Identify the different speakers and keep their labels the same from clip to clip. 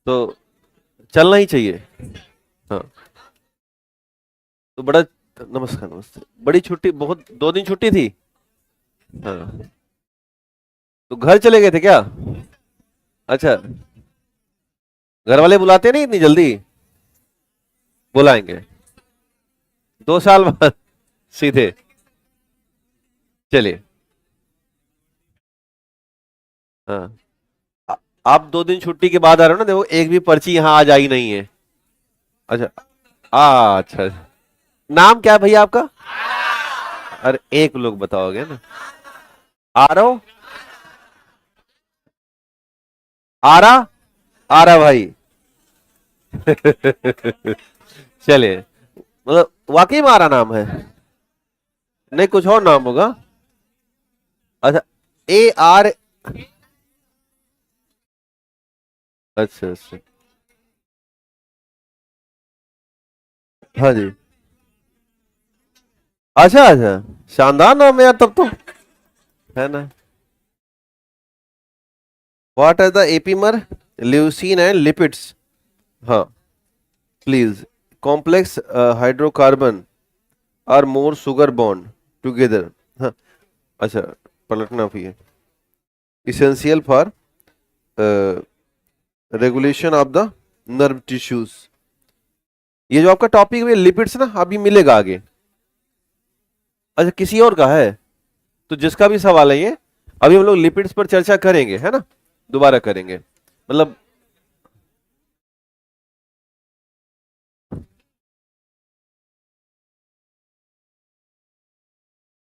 Speaker 1: तो चलना ही चाहिए। हाँ, तो बड़ा, नमस्कार नमस्ते, बड़ी छुट्टी, बहुत 2 दिन छुट्टी थी। हाँ, तो घर चले गए थे क्या? अच्छा, घर वाले बुलाते नहीं इतनी जल्दी? बुलाएंगे 2 साल बाद सीधे। चलिए। हाँ, आ- आप 2 दिन छुट्टी के बाद आ रहे हो ना, देखो एक भी पर्ची यहाँ आज आई नहीं है। अच्छा, अच्छा। नाम क्या है भैया आपका? अरे एक लोग बताओगे ना। आरव, आरा, आरा भाई। चलिए, मतलब वाकई में आरा नाम है? नहीं, कुछ और नाम होगा। अच्छा, AR। अच्छा अच्छा। हाँ जी। अच्छा अच्छा, शानदार नाम है यार तब तो, है ना? What are the epimer, leucine and lipids? हाँ, please. Complex hydrocarbon are more sugar bond together. हाँ, अच्छा, पलटना भी है। Essential for regulation of the nerve tissues. ये जो आपका टॉपिक है लिपिड्स ना, अभी मिलेगा आगे। अच्छा, किसी और का है? तो जिसका भी सवाल है ये, अभी हम लोग लिपिड्स पर चर्चा करेंगे, है ना? दोबारा करेंगे, मतलब।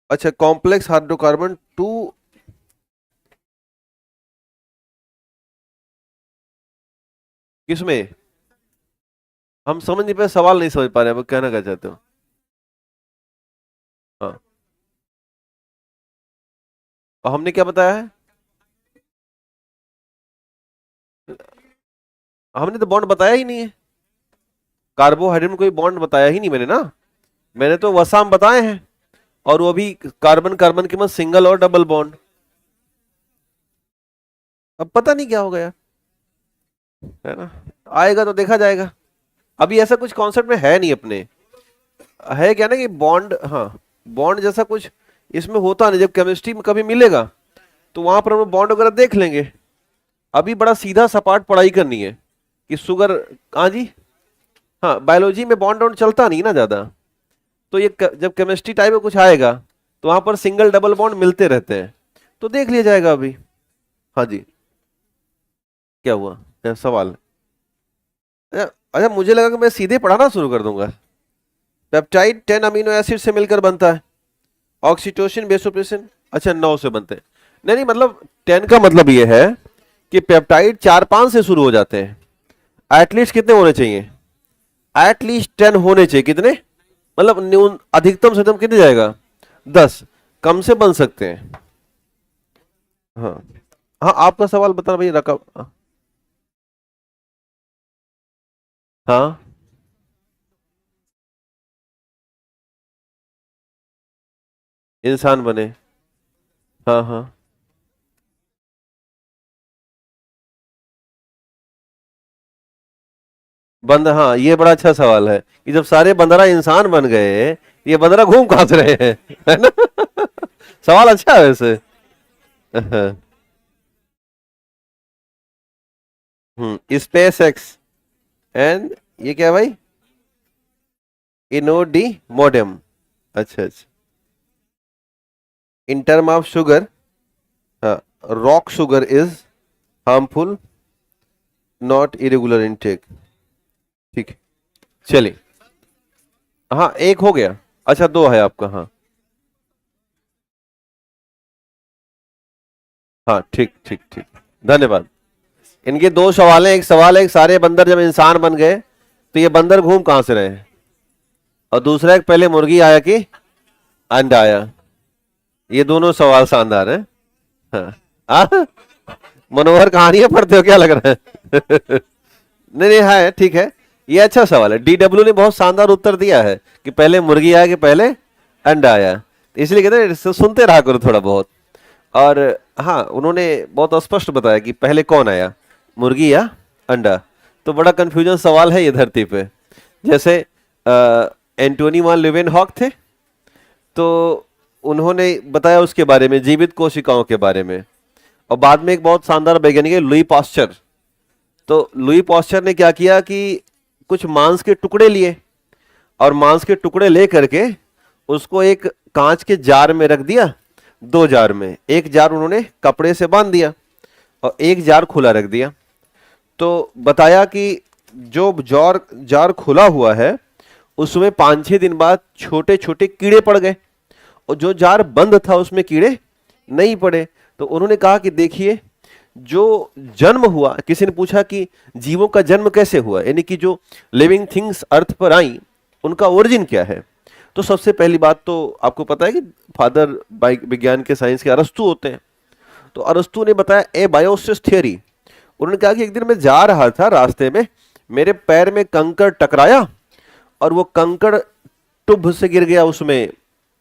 Speaker 1: अच्छा, कॉम्प्लेक्स हाइड्रोकार्बन टू। किसमें? हम समझ नहीं पाए, सवाल नहीं समझ पा रहे हैं, अब कहना क्या चाहते हो? हाँ, और हमने क्या बताया है? हमने तो बॉन्ड बताया ही नहीं है। कार्बोहाइड्रेट में कोई बॉन्ड बताया ही नहीं मैंने ना। मैंने तो वसाम बताए हैं, और वो भी कार्बन कार्बन के मत सिंगल और डबल बॉन्ड। अब पता नहीं क्या हो गया, है ना? आएगा तो देखा जाएगा। अभी ऐसा कुछ कॉन्सेप्ट में है नहीं अपने। है क्या ना कि बॉन्ड, हाँ, बॉन्ड जैसा कुछ इसमें होता नहीं। जब केमिस्ट्री में कभी मिलेगा तो वहां पर हम लोग बॉन्ड वगैरह देख लेंगे। अभी बड़ा सीधा सपाट पढ़ाई करनी है कि शुगर। हाँ जी। हाँ, बायोलॉजी में बॉन्ड वॉन्ड चलता नहीं ना ज्यादा। तो ये जब केमिस्ट्री टाइप में कुछ आएगा तो वहां पर सिंगल डबल बॉन्ड मिलते रहते हैं, तो देख लिया जाएगा अभी। हाँ जी। क्या हुआ, क्या सवाल? अच्छा अच्छा, मुझे लगा कि मैं सीधे पढ़ाना शुरू कर दूंगा। पेप्टाइड 10 अमीनो एसिड से मिलकर बनता है। ऑक्सीटोसिन, बेसोप्रेसिन। अच्छा, 9 से बनते हैं। नहीं नहीं, मतलब 10 का मतलब ये है कि पेप्टाइड 4-5 से शुरू हो जाते हैं। एटलीस्ट कितने होने चाहिए? एटलीस्ट 10 होने चाहिए। कितने? मतलब न्यून, अधिकतम से अधिकतम कितने जाएगा? 10। कम से बन सकते हैं। हाँ। हाँ, आपका सवाल बता भाई, रकम। हाँ, इंसान बने। हाँ हाँ, बंद, हाँ, ये बड़ा अच्छा सवाल है कि जब सारे बंदरा इंसान बन गए, ये बंदरा घूम कहां से रहे हैं? है ना? सवाल अच्छा है वैसे। स्पेस एक्स एंड, ये क्या है भाई? इनोडी मोडेम। अच्छा अच्छा। इन टर्म ऑफ शुगर, हाँ, rock sugar is harmful, not irregular intake. ठीक है, चलिए। हाँ, एक हो गया। अच्छा, 2 है आपका, हाँ। हाँ, ठीक ठीक ठीक, धन्यवाद। इनके 2 सवाल हैं। एक सवाल है कि सारे बंदर जब इंसान बन गए तो ये बंदर घूम कहां से रहे हैं, और दूसरा एक, पहले मुर्गी आया कि अंडा आया। ये दोनों सवाल शानदार हैं। हाँ। आ? मनोहर कहानियां पढ़ते हो क्या, लग रहा है? नहीं नहीं, है ठीक है। ये अच्छा सवाल है। DW ने बहुत शानदार उत्तर दिया है कि पहले मुर्गी आया कि पहले अंडा आया। इसलिए कहते हैं सुनते रहा करो थोड़ा बहुत। और हाँ, उन्होंने बहुत स्पष्ट बताया कि पहले कौन आया, मुर्गी या अंडा। तो बड़ा कंफ्यूजन सवाल है ये धरती पे। जैसे एंटोनी वान ल्यूवेनहॉक थे, तो उन्होंने बताया उसके बारे में, जीवित कोशिकाओं के बारे में। और बाद में एक बहुत शानदार वैज्ञानिक है लुई पास्चर। तो लुई पास्चर ने क्या किया कि कुछ मांस के टुकड़े लिए और मांस के टुकड़े ले करके उसको एक कांच के जार में रख दिया, 2 जार में। एक जार उन्होंने कपड़े से बांध दिया और एक जार खुला रख दिया। तो बताया कि जो जार खुला हुआ है उसमें 5-6 दिन बाद छोटे छोटे कीड़े पड़ गए और जो जार बंद था उसमें कीड़े नहीं पड़े। तो उन्होंने कहा कि देखिए, जो जन्म हुआ, किसी ने पूछा कि जीवों का जन्म कैसे हुआ, यानी कि जो लिविंग थिंग्स अर्थ पर आई उनका ओरिजिन क्या है। तो सबसे पहली बात तो आपको पता है कि फादर विज्ञान के साइंस के अरस्तु होते हैं। तो अरस्तु ने बताया एबायोसिस थ्योरी। उन्होंने कहा कि एक दिन मैं जा रहा था, रास्ते में मेरे पैर में कंकड़ टकराया और वो कंकड़ टुभ से गिर गया उसमें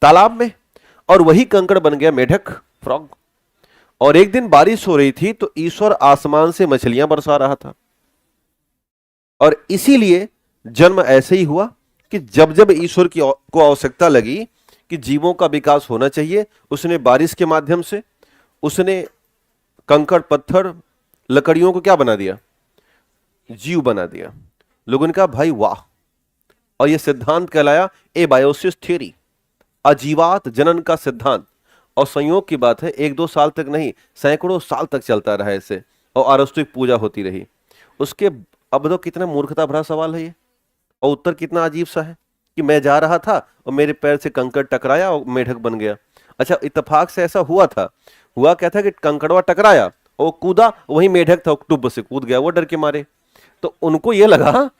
Speaker 1: तालाब में, और वही कंकड़ बन गया मेढक, फ्रॉग। और एक दिन बारिश हो रही थी तो ईश्वर आसमान से मछलियां बरसा रहा था, और इसीलिए जन्म ऐसे ही हुआ कि जब जब ईश्वर को आवश्यकता लगी कि जीवों का विकास होना चाहिए, उसने बारिश के माध्यम से, उसने कंकड़ पत्थर लकड़ियों को क्या बना दिया, जीव बना दिया। लोगों ने कहा भाई वाह, और यह सिद्धांत कहलाया एबायोसिस थ्योरी, अजीवात जनन का सिद्धांत। और संयोग की बात है 1-2 साल तक नहीं, सैकड़ों साल तक चलता रहा ऐसे, और आरस्तु की पूजा होती रही उसके। अब तो कितना मूर्खता भरा सवाल है ये, और उत्तर कितना अजीब सा है कि मैं जा रहा था और मेरे पैर से कंकड़ टकराया और मेढक बन गया। अच्छा, इत्तेफाक से ऐसा हुआ था, हुआ क्या था कि कंकड़वा टकराया और कूदा, वही मेढक था, टुब से कूद गया वो डर के मारे। तो उनको ये लगा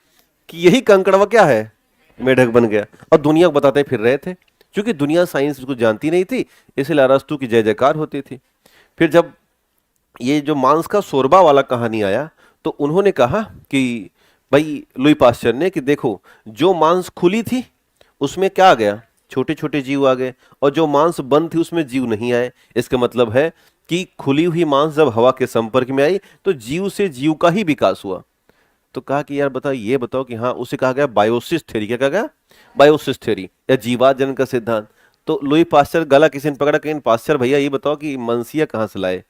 Speaker 1: कि यही कंकड़वा क्या है, मेढक बन गया, और दुनिया को बताते फिर रहे थे। क्योंकि दुनिया साइंस को जानती नहीं थी, इसलिए अरस्तु की जय जयकार होती थी। फिर जब ये जो मांस का शोरबा वाला कहानी आया तो उन्होंने कहा कि भाई, लुई पास्चर ने, कि देखो जो मांस खुली थी उसमें क्या आ गया, छोटे छोटे जीव आ गए, और जो मांस बंद थी उसमें जीव नहीं आए। इसका मतलब है कि खुली हुई मांस जब हवा के संपर्क में आई तो जीव से जीव का ही विकास हुआ। तो कहा कि यार बताओ, ये बताओ कि हाँ, उसे कहा गया बायोसिस थ्योरी। क्या कहा गया, बायोसिस थ्योरी या जीवात जनन का सिद्धांत। तो लुई पास्चर गला किसी ने पकड़ा, कहीं पास्चर भैया ये बताओ कि मंसिया कहाँ से लाए,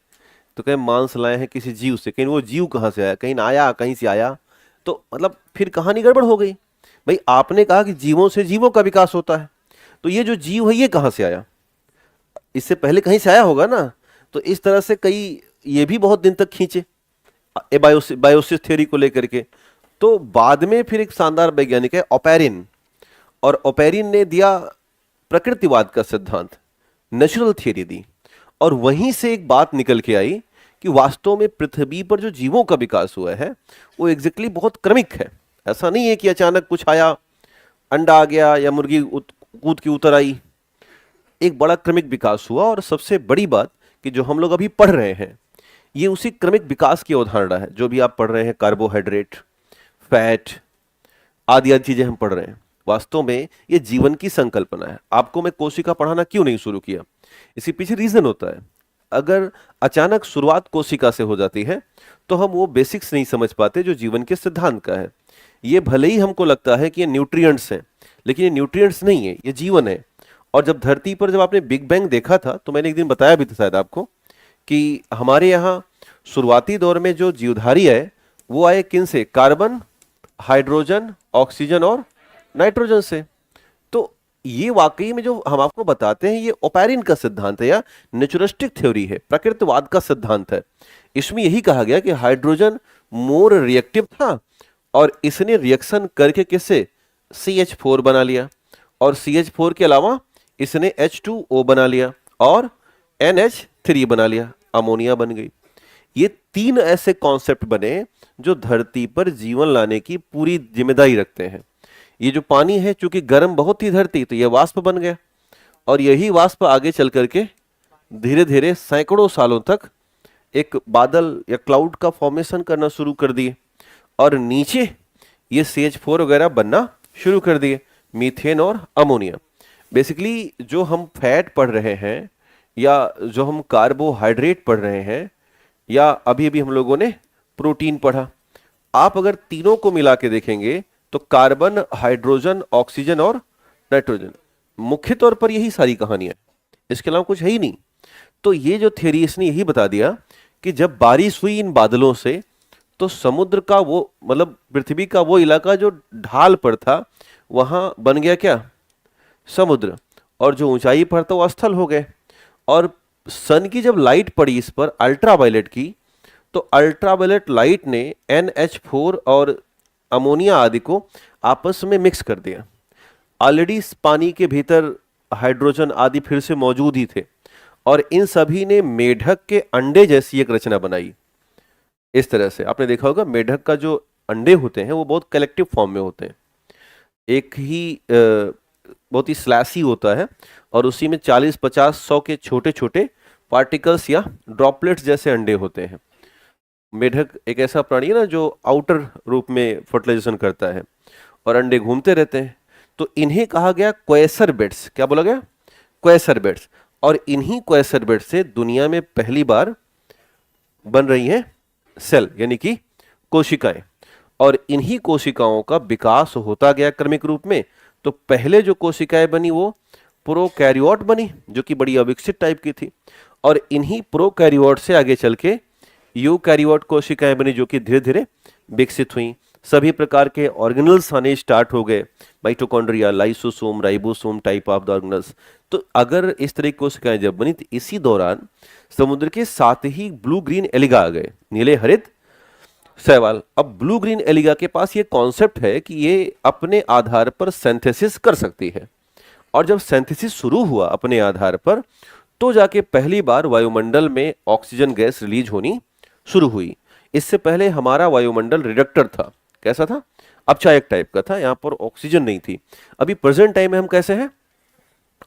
Speaker 1: तो कहीं मांस लाए हैं किसी जीव से, कहीं वो जीव कहाँ से आया, कहीं आया कहीं से आया। तो मतलब फिर कहानी गड़बड़ हो गई। भाई आपने कहा कि जीवों से जीवों का विकास होता है, तो ये जो जीव है ये कहाँ से आया, इससे पहले कहीं से आया होगा ना। तो इस तरह से कई ये भी बहुत दिन तक खींचे बायोसिस थ्योरी को लेकर के। तो बाद में फिर एक शानदार वैज्ञानिक है ओपेरिन, और ओपेरिन ने दिया प्रकृतिवाद का सिद्धांत, नेचुरल थ्योरी दी, और वहीं से एक बात निकल के आई कि वास्तव में पृथ्वी पर जो जीवों का विकास हुआ है वो एग्जैक्टली बहुत क्रमिक है। ऐसा नहीं है कि अचानक कुछ आया, अंडा आ गया या मुर्गी कूद के उतर आई। एक बड़ा क्रमिक विकास हुआ, और सबसे बड़ी बात कि जो हम लोग अभी पढ़ रहे हैं ये उसी क्रमिक विकास की अवधारणा है। जो भी आप पढ़ रहे हैं, कार्बोहाइड्रेट, फैट आदि आदि चीजें हम पढ़ रहे हैं, वास्तव में ये जीवन की संकल्पना है। आपको मैं कोशिका पढ़ाना क्यों नहीं शुरू किया, इसके पीछे रीजन होता है। अगर अचानक शुरुआत कोशिका से हो जाती है तो हम वो बेसिक्स नहीं समझ पाते जो जीवन के सिद्धांत का है। ये भले ही हमको लगता है कि ये न्यूट्रिएंट्स हैं, लेकिन ये न्यूट्रिएंट्स नहीं है, ये जीवन है। और जब धरती पर जब आपने बिग बैंग देखा था, तो मैंने एक दिन बताया भी था शायद आपको, कि हमारे यहाँ शुरुआती दौर में जो जीवधारी है वो आए किन से, कार्बन, हाइड्रोजन, ऑक्सीजन और नाइट्रोजन से। तो ये वाकई में जो हम आपको बताते हैं ये ओपेरिन का सिद्धांत है या नेचुरलिस्टिक थ्योरी है, प्रकृतिवाद का सिद्धांत है। इसमें यही कहा गया कि हाइड्रोजन मोर रिएक्टिव था और इसने रिएक्शन करके किससे, CH4 बना लिया, और CH4 के अलावा इसने H2O बना लिया और NH3 बना लिया, अमोनिया बन गई। ये 3 ऐसे कॉन्सेप्ट बने जो धरती पर जीवन लाने की पूरी जिम्मेदारी रखते हैं। ये जो पानी है, चूंकि गर्म बहुत ही धरती, तो ये वाष्प बन गया, और यही वाष्प आगे चल करके धीरे धीरे सैकड़ों सालों तक एक बादल या क्लाउड का फॉर्मेशन करना शुरू कर दिए, और नीचे ये CH4 वगैरह बनना शुरू कर दिए, मीथेन और अमोनिया। बेसिकली जो हम फैट पढ़ रहे हैं या जो हम कार्बोहाइड्रेट पढ़ रहे हैं या अभी अभी हम लोगों ने प्रोटीन पढ़ा, आप अगर तीनों को मिला के देखेंगे तो कार्बन, हाइड्रोजन, ऑक्सीजन और नाइट्रोजन, मुख्य तौर पर यही सारी कहानियां, इसके अलावा कुछ है ही नहीं। तो ये जो थ्योरी इसने यही बता दिया कि जब बारिश हुई इन बादलों से तो समुद्र का वो मतलब पृथ्वी का वो इलाका जो ढाल पर था वहां बन गया क्या, समुद्र, और जो ऊंचाई पर था वो स्थल हो गए। और सन की जब लाइट पड़ी इस पर अल्ट्रावायलेट की, तो अल्ट्रावायलेट लाइट ने NH4 और अमोनिया आदि को आपस में मिक्स कर दिया। ऑलरेडी इस पानी के भीतर हाइड्रोजन आदि फिर से मौजूद ही थे, और इन सभी ने मेढक के अंडे जैसी एक रचना बनाई। इस तरह से आपने देखा होगा मेढक का जो अंडे होते हैं वो बहुत कलेक्टिव फॉर्म में होते हैं, एक ही बहुत ही स्लैसी होता है, और उसी में 40, 50, 100 के छोटे छोटे पार्टिकल्स या ड्रॉपलेट्स जैसे अंडे होते हैं। मेढक एक ऐसा प्राणी है ना जो आउटर रूप में फर्टिलाइजेशन करता है, और अंडे घूमते रहते हैं। तो इन्हें कहा गया क्वेसर बेड्स। क्या बोला गया, क्वेसर बेड्स। और इन्हीं क्वेसर बेड से दुनिया में पहली बार बन रही हैं सेल, यानी कि कोशिकाएं, और इन्हीं कोशिकाओं का विकास होता गया क्रमिक रूप में। तो पहले जो कोशिकाएं बनी वो प्रोकैरियोट बनी, जो कि बड़ी अविकसित टाइप की थी, और इन्हीं प्रोकैरियोट से आगे चल के यूकैरियोट कोशिकाएं बनी, जो कि धीरे धीरे विकसित हुई। सभी प्रकार के ऑर्गेनल्स आने स्टार्ट हो गए, mitochondria, lysosome, ribosome type of the organelles. तो अगर इस तरह की कोशिकाएं जब बनी तो इसी दौरान समुद्र के साथ ही ब्लू ग्रीन एलिगा आ गए, नीले हरित शैवाल। अब ब्लू ग्रीन एलिगा के पास ये कॉन्सेप्ट है कि ये अपने आधार पर सिंथेसिस कर सकती है, और जब सिंथेसिस शुरू हुआ अपने आधार पर, तो जाके पहली बार वायुमंडल में ऑक्सीजन गैस रिलीज होनी शुरू हुई। इससे पहले हमारा वायुमंडल रिडक्टर था। कैसा था, अपचायक टाइप का था, यहाँ पर ऑक्सीजन नहीं थी। अभी प्रेजेंट टाइम में हम कैसे हैं,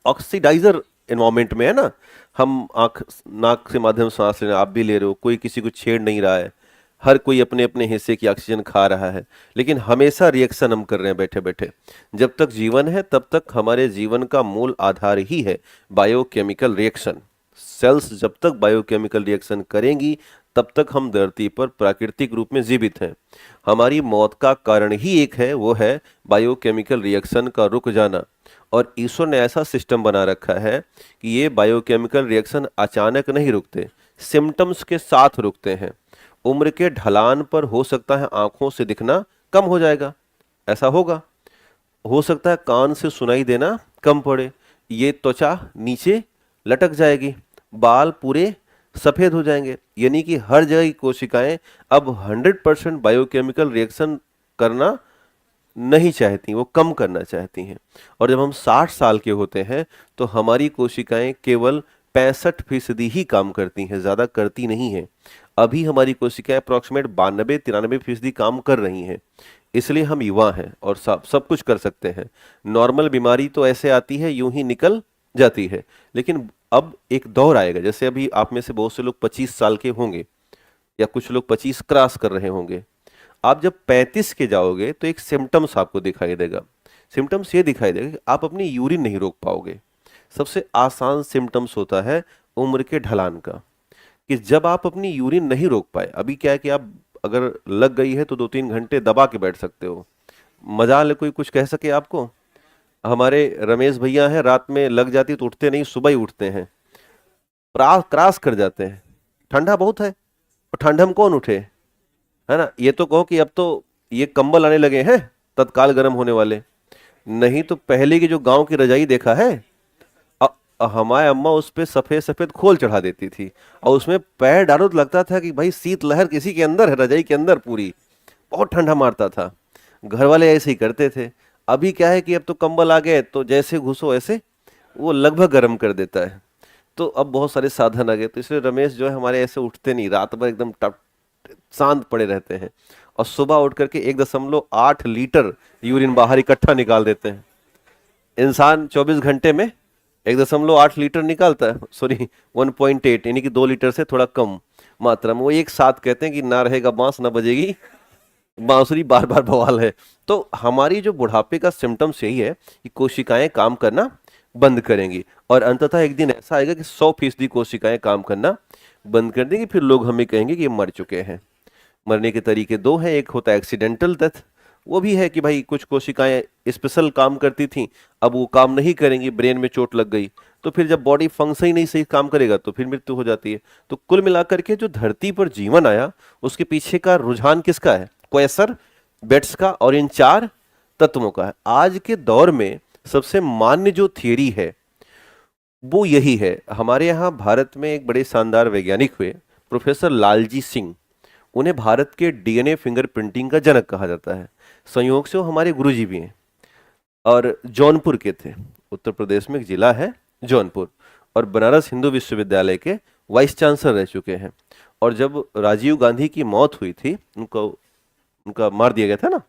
Speaker 1: ऑक्सीडाइजर एनवायरमेंट में है ना, हम आंख नाक से माध्यम सांस ले रहे हैं, आप भी ले रहे हो, कोई किसी को छेड़ नहीं रहा है, हर कोई अपने अपने हिस्से की ऑक्सीजन खा रहा है, लेकिन हमेशा रिएक्शन हम कर रहे हैं बैठे बैठे। जब तक जीवन है तब तक हमारे जीवन का मूल आधार ही है बायोकेमिकल रिएक्शन। सेल्स जब तक बायोकेमिकल रिएक्शन करेंगी तब तक हम धरती पर प्राकृतिक रूप में जीवित हैं। हमारी मौत का कारण ही एक है, वो है बायोकेमिकल रिएक्शन का रुक जाना। और ईश्वर ने ऐसा सिस्टम बना रखा है कि ये बायोकेमिकल रिएक्शन अचानक नहीं रुकते, सिम्टम्स के साथ रुकते हैं। उम्र के ढलान पर हो सकता है आंखों से दिखना कम हो जाएगा, ऐसा होगा। हो सकता है कान से सुनाई देना कम पड़े, ये त्वचा नीचे लटक जाएगी, बाल पूरे सफेद हो जाएंगे। यानी कि हर जगह की कोशिकाएं अब 100% बायोकेमिकल रिएक्शन करना नहीं चाहती, वो कम करना चाहती हैं। और जब हम 60 साल के होते हैं तो हमारी कोशिकाएं केवल 65% ही काम करती हैं, ज़्यादा करती नहीं हैं। अभी हमारी कोशिकाएं अप्रॉक्सीमेट 92-93% काम कर रही हैं। इसलिए हम युवा हैं और सब कुछ कर सकते हैं। नॉर्मल बीमारी तो ऐसे आती है, यूं ही निकल जाती है। लेकिन अब एक दौर आएगा, जैसे अभी आप में से बहुत से लोग 25 साल के होंगे, या कुछ लोग 25 क्रॉस कर रहे होंगे। आप जब 35 के जाओगे तो एक सिम्टम्स आपको दिखाई देगा। सिम्टम्स ये दिखाई देगा कि आप अपनी यूरिन नहीं रोक पाओगे। सबसे आसान सिम्टम्स होता है उम्र के ढलान का, कि जब आप अपनी यूरिन नहीं रोक पाए, अभी क्या है कि आप अगर लग गई है तो 2-3 घंटे दबा के बैठ सकते हो, मजाल है कोई कुछ कह सके आपको। हमारे रमेश भैया हैं, रात में लग जाती तो उठते नहीं, सुबह ही उठते हैं, क्रॉस कर जाते हैं। ठंडा बहुत है, और ठंड हम कौन उठे, है ना। ये तो कहो कि अब तो ये कंबल आने लगे हैं तत्काल गर्म होने वाले, नहीं तो पहले की जो गांव की रजाई देखा है, हमारे अम्मा उस पे सफेद सफेद खोल चढ़ा देती थी, और उसमें पैर डालो तो लगता था कि भाई शीत लहर किसी के अंदर है, रजाई के अंदर पूरी, बहुत ठंडा मारता था। घर वाले ऐसे ही करते थे। अभी क्या है कि अब तो कंबल आ गए, तो जैसे घुसो ऐसे वो लगभग गर्म कर देता है। तो अब बहुत सारे साधन आ गए, तो इसलिए रमेश जो है हमारे ऐसे उठते नहीं, रात भर एकदम शांत पड़े रहते हैं, और सुबह उठ करके 1.8 लीटर यूरिन बाहर इकट्ठा निकाल देते हैं। इंसान 24 घंटे में 1.8 लीटर निकालता है, सॉरी 1.8, यानी कि 2 लीटर से थोड़ा कम मात्रा में। वो एक साथ कहते हैं कि ना रहेगा बांस ना बजेगी बांसुरी, बार बार बवाल है। तो हमारी जो बुढ़ापे का सिम्टम्स यही है कि कोशिकाएं काम करना बंद करेंगी, और अंततः एक दिन ऐसा आएगा कि 100% कोशिकाएं काम करना बंद कर देंगी। फिर लोग हमें कहेंगे कि ये मर चुके हैं। मरने के तरीके दो हैं, एक होता है एक्सीडेंटल डेथ, वो भी है कि भाई कुछ कोशिकाएं स्पेशल काम करती थी, अब वो काम नहीं करेंगी, ब्रेन में चोट लग गई, तो फिर जब बॉडी फंक्शन ही नहीं सही काम करेगा तो फिर मृत्यु हो जाती है। तो कुल मिलाकर के जो धरती पर जीवन आया उसके पीछे का रुझान किसका है? क्वेसर बेट्स का, और इन चार तत्वों का है। आज के दौर में सबसे मान्य जो थियरी है वो यही है। हमारे यहाँ भारत में एक बड़े शानदार वैज्ञानिक हुए, प्रोफेसर लालजी सिंह, उन्हें भारत के डीएनए फिंगरप्रिंटिंग का जनक कहा जाता है। संयोग से वो हमारे गुरुजी भी हैं और जौनपुर के थे। उत्तर प्रदेश में एक जिला है जौनपुर, और बनारस हिंदू विश्वविद्यालय के वाइस चांसलर रह चुके हैं। और जब राजीव गांधी की मौत हुई थी, उनका मार दिया गया था ना,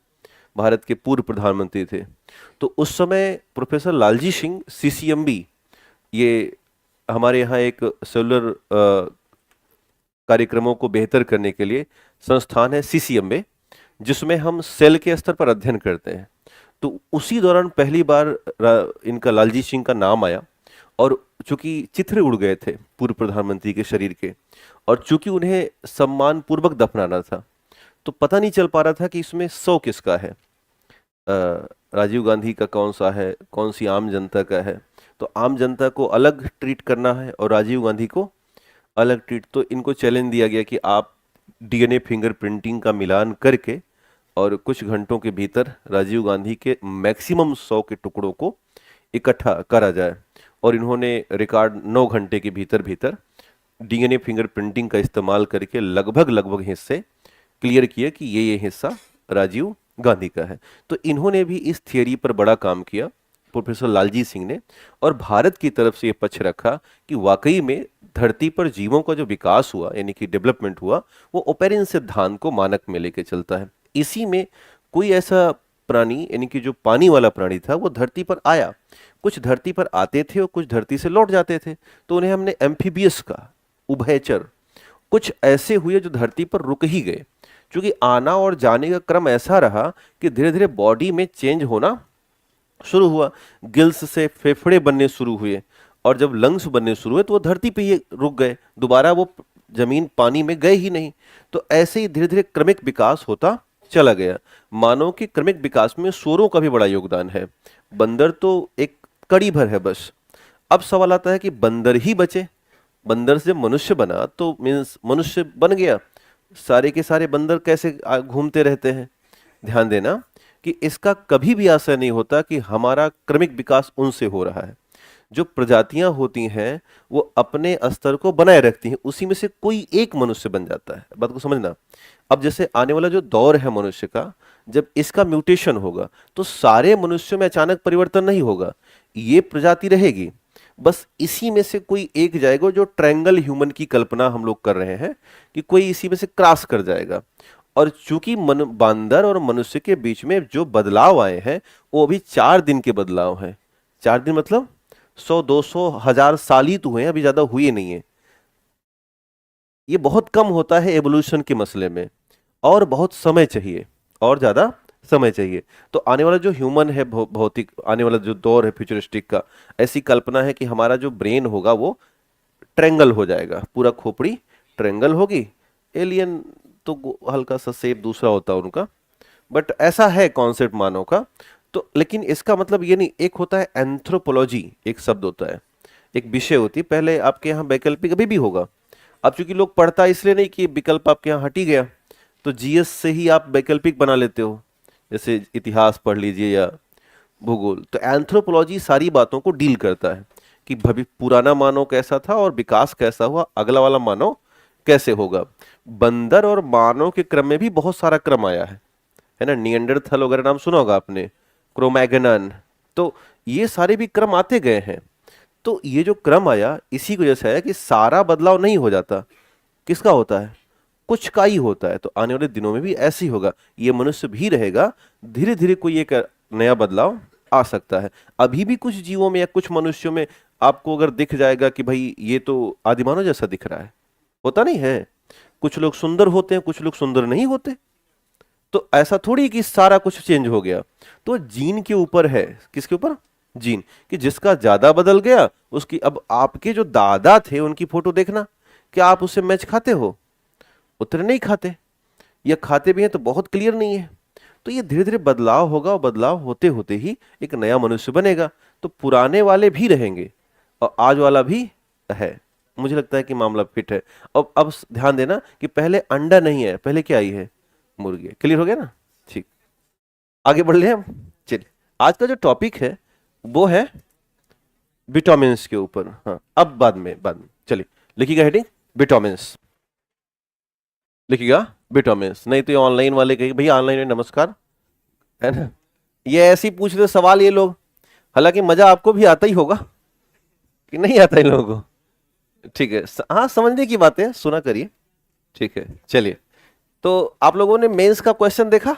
Speaker 1: भारत के पूर्व प्रधानमंत्री थे, तो उस समय प्रोफेसर लालजी सिंह सीसीएमबी, ये हमारे यहाँ एक सेलुलर कार्यक्रमों को बेहतर करने के लिए संस्थान है सीसीएमबी, जिसमें हम सेल के स्तर पर अध्ययन करते हैं। तो उसी दौरान पहली बार इनका लालजी सिंह का नाम आया, और चूंकि चित्र उड़ गए थे पूर्व प्रधानमंत्री के शरीर के, और चूंकि उन्हें सम्मान पूर्वक दफनाना था, तो पता नहीं चल पा रहा था कि इसमें 100 किसका है, राजीव गांधी का कौन सा है, कौन सी आम जनता का है। तो आम जनता को अलग ट्रीट करना है और राजीव गांधी को अलग ट्रीट। तो इनको चैलेंज दिया गया कि आप डीएनए फिंगरप्रिंटिंग का मिलान करके और कुछ घंटों के भीतर राजीव गांधी के मैक्सिमम 100 के टुकड़ों को इकट्ठा करा जाए। और इन्होंने रिकॉर्ड 9 घंटे के भीतर भीतर डीएनए फिंगरप्रिंटिंग का इस्तेमाल करके लगभग हिस्से क्लियर किए कि ये हिस्सा राजीव गांधी का है। तो इन्होंने भी इस थियरी पर बड़ा काम किया, प्रोफेसर लालजी सिंह ने, और भारत की तरफ से ये पक्ष रखा कि वाकई में धरती पर जीवों का जो विकास हुआ, यानी कि डेवलपमेंट हुआ, वो ओपेरिन सिद्धांत को मानक में लेके चलता है। इसी में कोई ऐसा प्राणी, यानी कि जो पानी वाला प्राणी था, वो धरती पर आया, कुछ धरती पर आते थे और कुछ धरती से लौट जाते थे, तो उन्हें हमने एम्फीबियस कहा, उभयचर। कुछ ऐसे हुए जो धरती पर रुक ही गए, क्योंकि आना और जाने का क्रम ऐसा रहा कि धीरे धीरे बॉडी में चेंज होना शुरू हुआ। गिल्स से फेफड़े बनने शुरू हुए, और जब लंग्स बनने शुरू हुए तो वो धरती पे ही रुक गए, दोबारा वो जमीन पानी में गए ही नहीं। तो ऐसे ही धीरे धीरे क्रमिक विकास होता चला गया। मानव के क्रमिक विकास में सूअरों का भी बड़ा योगदान है, बंदर तो एक कड़ी भर है बस। अब सवाल आता है कि बंदर ही बचे, बंदर से मनुष्य बना तो मीन्स मनुष्य बन गया, सारे के सारे बंदर कैसे घूमते रहते हैं? ध्यान देना कि इसका कभी भी आशय नहीं होता कि हमारा क्रमिक विकास उनसे हो रहा है। जो प्रजातियां होती हैं वो अपने स्तर को बनाए रखती हैं, उसी में से कोई एक मनुष्य बन जाता है। बात को समझना। अब जैसे आने वाला जो दौर है मनुष्य का, जब इसका म्यूटेशन होगा तो सारे मनुष्यों में अचानक परिवर्तन नहीं होगा, ये प्रजाति रहेगी, बस इसी में से कोई एक जाएगा। जो ट्रायंगल ह्यूमन की कल्पना हम लोग कर रहे हैं कि कोई इसी में से क्रॉस कर जाएगा। और चूंकि बांदर और मनुष्य के बीच में जो बदलाव आए हैं वो अभी 4 दिन के बदलाव हैं। 4 दिन मतलब 100, 200, 1000 साल ही तो हुए हैं, अभी ज्यादा हुए नहीं है। ये बहुत कम होता है एवोल्यूशन के मसले में, और बहुत समय चाहिए, और ज्यादा समय चाहिए। तो आने वाला जो ह्यूमन है, भौतिक आने वाला जो दौर है फ्यूचरिस्टिक का, ऐसी कल्पना है कि हमारा जो ब्रेन होगा वो ट्रेंगल हो जाएगा, पूरा खोपड़ी ट्रेंगल होगी। एलियन तो हल्का सा शेप दूसरा होता है उनका, बट ऐसा है कॉन्सेप्ट मानव का। तो लेकिन इसका मतलब ये नहीं, एक होता है एंथ्रोपोलॉजी, एक शब्द होता है, एक विषय होती है। पहले आपके यहाँ वैकल्पिक अभी भी होगा, अब चूंकि लोग पढ़ता इसलिए नहीं कि विकल्प आपके यहाँ हट ही गया, तो जीएस से ही आप वैकल्पिक बना लेते हो, जैसे इतिहास पढ़ लीजिए या भूगोल। तो एंथ्रोपोलॉजी सारी बातों को डील करता है कि भविष्य पुराना मानव कैसा था और विकास कैसा हुआ, अगला वाला मानव कैसे होगा। बंदर और मानव के क्रम में भी बहुत सारा क्रम आया है ना। निएंडरथल वगैरह नाम सुना होगा आपने, क्रोमैगनन, तो ये सारे भी क्रम आते गए हैं। तो ये जो क्रम आया इसी की वजह से है कि सारा बदलाव नहीं हो जाता, किसका होता है, कुछ का ही होता है। तो आने वाले दिनों में भी ऐसे ही होगा, ये मनुष्य भी रहेगा, धीरे धीरे कोई एक नया बदलाव आ सकता है। अभी भी कुछ जीवों में या कुछ मनुष्यों में आपको अगर दिख जाएगा कि भाई ये तो आदिमानव जैसा दिख रहा है, होता नहीं है। कुछ लोग सुंदर होते हैं, कुछ लोग सुंदर नहीं होते। तो ऐसा थोड़ी कि सारा कुछ चेंज हो गया। तो जीन के ऊपर है, किसके ऊपर, जीन, कि जिसका ज्यादा बदल गया उसकी। अब आपके जो दादा थे उनकी फोटो देखना, क्या आप उससे मैच खाते हो? उतने नहीं खाते, या खाते भी हैं तो बहुत क्लियर नहीं है। तो ये धीरे धीरे बदलाव होगा और बदलाव होते होते ही एक नया मनुष्य बनेगा। तो पुराने वाले भी रहेंगे और आज वाला भी है। मुझे लगता है कि मामला फिट है। अब ध्यान देना कि पहले अंडा नहीं है, पहले क्या आई है? मुर्गी। क्लियर हो गया ना? ठीक, आगे बढ़ ले हम। चलिए, आज का जो टॉपिक है वो है विटामिन्स के ऊपर। हाँ, अब बाद में चलिए लिखिएगा हेडिंग विटामिन्स, लिखिएगा विटामिन्स। नहीं तो ये ऑनलाइन वाले कहेंगे भैया ऑनलाइन में नमस्कार, है ना, ये ऐसे ही पूछ रहे सवाल ये लोग। हालांकि मजा आपको भी आता ही होगा कि नहीं आता इन लोगों को? ठीक है, हाँ समझने की बात है, सुना करिए। ठीक है, चलिए। तो आप लोगों ने मेंस का क्वेश्चन देखा?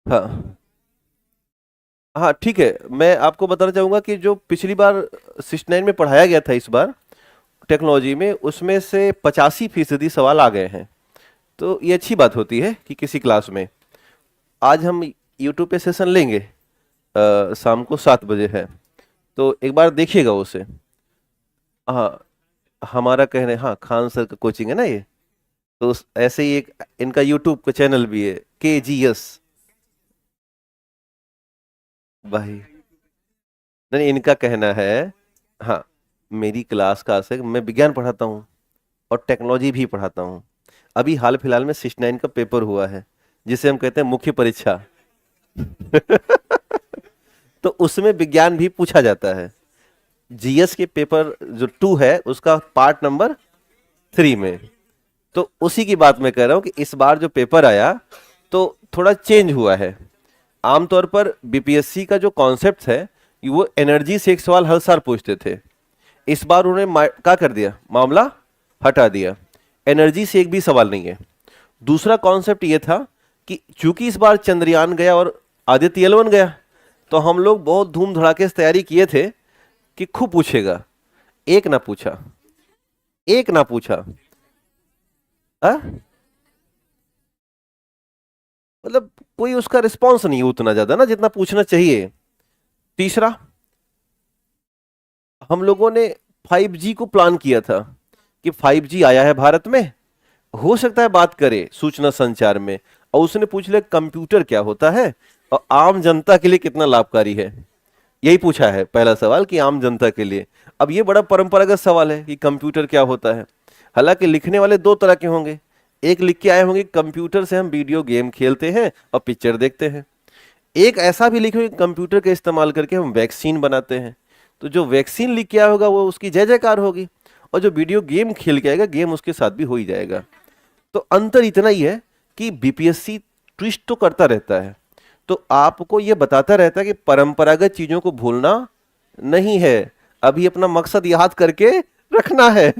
Speaker 1: हाँ हाँ, ठीक है। मैं आपको बताना चाहूंगा कि जो पिछली बार 69 में पढ़ाया गया था इस बार टेक्नोलॉजी में, उसमें से 85% सवाल आ गए हैं। तो ये अच्छी बात होती है कि किसी क्लास में। आज हम यूट्यूब पे सेशन लेंगे, शाम को 7 बजे है, तो एक बार देखिएगा उसे। हाँ, हमारा कहने, हाँ खान सर का कोचिंग है ना ये, तो ऐसे ही एक इनका यूट्यूब का चैनल भी है, KGS। भाई नहीं, इनका कहना है, हाँ, मेरी क्लास का से मैं विज्ञान पढ़ाता हूँ और टेक्नोलॉजी भी पढ़ाता हूँ। अभी हाल फिलहाल में 69 का पेपर हुआ है जिसे हम कहते हैं मुख्य परीक्षा। तो उसमें विज्ञान भी पूछा जाता है। GS के पेपर जो 2 है उसका पार्ट नंबर 3 में। तो उसी की बात मैं कह रहा हूं कि इस बार जो पेपर आया तो थोड़ा चेंज हुआ है। आमतौर पर BPSC का जो कॉन्सेप्ट है वो एनर्जी से एक सवाल हर साल पूछते थे। इस बार उन्होंने क्या कर दिया, मामला हटा दिया, एनर्जी से एक भी सवाल नहीं है। दूसरा कॉन्सेप्ट ये था कि चूंकि इस बार चंद्रयान गया और आदित्य L1 गया, तो हम लोग बहुत धूम धड़ाके से तैयारी किए थे कि खूब पूछेगा। एक ना पूछा, एक ना पूछा। मतलब कोई उसका रिस्पॉन्स नहीं उतना ज्यादा ना जितना पूछना चाहिए। तीसरा, हम लोगों ने 5G को प्लान किया था कि 5G आया है भारत में, हो सकता है बात करे सूचना संचार में, और उसने पूछ लिया कंप्यूटर क्या होता है और आम जनता के लिए कितना लाभकारी है। यही पूछा है पहला सवाल कि आम जनता के लिए। अब ये बड़ा परंपरागत सवाल है कि कंप्यूटर क्या होता है। हालांकि लिखने वाले 2 तरह के होंगे। एक लिख के आए होंगे कंप्यूटर से हम वीडियो गेम खेलते हैं और पिक्चर देखते हैं। एक ऐसा भी लिखे कंप्यूटर का इस्तेमाल करके हम वैक्सीन बनाते हैं। तो जो वैक्सीन लिख के आया होगा वो उसकी जय जयकार होगी, और जो वीडियो गेम खेल के आएगा गेम उसके साथ भी हो ही जाएगा। तो अंतर इतना ही है कि BPSC ट्विस्ट तो करता रहता है, तो आपको ये बताता रहता है कि परंपरागत चीजों को भूलना नहीं है, अभी अपना मकसद याद करके रखना है।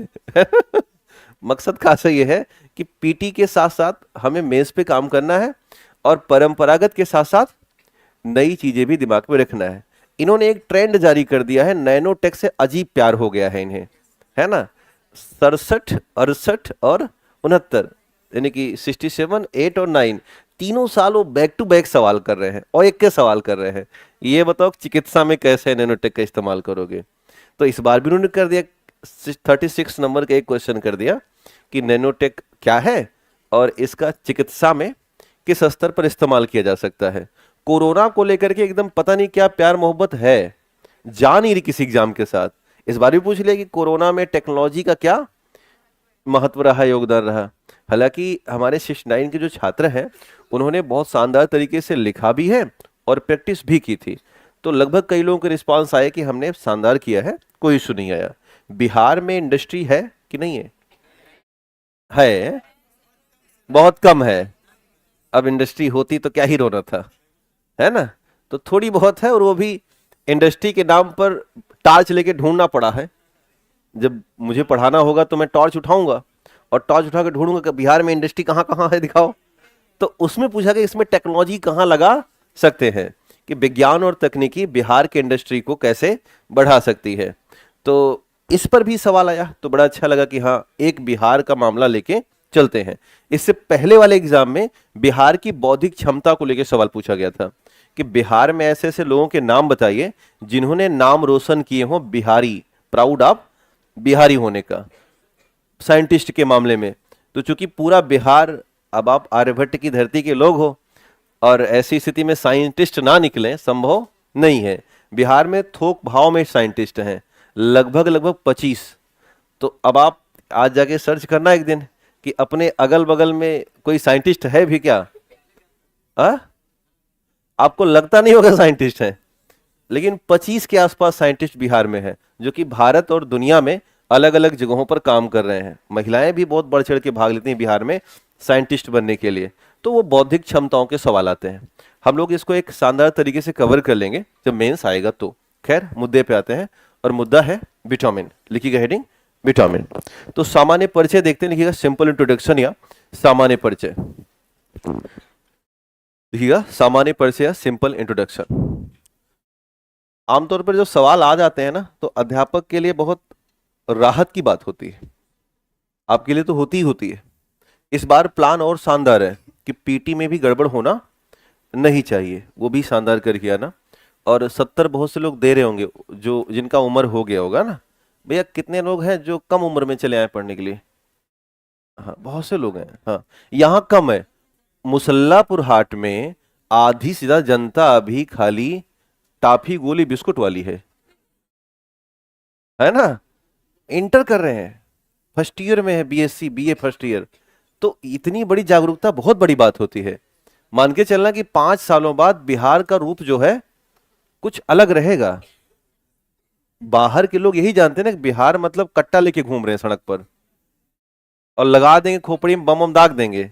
Speaker 1: मकसद खासा ये है कि PT के साथ साथ हमें मेंस पे काम करना है और परंपरागत के साथ साथ नई चीजें भी दिमाग में रखना है। इन्होंने एक ट्रेंड जारी कर दिया है, नैनोटेक से अजीब प्यार हो गया है इन्हें, है ना। 67, 68 और 69, यानी कि 67, 8 और 9, तीनों साल वो बैक टू बैक सवाल कर रहे हैं और एक के सवाल कर रहे हैं। ये बताओ चिकित्सा में कैसे नैनोटेक का इस्तेमाल करोगे। तो इस बार भी उन्होंने कर दिया, 36 नंबर का एक क्वेश्चन कर दिया कि नैनोटेक क्या है और इसका चिकित्सा में किस स्तर पर इस्तेमाल किया जा सकता है। कोरोना को लेकर के एकदम पता नहीं क्या प्यार मोहब्बत है, जा नहीं रही किसी एग्जाम के साथ। इस बार भी पूछ लिया कि कोरोना में टेक्नोलॉजी का क्या महत्व रहा, योगदान रहा। हालांकि हमारे 69 के जो छात्र हैं उन्होंने बहुत शानदार तरीके से लिखा भी है और प्रैक्टिस भी की थी। तो लगभग कई लोगों के रिस्पांस आए कि हमने शानदार किया है, कोई इशू नहीं आया। बिहार में इंडस्ट्री है कि नहीं है? है, बहुत कम है। अब इंडस्ट्री होती तो क्या ही रोना था, है ना। तो थोड़ी बहुत है और वो भी इंडस्ट्री के नाम पर टार्च लेके ढूंढना पड़ा है। जब मुझे पढ़ाना होगा तो मैं टॉर्च उठाऊंगा और टॉर्च उठा के ढूंढूंगा कि बिहार में इंडस्ट्री कहाँ कहाँ है, दिखाओ। तो उसमें पूछा कि इसमें टेक्नोलॉजी कहाँ लगा सकते हैं, कि विज्ञान और तकनीकी बिहार के इंडस्ट्री को कैसे बढ़ा सकती है। तो इस पर भी सवाल आया तो बड़ा अच्छा लगा कि हाँ, एक बिहार का मामला लेके चलते हैं। इससे पहले वाले एग्जाम में बिहार की बौद्धिक क्षमता को लेकर सवाल पूछा गया था कि बिहार में ऐसे ऐसे लोगों के नाम बताइए जिन्होंने नाम रोशन किए हों, बिहारी, प्राउड ऑफ बिहारी होने का, साइंटिस्ट के मामले में। तो चूंकि पूरा बिहार अब आप आर्यभट्ट की धरती के लोग हो और ऐसी स्थिति में साइंटिस्ट ना निकले संभव नहीं है। बिहार में थोक भाव में साइंटिस्ट हैं, लगभग लगभग 25। तो अब आप आज जाके सर्च करना एक दिन कि अपने अगल बगल में कोई साइंटिस्ट है भी क्या। आ? आपको लगता नहीं होगा साइंटिस्ट है, लेकिन 25 के आसपास साइंटिस्ट बिहार में है, जो कि भारत और दुनिया में अलग अलग जगहों पर काम कर रहे हैं। महिलाएं भी बहुत बढ़ चढ़ के भाग लेती हैं बिहार में साइंटिस्ट बनने के लिए। तो वो बौद्धिक क्षमताओं के सवाल आते हैं। हम लोग इसको एक शानदार तरीके से कवर कर लेंगे जब मेंस आएगा। तो खैर मुद्दे पे आते हैं, और मुद्दा है विटामिन। लिखिएगा हेडिंग विटामिन। तो सामान्य परिचय देखते हैं, लिखिएगा सिंपल इंट्रोडक्शन या सामान्य परिचय। लिखिएगा सामान्य परिचय या सिंपल इंट्रोडक्शन। आमतौर पर जब सवाल आ जाते हैं ना, तो अध्यापक के लिए बहुत राहत की बात होती है, आपके लिए तो होती ही होती है। इस बार प्लान और शानदार है कि पीटी में भी गड़बड़ होना नहीं चाहिए, वो भी शानदार कर किया ना। और 70 बहुत से लोग दे रहे होंगे जो जिनका उम्र हो गया होगा ना। भैया कितने लोग हैं जो कम उम्र में चले आए पढ़ने के लिए? हाँ बहुत से लोग हैं। हाँ यहाँ कम है, मुसल्लापुर हाट में आधी से ज्यादा जनता अभी खाली टाफी गोली बिस्कुट वाली है ना। इंटर कर रहे हैं, फर्स्ट ईयर में है, बीएससी बीए फर्स्ट ईयर। तो इतनी बड़ी जागरूकता बहुत बड़ी बात होती है। मान के चलना कि 5 सालों बाद बिहार का रूप जो है कुछ अलग रहेगा। बाहर के लोग यही जानते हैं ना कि बिहार मतलब कट्टा लेके घूम रहे हैं सड़क पर और लगा देंगे खोपड़ी में, बम दाग देंगे।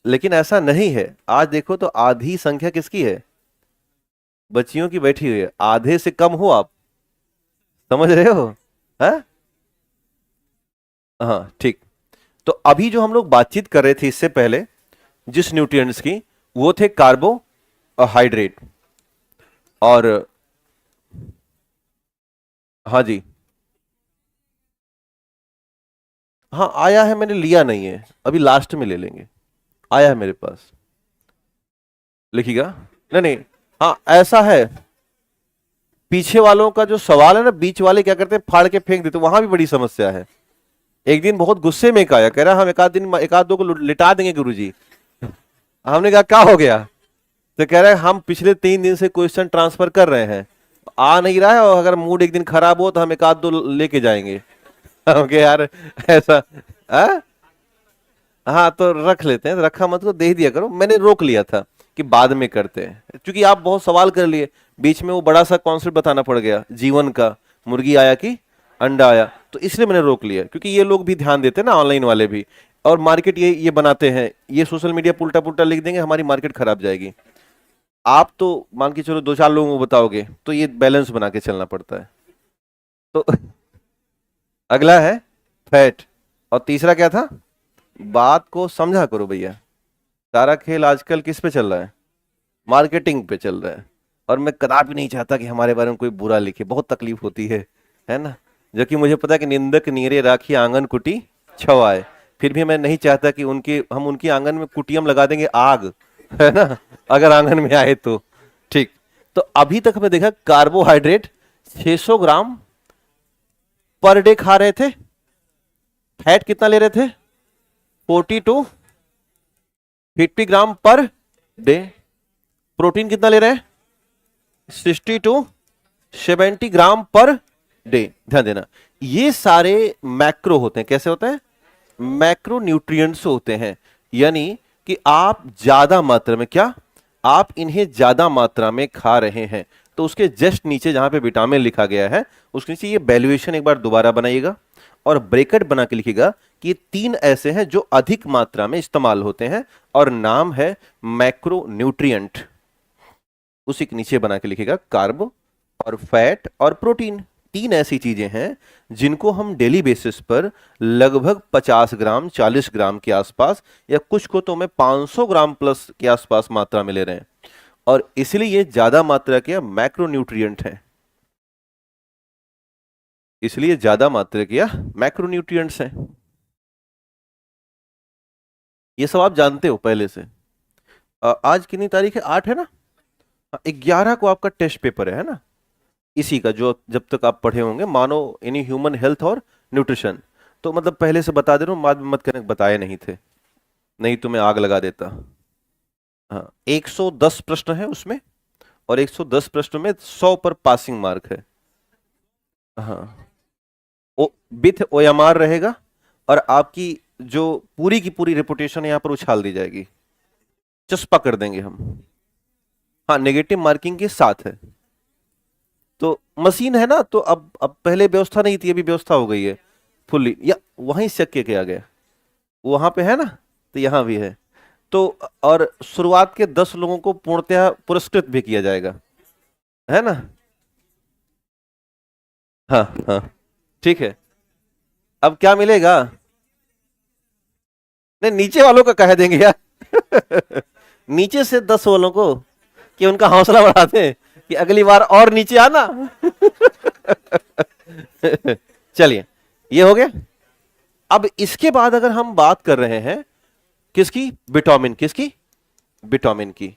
Speaker 1: लेकिन ऐसा नहीं है। आज देखो तो आधी संख्या किसकी है? बच्चियों की बैठी हुई है। आधे से कम हो आप, समझ रहे हो? है हाँ ठीक। तो अभी जो हम लोग बातचीत कर रहे थे इससे पहले जिस न्यूट्रिएंट्स की, वो थे कार्बोहाइड्रेट। और हाँ जी, हाँ आया है, मैंने लिया नहीं है, अभी लास्ट में ले लेंगे। आया है मेरे पास, लिखिएगा। नहीं नहीं, हाँ ऐसा है। पीछे वालों का जो सवाल है ना, बीच वाले क्या करते हैं, फाड़ के फेंक देते, वहां भी बड़ी समस्या है। एक दिन बहुत गुस्से में एक आया, कह रहा हम एक आध दो को लिटा देंगे गुरुजी। हमने कहा क्या हो गया? तो कह रहे हैं हम पिछले 3 दिन से क्वेश्चन ट्रांसफर कर रहे हैं, आ नहीं रहा है, और अगर मूड एक दिन खराब हो तो हम एक आध दो लेके जाएंगे। हम कहे यार ऐसा हाँ तो रख लेते हैं, रखा मत को दे ही दिया करो। मैंने रोक लिया था कि बाद में करते हैं, क्योंकि आप बहुत सवाल कर लिए, बीच में वो बड़ा सा कॉन्सेप्ट बताना पड़ गया जीवन का, मुर्गी आया कि अंडा आया। तो इसलिए मैंने रोक लिया, क्योंकि ये लोग भी ध्यान देते हैं ना, ऑनलाइन वाले भी, और मार्केट ये बनाते हैं, ये सोशल मीडिया पे उल्टा पुल्टा लिख देंगे, हमारी मार्केट खराब जाएगी। आप तो मान के चलो 2-4 लोगों को बताओगे, तो ये बैलेंस बना के चलना पड़ता है। तो अगला है फैट, और तीसरा क्या था? बात को समझा करो भैया, सारा खेल आजकल किस पे चल रहा है? मार्केटिंग पे चल रहा है। और मैं कदापि नहीं चाहता कि हमारे बारे में कोई बुरा लिखे, बहुत तकलीफ होती है ना। जबकि मुझे पता है कि निंदक नीरे राखी आंगन कुटी छवाए, फिर भी मैं नहीं चाहता कि हम उनकी आंगन में कुटियम लगा देंगे आग, है ना, अगर आंगन में आए तो। ठीक। तो अभी तक हमें देखा कार्बोहाइड्रेट 600 ग्राम पर डे खा रहे थे। फैट कितना ले रहे थे? 40 to 50 gram per day. Protein कितना ले रहे हैं? 60 टू 70 ग्राम पर डे। ध्यान देना, ये सारे मैक्रो होते हैं। कैसे होते हैं? मैक्रो न्यूट्रिएंट्स होते हैं, यानी कि आप ज्यादा मात्रा में, क्या आप इन्हें ज्यादा मात्रा में खा रहे हैं। तो उसके जस्ट नीचे जहां पे विटामिन लिखा गया है, उसके नीचे ये वैल्यूएशन एक बार दोबारा बनाइएगा और ब्रैकेट बना के लिखिएगा कि ये 3 ऐसे हैं जो अधिक मात्रा में इस्तेमाल होते हैं, और नाम है मैक्रो न्यूट्रिएंट। उसी के नीचे बना के लिखिएगा कार्ब और फैट और प्रोटीन। 3 ऐसी चीजें हैं जिनको हम डेली बेसिस पर लगभग 50 ग्राम 40 ग्राम के आसपास, या कुछ को तो मैं 500 ग्राम प्लस के आसपास मात्रा में ले रहे हैं, और इसलिए ये ज्यादा मात्रा के मैक्रोन्यूट्रिएंट हैं। इसलिए ज्यादा मात्रा के मैक्रोन्यूट्रिएंट्स हैं। ये सब आप जानते हो पहले से। आज कितनी तारीख है? 8 है ना। 11 को आपका टेस्ट पेपर है ना, इसी का, जो जब तक आप पढ़े होंगे, मानो यानी ह्यूमन हेल्थ और न्यूट्रिशन। तो मतलब पहले से बता दे रहा हूं, बाद में मत कहने बताए नहीं थे। नहीं तो मैं आग लगा देता। हाँ, 110 प्रश्न है उसमें, और 110 प्रश्नों में 100 पर पासिंग मार्क है। हाँ, ओ विथ ओएमआर रहेगा, और आपकी जो पूरी की पूरी रेपुटेशन यहाँ पर उछाल दी जाएगी, चस्पा कर देंगे हम। हाँ, नेगेटिव मार्किंग के साथ है। तो मशीन है ना, तो अब पहले व्यवस्था नहीं थी, अभी व्यवस्था हो गई है फुल्ली, या वहीं से चेक किया गया, वहां पे है ना, तो यहाँ भी है। तो और शुरुआत के 10 लोगों को पूर्णतः पुरस्कृत भी किया जाएगा, है ना। हाँ हाँ, ठीक है। अब क्या मिलेगा? नहीं, नीचे वालों का कह देंगे यार। नीचे से 10 वालों को, कि उनका हौसला बढ़ाते हैं कि अगली बार और नीचे आना। चलिए, ये हो गया। अब इसके बाद अगर हम बात कर रहे हैं किसकी, विटामिन, किसकी, विटामिन की।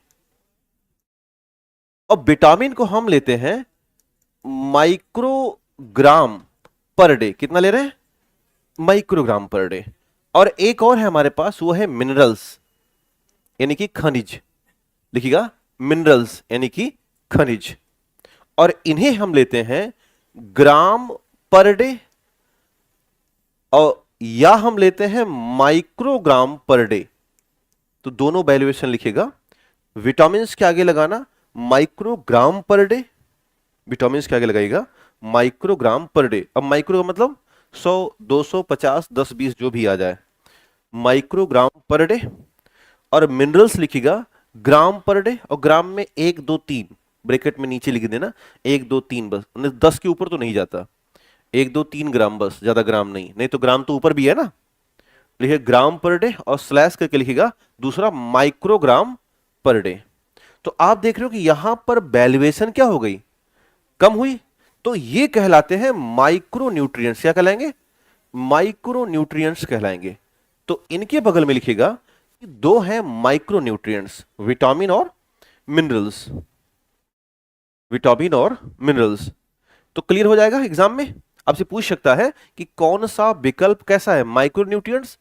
Speaker 1: और विटामिन को हम लेते हैं माइक्रोग्राम पर डे। कितना ले रहे हैं? Microgram per day. और एक और है हमारे पास, वो है मिनरल्स, यानी कि खनिज। लिखिएगा, मिनरल्स यानी कि खनिज। और इन्हें हम लेते हैं ग्राम पर डे, और या हम लेते हैं माइक्रोग्राम पर डे। तो दोनों वैल्यूएशन लिखिएगा। विटामिन के आगे लगाना माइक्रोग्राम पर डे, विटामिन के आगे लगाइएगा माइक्रोग्राम पर डे। अब माइक्रो का मतलब 100, 200, 50, 10, 20 जो भी आ जाए, माइक्रोग्राम पर डे। और मिनरल्स लिखिएगा ग्राम पर डे, और ग्राम में 1, 2, 3 ब्रैकेट में नीचे लिख देना, 1, 2, 3 बस, 10 के ऊपर तो नहीं जाता, 1, 2, 3 ग्राम बस, ज्यादा ग्राम नहीं, नहीं तो ग्राम तो ऊपर भी है ना। लिखिए ग्राम पर डे, और स्लैश करके लिखिएगा दूसरा माइक्रोग्राम पर डे। तो आप देख रहे हो कि यहां पर वैल्यूएशन क्या हो गई, कम हुई। तो ये कहलाते हैं माइक्रो न्यूट्रिएंट्स। क्या कहलाएंगे? माइक्रो न्यूट्रिएंट्स कहलाएंगे। तो इनके बगल में लिखिएगा कि दो हैं माइक्रो न्यूट्रिएंट्स, विटामिन और मिनरल्स, विटामिन और मिनरल्स। तो क्लियर हो जाएगा। एग्जाम में आपसे पूछ सकता है कि कौन सा विकल्प कैसा है, माइक्रो न्यूट्रिएंट्स,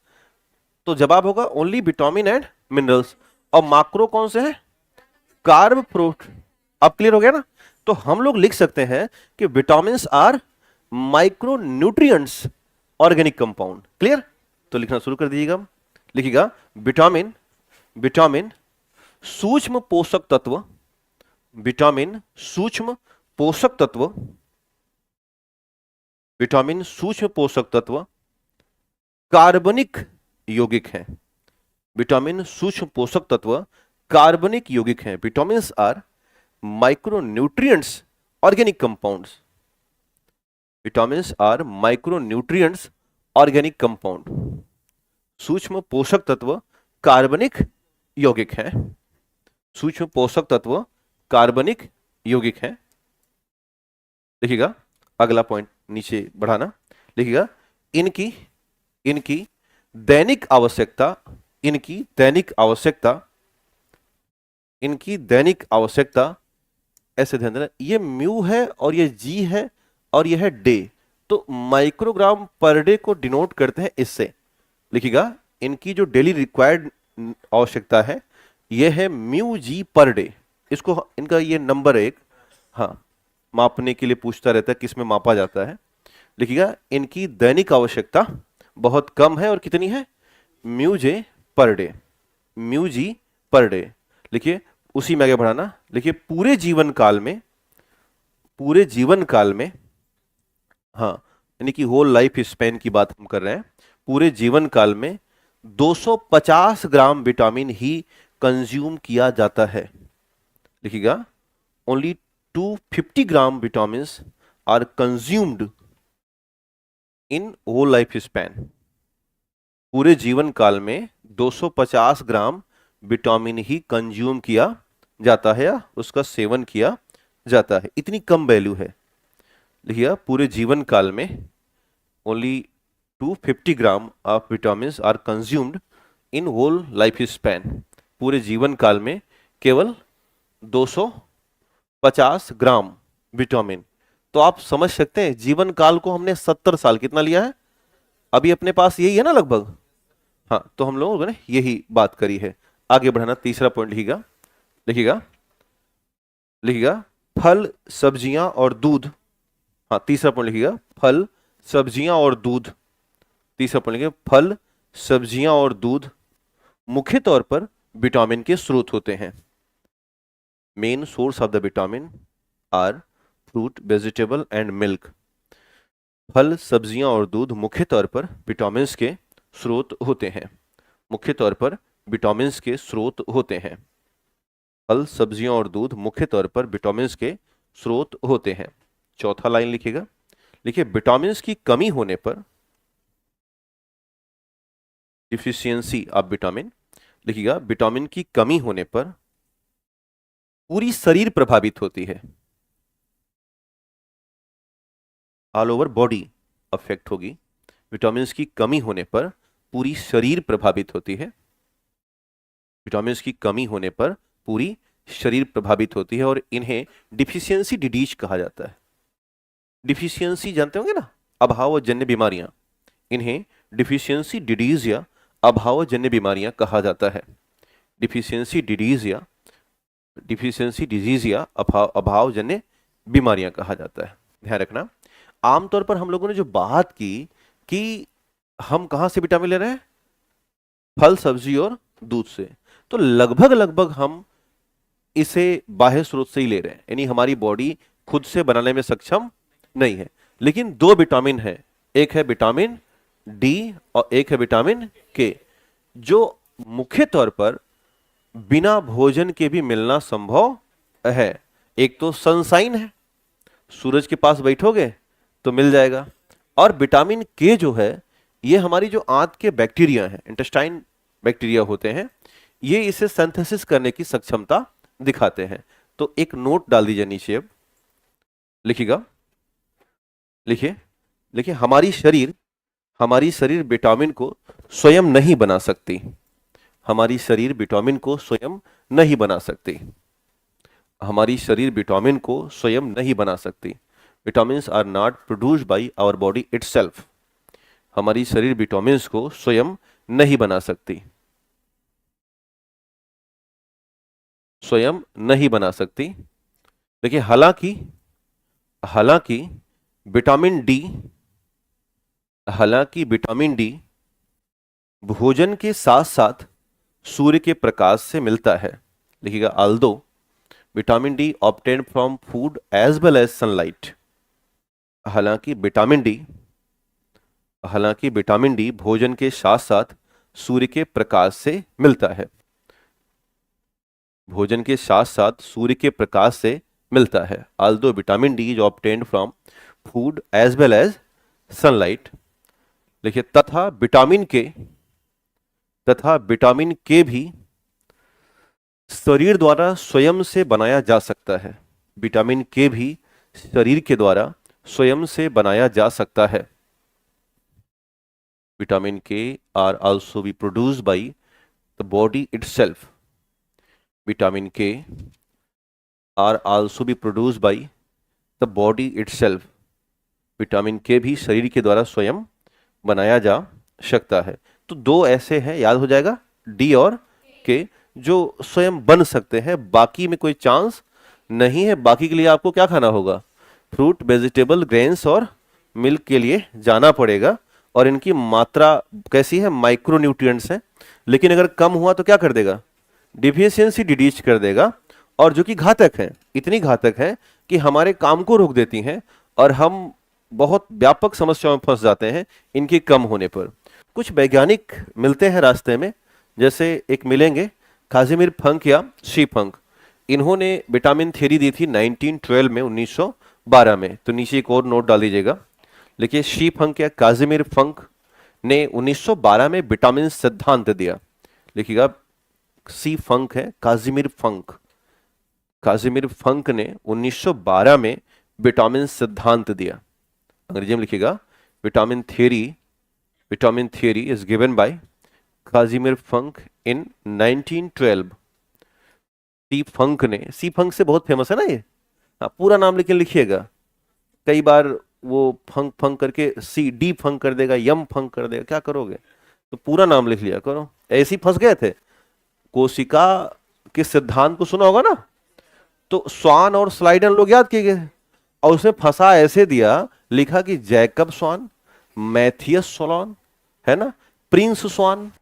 Speaker 1: तो जवाब होगा ओनली विटामिन एंड मिनरल्स। और माक्रो कौन से हैं? Carb, protein. अब क्लियर हो गया ना। तो हम लोग लिख सकते हैं कि vitamin are micro nutrients organic compound. Clear? तो लिखना शुरू कर दीजिएगा। लिखिएगा विटामिन, विटामिन सूक्ष्म पोषक तत्व, विटामिन सूक्ष्म पोषक तत्व, विटामिन सूक्ष्म पोषक तत्व कार्बनिक यौगिक हैं। विटामिन सूक्ष्म पोषक तत्व कार्बनिक यौगिक हैं। Vitamin are micro nutrients organic compounds, vitamin are micro nutrients organic compound, सूक्ष्म पोषक तत्व कार्बनिक यौगिक हैं, सूक्ष्म पोषक तत्व कार्बनिक यौगिक हैं। लिखिएगा अगला पॉइंट नीचे बढ़ाना। लिखिएगा इनकी इनकी दैनिक आवश्यकता, इनकी दैनिक आवश्यकता, इनकी दैनिक आवश्यकता, ऐसे ध्यान देना, ये म्यू है और ये जी है और ये है डे। तो माइक्रोग्राम पर डे को डिनोट करते हैं इससे। लिखिएगा इनकी जो डेली रिक्वायर्ड आवश्यकता है, ये है म्यू जी पर डे। इसको, इनका ये नंबर एक, हाँ, मापने के लिए पूछता रहता है किस में मापा जाता है। लिखिएगा इनकी दैनिक आवश्यकता बहुत कम है, और कितनी है? म्यू जे per day, mu G per day. लिखिए उसी में आगे बढ़ाना। लिखिए पूरे जीवन काल में, पूरे जीवन काल में, हाँ, यानी कि होल लाइफ स्पैन की बात हम कर रहे हैं, पूरे जीवन काल में 250 ग्राम विटामिन ही कंज्यूम किया जाता है। लिखिएगा only 250 gram vitamin are consumed in whole life span. पूरे जीवन काल में 250 ग्राम विटामिन ही कंज्यूम किया जाता है या उसका सेवन किया जाता है। इतनी कम वैल्यू है। लिखिए पूरे जीवन काल में only 250 gram of vitamin are consumed in whole life span. पूरे जीवन काल में केवल 250 ग्राम विटामिन। तो आप समझ सकते हैं जीवन काल को हमने 70 साल कितना लिया है, अभी अपने पास यही है ना लगभग, हाँ, तो हम लोगों ने यही बात करी है। आगे बढ़ाना, तीसरा पॉइंट लिखिएगा, लिखिएगा, लिखिएगा, फल सब्जियां और दूध। हाँ, तीसरा पॉइंट लिखिएगा, फल सब्जियां और दूध। तीसरा पॉइंट लिखिए, फल सब्जियां और दूध मुख्य तौर पर विटामिन के स्रोत होते हैं। Main source of the vitamin are fruit, vegetable and milk. फल सब्जियां और दूध मुख्य तौर पर विटामिन्स के स्रोत होते हैं। मुख्य तौर पर विटामिन्स के स्रोत होते हैं। फल सब्जियां और दूध मुख्य तौर पर विटामिन्स के स्रोत होते हैं। चौथा लाइन लिखिएगा, लिखिए, विटामिन्स की कमी होने पर, डिफिशियंसी ऑफ विटामिन, लिखिएगा, विटामिन की कमी होने पर पूरी शरीर प्रभावित होती है। ऑल ओवर बॉडी अफेक्ट होगी। विटामिन की कमी होने पर पूरी शरीर प्रभावित होती है। विटामिन की कमी होने पर पूरी शरीर प्रभावित होती है और इन्हें डिफिशियंसी डिडीज कहा जाता है। डिफिशियंसी जानते होंगे ना, अभावजन्य बीमारियां, इन्हें डिफिशियंसी डिडीज या अभावजन्य बीमारियां कहा जाता है। डिफिशियंसी डिडीज या डिफिशियंसी डिजीज या अभावजन्य बीमारियां कहा जाता है। ध्यान रखना, आमतौर पर हम लोगों ने जो बात की कि हम कहां से विटामिन ले रहे हैं, फल सब्जी और दूध से, तो लगभग लगभग हम इसे बाह्य स्रोत से ही ले रहे हैं, यानी हमारी बॉडी खुद से बनाने में सक्षम नहीं है। लेकिन दो विटामिन है, एक है विटामिन डी और एक है विटामिन के, जो मुख्य तौर पर बिना भोजन के भी मिलना संभव है। एक तो सनसाइन है, सूरज के पास बैठोगे तो मिल जाएगा, और विटामिन के जो है ये हमारी जो आंत के बैक्टीरिया हैं, इंटेस्टाइन बैक्टीरिया होते हैं, ये इसे सिंथेसिस करने की सक्षमता दिखाते हैं। तो एक नोट डाल दीजिए नीचे, अब लिखिएगा, लिखिए, लिखिए, हमारी शरीर विटामिन को स्वयं नहीं बना सकती। हमारी शरीर विटामिन को स्वयं नहीं बना सकती। हमारी शरीर विटामिन को स्वयं नहीं बना सकती। Vitamins are not produced by our body itself. हमारी शरीर विटामिन्स को स्वयं नहीं बना सकती, स्वयं नहीं बना सकती। देखिए, हालांकि विटामिन डी, हालांकि विटामिन डी भोजन के साथ साथ सूर्य के प्रकाश से मिलता है। लिखिएगा, although vitamin D obtained from food as well as sunlight. हालांकि विटामिन डी भोजन के साथ साथ सूर्य के प्रकाश से मिलता है। भोजन के साथ साथ सूर्य के प्रकाश से मिलता है। Although vitamin D is obtained from food as well as sunlight. देखिए, तथा विटामिन के भी शरीर द्वारा स्वयं से बनाया जा सकता है। विटामिन के भी शरीर के द्वारा स्वयं से बनाया जा सकता है। Vitamin K are also be produced by the body itself. Vitamin K are also be produced by the body itself. Vitamin K भी शरीर के द्वारा स्वयं बनाया जा सकता है। तो दो ऐसे हैं, याद हो जाएगा, डी और के, जो स्वयं बन सकते हैं, बाकी में कोई चांस नहीं है। बाकी के लिए आपको क्या खाना होगा, फ्रूट, वेजिटेबल, ग्रेन्स और मिल्क के लिए जाना पड़ेगा। और इनकी मात्रा कैसी है, माइक्रो न्यूट्रिएंट्स है। लेकिन अगर कम हुआ तो क्या कर देगा, डिफिशियंसी डिडीज कर देगा, और जो कि घातक है, इतनी घातक है कि हमारे काम को रोक देती हैं और हम बहुत व्यापक समस्याओं में फंस जाते हैं इनके कम होने पर। कुछ वैज्ञानिक मिलते हैं रास्ते में, जैसे एक मिलेंगे काजिमिर फंक या शी फंक। इन्होंने विटामिन थ्योरी दी थी 1912 में, 1912 में। तो नीचे एक और नोट डाल दीजिएगा, लिखिए, शी फंक या काजिमिर फंक ने 1912 में विटामिन सिद्धांत दिया। लिखिएगा, सी फंक है, काजिमिर फंक। काजिमिर फंक ने 1912 में विटामिन सिद्धांत दिया। अंग्रेजी में लिखिएगा, vitamin theory is given by Casimir Funk in 1912। C Funk ने, सी फंक से बहुत फेमस है ना ये, पूरा नाम लेकिन लिखिएगा, कई बार वो फंक करके सी डी फंक कर देगा, यम फंक कर देगा, क्या करोगे। तो पूरा नाम लिख लिया करो। ऐसे ही फंस गए थे। कोशिका के सिद्धांत को सुना होगा ना, तो स्वान और स्लाइडन लोग याद किए गए थे, और उसने फंसा ऐसे दिया, लिखा कि जैकब स्वान, मैथियस सोलॉन, है ना, प्रिंस स्वान।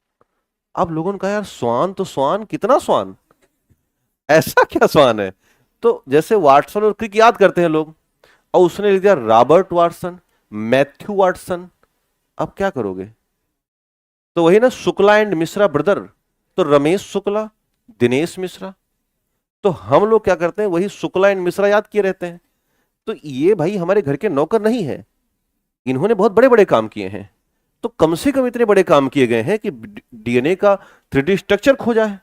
Speaker 1: अब लोगों ने कहा यार स्वान तो स्वान, कितना स्वान, ऐसा क्या स्वान है। तो जैसे वाटसन और क्रिक याद करते हैं लोग, और उसने लिख दिया रॉबर्ट वाटसन, मैथ्यू वाटसन। अब क्या करोगे। तो वही ना, शुक्ला एंड मिश्रा ब्रदर, तो रमेश शुक्ला, दिनेश मिश्रा। तो हम लोग क्या करते हैं, वही शुक्ला एंड मिश्रा याद किए रहते हैं। तो ये भाई हमारे घर के नौकर नहीं है, इन्होंने बहुत बड़े बड़े काम किए हैं। तो कम से कम इतने बड़े काम किए गए हैं कि डीएनए का 3D स्ट्रक्चर खोजा है।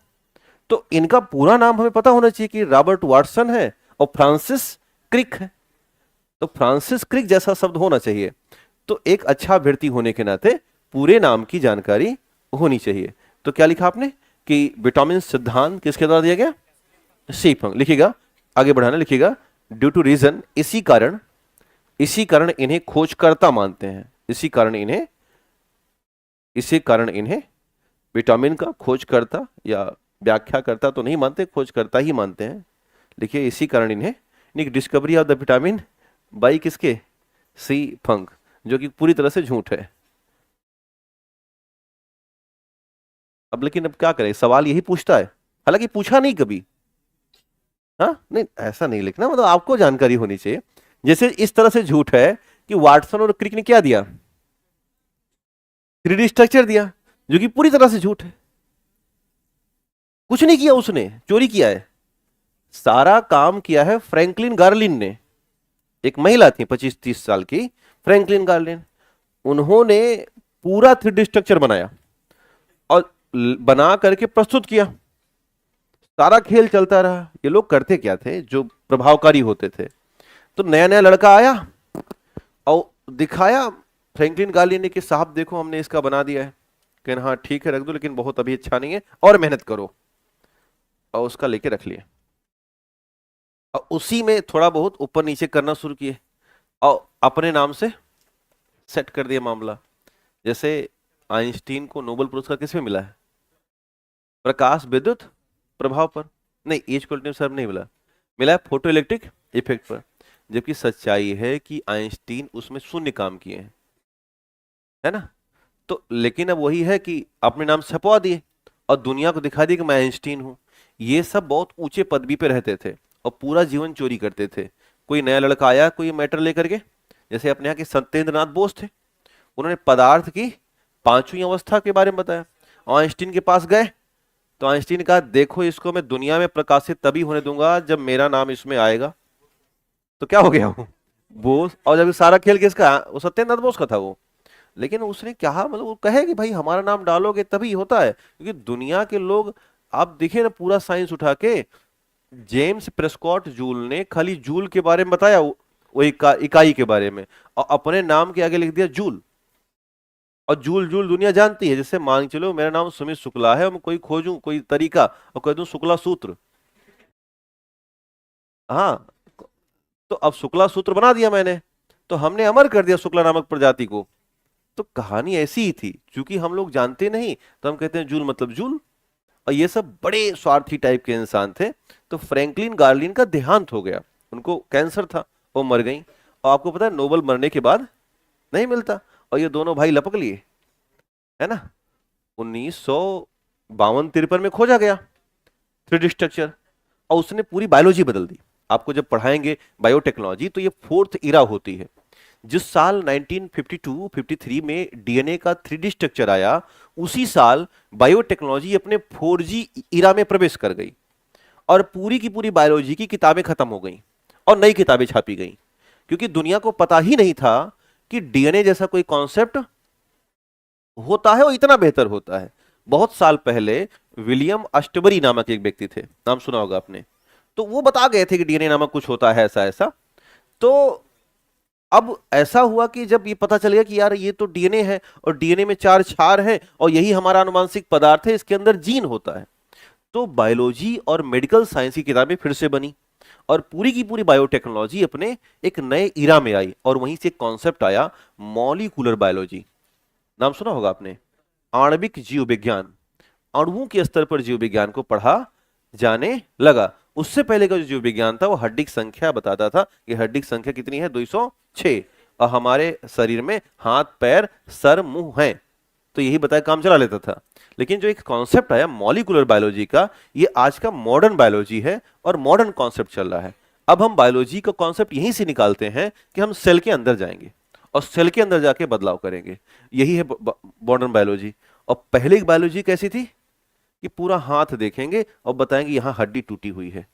Speaker 1: तो इनका पूरा नाम हमें पता होना चाहिए कि रॉबर्ट वाटसन है और फ्रांसिस क्रिक है। तो फ्रांसिस क्रिक जैसा शब्द होना चाहिए। तो एक अच्छा अभ्यर्थी होने के नाते पूरे नाम की जानकारी होनी चाहिए। तो क्या लिखा आपने कि विटामिन सिद्धांत किसके द्वारा दिया गया, शीफंग। लिखिएगा, आगे बढ़ाना, लिखिएगा ड्यू टू रीजन, इसी कारण इन्हें खोजकर्ता मानते हैं। इसी कारण इन्हें विटामिन का खोजकर्ता या व्याख्याकर्ता तो नहीं मानते, खोजकर्ता ही मानते हैं। लिखिए इसी कारण इन्हें discovery of the vitamin by किसके, सी फंग, जो कि पूरी तरह से झूठ है। अब लेकिन अब क्या करें, सवाल यही पूछता है, हालांकि पूछा नहीं कभी। हाँ नहीं, ऐसा नहीं लिखना, मतलब आपको जानकारी होनी चाहिए। जैसे इस तरह से झूठ है कि वाटसन और क्रिक ने क्या दिया, 3D स्ट्रक्चर दिया, जो कि पूरी तरह से झूठ है। कुछ नहीं किया उसने, चोरी किया है। सारा काम किया है फ्रैंकलिन गार्लिन ने। एक महिला थी 25-30 साल की, फ्रैंकलिन गार्लिन। उन्होंने पूरा 3D स्ट्रक्चर बनाया और बना करके प्रस्तुत किया। सारा खेल चलता रहा। ये लोग करते क्या थे, जो प्रभावकारी होते थे, तो नया नया लड़का आया और दिखाया फ्रैंकलिन गार्लिन ने कि साहब देखो हमने इसका बना दिया है। कहना हाँ ठीक है रख दो, लेकिन बहुत अभी अच्छा नहीं है, और मेहनत करो। और उसका लेके रख लिया, और उसी में थोड़ा बहुत ऊपर नीचे करना शुरू किए और अपने नाम से सेट कर दिया मामला। जैसे आइंस्टीन को नोबेल पुरस्कार किस में मिला है, प्रकाश विद्युत प्रभाव पर, नहीं एच कोल्टन सर नहीं मिला, मिला है फोटो इलेक्ट्रिक इफेक्ट पर। जबकि सच्चाई है कि आइंस्टीन उसमें शून्य काम किए हैं, है ना। तो लेकिन अब वही है कि अपने नाम छपवा दिए और दुनिया को दिखा दिया कि मैं आइंस्टीन हूं। ये सब बहुत ऊंचे पदवी पे रहते थे और पूरा जीवन चोरी करते थे। कोई नया लड़का आया कोई मैटर लेकर के, जैसे अपने यहाँ के सत्येंद्र नाथ बोस थे, उन्होंने पदार्थ की पांचवी अवस्था के बारे में बताया। आइंस्टीन के पास गए तो आइंस्टीन ने कहा देखो इसको मैं दुनिया में प्रकाशित तभी होने दूंगा जब मेरा नाम इसमें आएगा। तो क्या हो गया वो बोस, और जब सारा खेल किसका, वो सत्येंद्र नाथ बोस का था वो। लेकिन उसने कहा, मतलब वो कहे कि भाई हमारा नाम डालोगे तभी होता है, क्योंकि दुनिया के लोग, आप देखिए ना पूरा साइंस उठा के, जेम्स प्रेस्कॉट जूल ने खाली जूल के बारे में बताया, वो इकाई के बारे में, और अपने नाम के आगे लिख दिया जूल। और जूल जूल दुनिया जानती है। जैसे मान चलो मेरा नाम सुमित शुक्ला है और मैं कोई खोजूं कोई तरीका और कह दूं शुक्ला सूत्र, हाँ, तो अब शुक्ला सूत्र बना दिया मैंने, तो हमने अमर कर दिया शुक्ला नामक प्रजाति को। तो कहानी ऐसी ही थी, क्योंकि हम लोग जानते नहीं तो हम कहते हैं जूल मतलब जूल। और ये सब बड़े स्वार्थी टाइप के इंसान थे। तो फ्रैंकलिन गार्लिन का देहांत हो गया, उनको कैंसर था, वो मर गई। और आपको पता है नोबेल मरने के बाद नहीं मिलता, और ये दोनों भाई लपक लिए, है ना। 1952-53 में खोजा गया 3D स्ट्रक्चर, और उसने पूरी बायोलॉजी बदल दी। आपको जब पढ़ाएंगे बायोटेक्नोलॉजी तो ये 4th इरा होती है। जिस साल 1952-53 में डीएनए का 3D स्ट्रक्चर आया, उसी साल बायोटेक्नोलॉजी अपने 4G इरा में प्रवेश कर गई, और पूरी की पूरी बायोलॉजी की किताबें खत्म हो गई और नई किताबें छापी गई। क्योंकि दुनिया को पता ही नहीं था कि डीएनए जैसा कोई कॉन्सेप्ट होता है और इतना बेहतर होता है। बहुत साल पहले विलियम अष्टबरी नामक एक व्यक्ति थे, नाम सुना होगा आपने, तो वो बता गए थे कि डीएनए नामक कुछ होता है ऐसा ऐसा। तो अब ऐसा हुआ कि जब ये पता चल गया कि यार ये तो डीएनए है, और डीएनए में 4 क्षार हैं, और यही हमारा आनुवांशिक पदार्थ है, इसके अंदर जीन होता है। तो बायोलॉजी और मेडिकल साइंस की किताबें फिर से बनी, और पूरी की पूरी बायोटेक्नोलॉजी अपने एक नए इरा में आई, और वहीं से एक कॉन्सेप्ट आया मॉलिक्यूलर बायोलॉजी। नाम सुना होगा आपने, आणविक जीव विज्ञान, अणुओं के स्तर पर जीव विज्ञान को पढ़ा जाने लगा। उससे पहले का जो जीव विज्ञान था वो हड्डी की संख्या बताता था कि हड्डी की संख्या कितनी है, 206, और हमारे शरीर में हाथ पैर सर मुंह है, तो यही बताया काम चला लेता था। लेकिन जो एक कॉन्सेप्ट आया मॉलिक्यूलर बायोलॉजी का, ये आज का मॉडर्न बायोलॉजी है और मॉडर्न कॉन्सेप्ट चल रहा है। अब हम बायोलॉजी का कॉन्सेप्ट यहीं से निकालते हैं कि हम सेल के अंदर जाएंगे और सेल के अंदर जाके बदलाव करेंगे, यही है मॉडर्न बायोलॉजी। और पहले की बायोलॉजी कैसी थी कि पूरा हाथ देखेंगे और बताएंगे यहां हड्डी टूटी हुई है।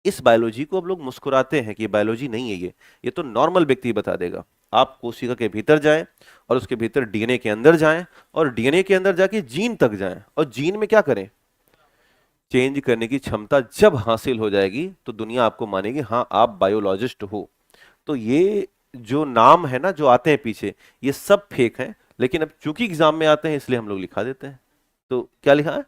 Speaker 1: इस बायोलॉजी को अब लोग मुस्कुराते हैं कि बायोलॉजी नहीं है ये तो नॉर्मल व्यक्ति बता देगा। आप कोशिका के भीतर जाएं और उसके भीतर डीएनए के अंदर जाएं और डीएनए के अंदर जाके जीन तक जाएं और जीन में क्या करें, चेंज करने की क्षमता जब हासिल हो जाएगी तो दुनिया आपको मानेगी हाँ आप बायोलॉजिस्ट हो। तो ये जो नाम है ना जो आते हैं पीछे, ये सब फेक हैं, लेकिन अब चूंकि एग्जाम में आते हैं इसलिए हम लोग लिखा देते हैं। तो क्या लिखा है,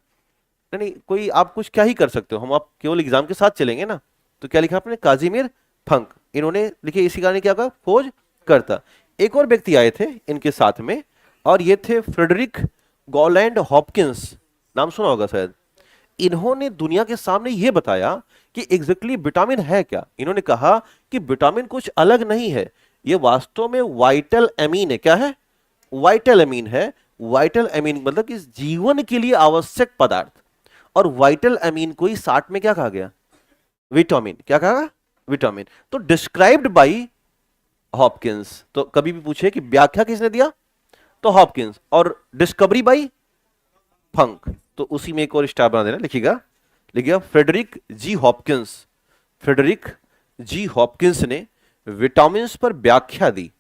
Speaker 1: नहीं कोई आप कुछ क्या ही कर सकते हो, हम आप केवल एग्जाम के साथ चलेंगे ना। तो क्या लिखा आपने, काजिमिर फंक, इन्होंने लिखे इसी कारण क्या कहा, खोज करता। एक और व्यक्ति आए थे इनके साथ में और ये थे फ्रेडरिक गॉलैंड हॉपकिंस, नाम सुना होगा शायद। इन्होंने दुनिया के सामने ये बताया कि एग्जैक्टली विटामिन है क्या। इन्होंने कहा कि विटामिन कुछ अलग नहीं है, ये वास्तव में वाइटल एमीन है। क्या है, वाइटल एमीन है। वाइटल एमीन मतलब कि जीवन के लिए आवश्यक पदार्थ, और वाइटल एमीन को ही 60 में क्या कहा गया, विटामिन। क्या कहा, विटामिन। तो डिस्क्राइब्ड बाय हॉपकिंस। तो कभी भी पूछे कि व्याख्या किसने दिया, तो हॉपकिंस, और डिस्कवरी बाय फंक। तो उसी में एक और स्टार बना देना, लिखिएगा लिखिएगा फ्रेडरिक जी हॉपकिंस। फ्रेडरिक जी हॉपकिंस ने विटामिन पर व्याख्या दी।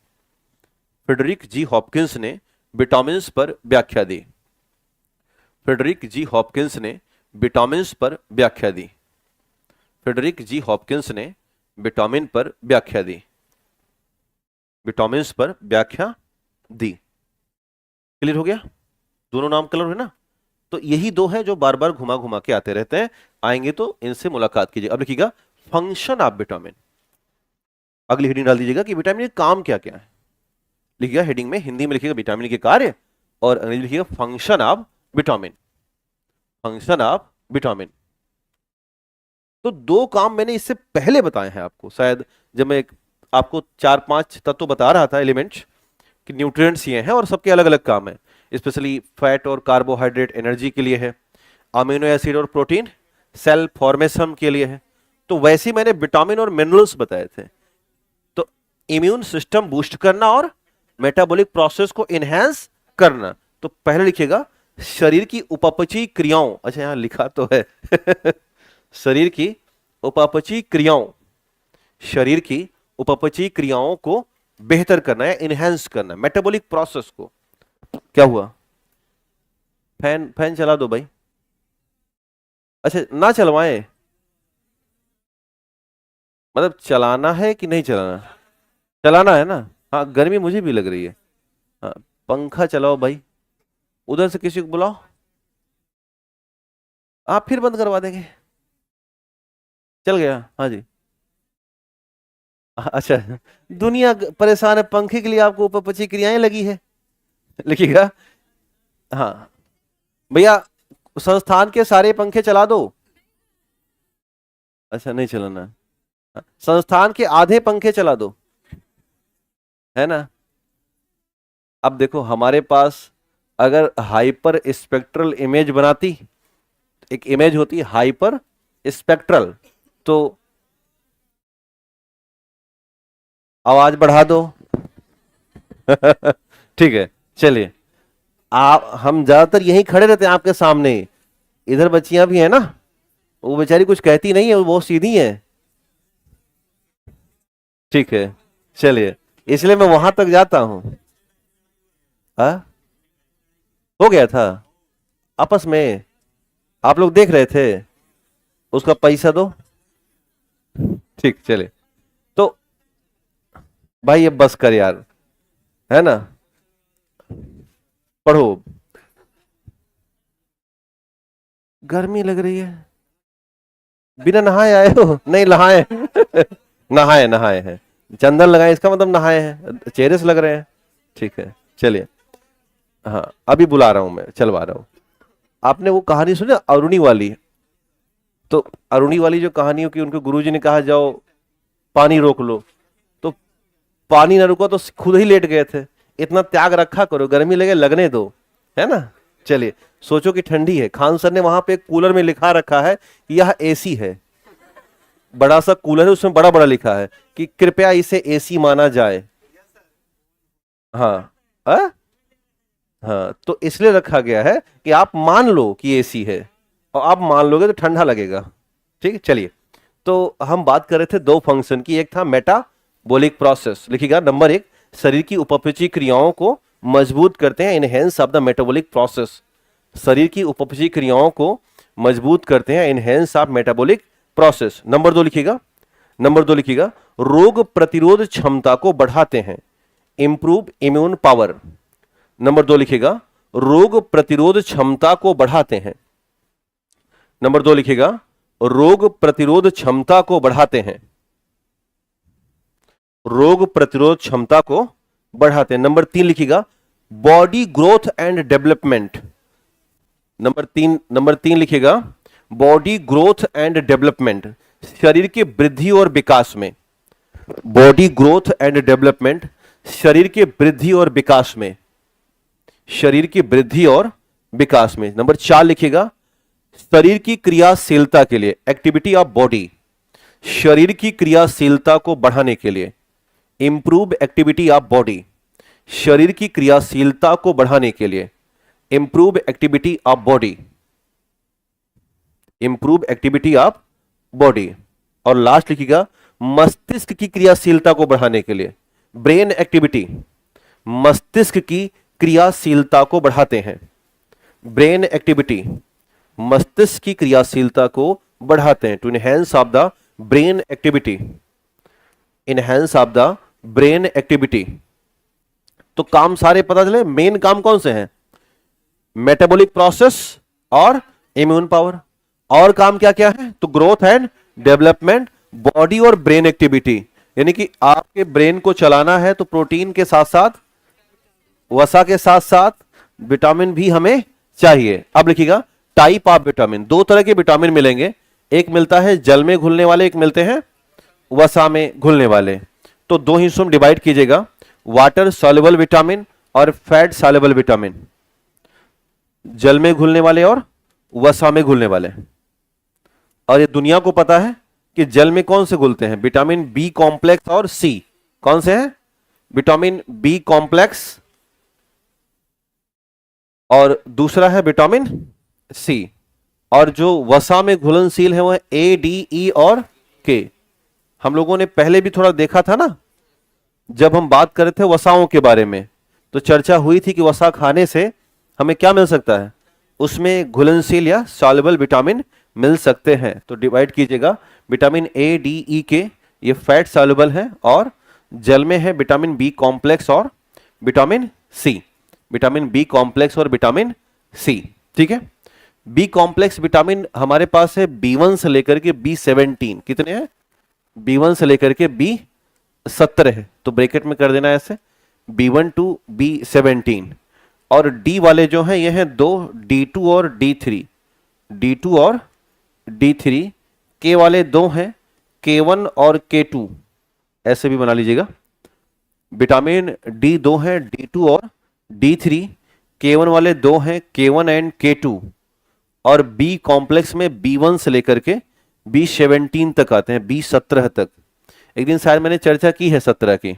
Speaker 1: फ्रेडरिक जी हॉपकिंस ने विटामिन पर व्याख्या दी। फ्रेडरिक जी हॉपकिंस ने विटामिन पर व्याख्या दी। फ्रेडरिक जी हॉपकिंस ने विटामिन पर व्याख्या दी। विटामिन पर व्याख्या दी। क्लियर हो गया, दोनों नाम क्लियर है ना। तो यही दो हैं जो बार बार घुमा घुमा के आते रहते हैं, आएंगे तो इनसे मुलाकात कीजिए। अब लिखिएगा फंक्शन ऑफ विटामिन, अगली हेडिंग डाल दीजिएगा कि विटामिन का काम क्या क्या है। लिखिएगा हेडिंग में, हिंदी में लिखिएगा विटामिन के कार्य, और अंग्रेजी में लिखिएगा function of vitamin. Function of vitamin. तो दो काम मैंने इससे पहले बताए हैं आपको, शायद जब मैं आपको 4-5 तत्व बता रहा था एलिमेंट्स कि न्यूट्रिएंट्स ये हैं और सबके अलग अलग काम है। स्पेशली फैट और कार्बोहाइड्रेट एनर्जी के लिए है, अमीनो एसिड और प्रोटीन सेल फॉर्मेशन के लिए है। तो वैसे ही मैंने विटामिन और मिनरल्स बताए थे। तो इम्यून सिस्टम बूस्ट करना और मेटाबॉलिक प्रोसेस को इनहेंस करना। तो पहले लिखिएगा शरीर की उपापचयी क्रियाओं, अच्छा यहां लिखा तो है शरीर की उपापचयी क्रियाओं, शरीर की उपापचयी क्रियाओं को बेहतर करना है, इनहेंस करना, मेटाबॉलिक प्रोसेस को। क्या हुआ, फैन चला दो भाई। अच्छा ना चलवाएं, मतलब चलाना है कि नहीं चलाना, चलाना है ना। हाँ गर्मी मुझे भी लग रही है। हाँ पंखा चलाओ भाई, उधर से किसी को बुलाओ, आप फिर बंद करवा देंगे। चल गया, हाँ जी। अच्छा दुनिया परेशान है, पंखे के लिए आपको उपपची क्रियाएं लगी है। लिखिएगा हाँ भैया संस्थान के सारे पंखे चला दो। अच्छा नहीं चलाना, संस्थान के आधे पंखे चला दो, है ना। अब देखो हमारे पास अगर हाइपर स्पेक्ट्रल इमेज बनाती, एक इमेज होती है हाइपर स्पेक्ट्रल, तो आवाज बढ़ा दो ठीक है चलिए। आप हम ज्यादातर यहीं खड़े रहते हैं आपके सामने, इधर बच्चियां भी हैं ना, वो बेचारी कुछ कहती नहीं है, वो बहुत सीधी है। ठीक है चलिए, इसलिए मैं वहां तक जाता हूं। हो गया था आपस में, आप लोग देख रहे थे, उसका पैसा दो। ठीक चले, तो भाई ये बस कर यार, है ना, पढ़ो। गर्मी लग रही है, बिना नहाए आए हो, नहीं नहाए नहाए नहाए हैं, चंदन लगाए इसका मतलब नहाए हैं, चेहरे से लग रहे हैं। ठीक है चलिए, हाँ अभी बुला रहा हूं मैं, चलवा रहा हूं। आपने वो कहानी सुनी अरुणी वाली? तो अरुणी वाली जो कहानी हो कि उनको गुरुजी ने कहा जाओ पानी रोक लो, तो पानी ना रुका तो खुद ही लेट गए थे। इतना त्याग रखा करो, गर्मी लगे लगने दो, है ना। चलिए, सोचो कि ठंडी है, खान सर ने वहां पे एक कूलर में लिखा रखा है कि यह एसी है, बड़ा सा कूलर है, उसमें बड़ा बड़ा लिखा है कि कृपया इसे एसी माना जाए। हाँ हाँ, तो इसलिए रखा गया है कि आप मान लो कि एसी है, और आप मान लोगे तो ठंडा लगेगा। ठीक है, चलिए। तो हम बात कर रहे थे दो फंक्शन की, एक था मेटाबॉलिक प्रोसेस, लिखिएगा नंबर 1, शरीर की उपपची क्रियाओं को मजबूत करते हैं, enhance of the metabolic process. शरीर की उपपची क्रियाओं को मजबूत करते हैं, enhance of metabolic process. Number 2 लिखिएगा, नंबर 2 लिखिएगा, रोग प्रतिरोध क्षमता को बढ़ाते हैं, इंप्रूव इम्यून पावर। नंबर 2 लिखिएगा, रोग प्रतिरोध क्षमता को बढ़ाते हैं। नंबर 2 लिखिएगा, रोग प्रतिरोध क्षमता को बढ़ाते हैं, रोग प्रतिरोध क्षमता को बढ़ाते हैं। नंबर 3 लिखिएगा, body growth and development. Number तीन लिखिएगा, बॉडी ग्रोथ एंड डेवलपमेंट, शरीर के वृद्धि और विकास में। बॉडी ग्रोथ एंड डेवलपमेंट, शरीर के वृद्धि और विकास में, शरीर की वृद्धि और विकास में। नंबर 4 लिखिएगा, शरीर की क्रियाशीलता के लिए, एक्टिविटी ऑफ बॉडी, शरीर की क्रियाशीलता को बढ़ाने के लिए, इंप्रूव एक्टिविटी ऑफ बॉडी, शरीर की क्रियाशीलता को बढ़ाने के लिए, improve activity of body, improve activity of body. और लास्ट लिखिएगा, मस्तिष्क की क्रियाशीलता को बढ़ाने के लिए, ब्रेन एक्टिविटी, मस्तिष्क की क्रियाशीलता को बढ़ाते हैं, ब्रेन एक्टिविटी, मस्तिष्क की क्रियाशीलता को बढ़ाते हैं, to enhance of the brain activity, enhance of the brain activity. तो काम सारे पता चले, मेन काम कौन से हैं? मेटाबॉलिक प्रोसेस और इम्यून पावर। और काम क्या क्या है? तो ग्रोथ एंड डेवलपमेंट, बॉडी और ब्रेन एक्टिविटी, यानी कि आपके ब्रेन को चलाना है तो प्रोटीन के साथ साथ, वसा के साथ साथ विटामिन भी हमें चाहिए। अब लिखिएगा, टाइप ऑफ विटामिन, दो तरह के विटामिन मिलेंगे, एक मिलता है जल में घुलने वाले, एक मिलते हैं वसा में घुलने वाले। तो दो हिस्सों में डिवाइड कीजिएगा, वाटर सॉल्युबल विटामिन और फैट सॉल्युबल विटामिन, जल में घुलने वाले और वसा में घुलने वाले। और ये दुनिया को पता है कि जल में कौन से घुलते हैं? विटामिन बी कॉम्प्लेक्स और सी। कौन से हैं? विटामिन बी कॉम्प्लेक्स और दूसरा है विटामिन सी। और जो वसा में घुलनशील है वो है ए, डी, ई और के। हम लोगों ने पहले भी थोड़ा देखा था ना, जब हम बात कर रहे थे वसाओं के बारे में, तो चर्चा हुई थी कि वसा खाने से हमें क्या मिल सकता है? उसमें घुलनशील या सॉल्युबल विटामिन मिल सकते हैं। तो डिवाइड कीजिएगा, विटामिन ए, डी, ई, के ये फैट सॉल्युबल है, और जल में है विटामिन बी कॉम्प्लेक्स और vitamin C, vitamin B complex और विटामिन सी। ठीक है, बी कॉम्प्लेक्स विटामिन हमारे पास है B1 से लेकर के B17। कितने हैं? B1 से लेकर के B17 है, तो ब्रैकेट में कर देना ऐसे, B1 to B17। और डी वाले जो हैं ये हैं दो, D2 और D3, D2 और D3। के वाले दो हैं, K1 और K2, ऐसे भी बना लीजिएगा। विटामिन डी दो हैं, D2 और D3। K1 वाले दो हैं, K1 एंड K2। और बी कॉम्प्लेक्स में B1 से लेकर के B17 तक आते हैं, B17 तक। एक दिन शायद मैंने चर्चा की है 17 की,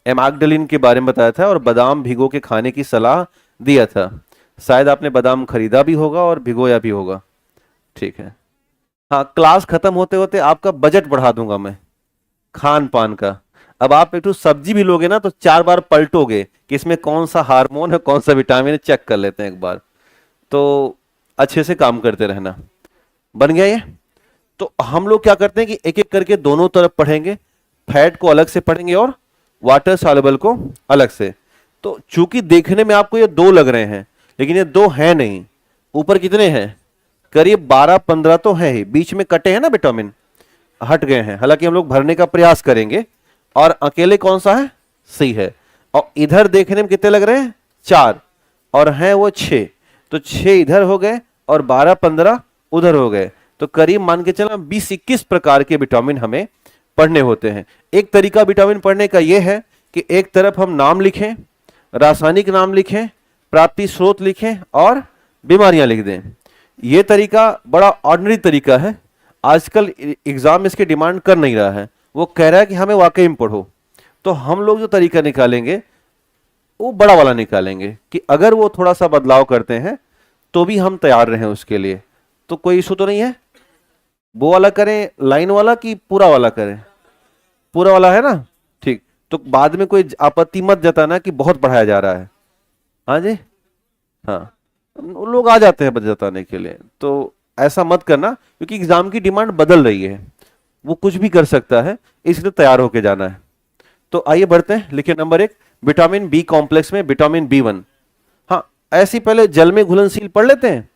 Speaker 1: एमागडलिन के बारे में बताया था और बादाम भिगो के खाने की सलाह दिया था। शायद आपने बादाम खरीदा भी होगा और भिगोया भी होगा। ठीक है, हाँ, क्लास खत्म होते होते आपका बजट बढ़ा दूंगा मैं खान पान का। अब आप एक तो सब्जी भी लोगे ना तो 4 बार पलटोगे कि इसमें कौन सा हार्मोन है, कौन सा विटामिन है, चेक कर लेते हैं एक बार। तो अच्छे से काम करते रहना। बन गया ये? तो हम लोग क्या करते हैं कि एक एक करके दोनों तरफ पढ़ेंगे, फैट को अलग से पढ़ेंगे और वाटर सॉल्युबल को अलग से। तो चूंकि देखने में आपको ये दो लग रहे हैं, लेकिन ये दो हैं नहीं। ऊपर कितने हैं? करीब 12-15 तो है ही, बीच में कटे हैं ना विटामिन, हट गए हैं। हालांकि हम लोग भरने का प्रयास करेंगे। और अकेले कौन सा है? सी है। और इधर देखने में कितने लग रहे हैं? 4। और हैं वो 6, तो 6 इधर हो गए और 12-15 उधर हो गए, तो करीब मान के चलना 20-21 प्रकार के विटामिन हमें पढ़ने होते हैं। एक तरीका विटामिन पढ़ने का यह है कि एक तरफ हम नाम लिखें, रासायनिक नाम लिखें, प्राप्ति स्रोत लिखें और बीमारियां लिख दें। यह तरीका बड़ा ऑर्डिनरी तरीका है, आजकल एग्जाम इसके डिमांड कर नहीं रहा है, वो कह रहा है कि हमें वाकई में पढ़ो। तो हम लोग जो तरीका निकालेंगे वो बड़ा वाला निकालेंगे कि अगर वो थोड़ा सा बदलाव करते हैं तो भी हम तैयार रहें उसके लिए। तो कोई इशू तो नहीं है? वो वाला करें लाइन वाला कि पूरा वाला करें? पूरा वाला है ना, ठीक। तो बाद में कोई आपत्ति मत जताना कि बहुत पढ़ाया जा रहा है। हाँ जी, हाँ, लोग आ जाते हैं जताने के लिए, तो ऐसा मत करना, क्योंकि एग्जाम की डिमांड बदल रही है, वो कुछ भी कर सकता है, इसलिए तैयार होके जाना है। तो आइए बढ़ते हैं, लिखिए नंबर 1, विटामिन बी कॉम्प्लेक्स में विटामिन B1। हाँ, ऐसी पहले जल में घुलनशील पढ़ लेते हैं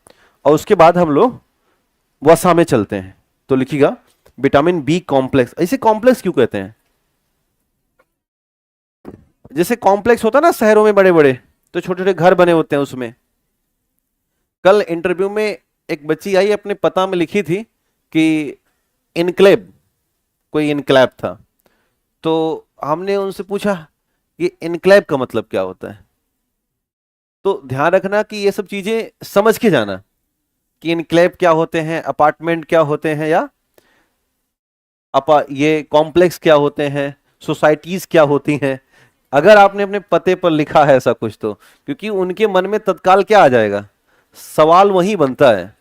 Speaker 1: और उसके बाद हम लोग वसा में चलते हैं। तो लिखिएगा विटामिन बी कॉम्प्लेक्स। इसे कॉम्प्लेक्स क्यों कहते हैं? जैसे कॉम्प्लेक्स होता है ना शहरों में बड़े बड़े, तो छोटे छोटे घर बने होते हैं उसमें। कल इंटरव्यू में एक बच्ची आई, अपने पता में लिखी थी कि इनक्लेव, कोई इनक्लेव था। तो हमने उनसे पूछा कि इनक्लेव का मतलब क्या होता है। तो ध्यान रखना कि ये सब चीजें समझ के जाना कि इनक्लेव क्या होते हैं, अपार्टमेंट क्या होते हैं, या ये कॉम्प्लेक्स क्या होते हैं, सोसाइटीज क्या होती हैं। अगर आपने अपने पते पर लिखा है ऐसा कुछ, तो क्योंकि उनके मन में तत्काल क्या आ जाएगा, सवाल वही बनता है,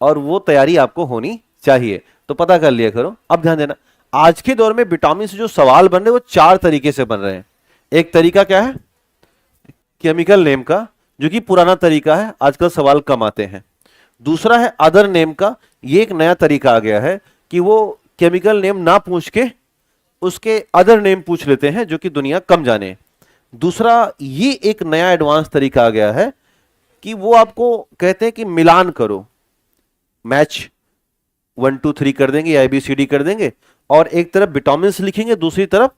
Speaker 1: और वो तैयारी आपको होनी चाहिए। तो पता कर लिया करो। अब ध्यान देना, आज के दौर में विटामिन से जो सवाल बन रहे हैं वो 4 तरीके से बन रहे हैं। एक तरीका क्या है, केमिकल नेम का, जो कि पुराना तरीका है, आजकल सवाल कम आते हैं। दूसरा है अदर नेम का, ये एक नया तरीका आ गया है कि वो केमिकल नेम ना पूछ के उसके अदर नेम पूछ लेते हैं, जो कि दुनिया कम जाने। दूसरा, ये एक नया एडवांस तरीका आ गया है कि वो आपको कहते हैं कि मिलान करो, मैच 1 2 3 कर देंगे या ABCD कर देंगे, और एक तरफ विटामिन लिखेंगे, दूसरी तरफ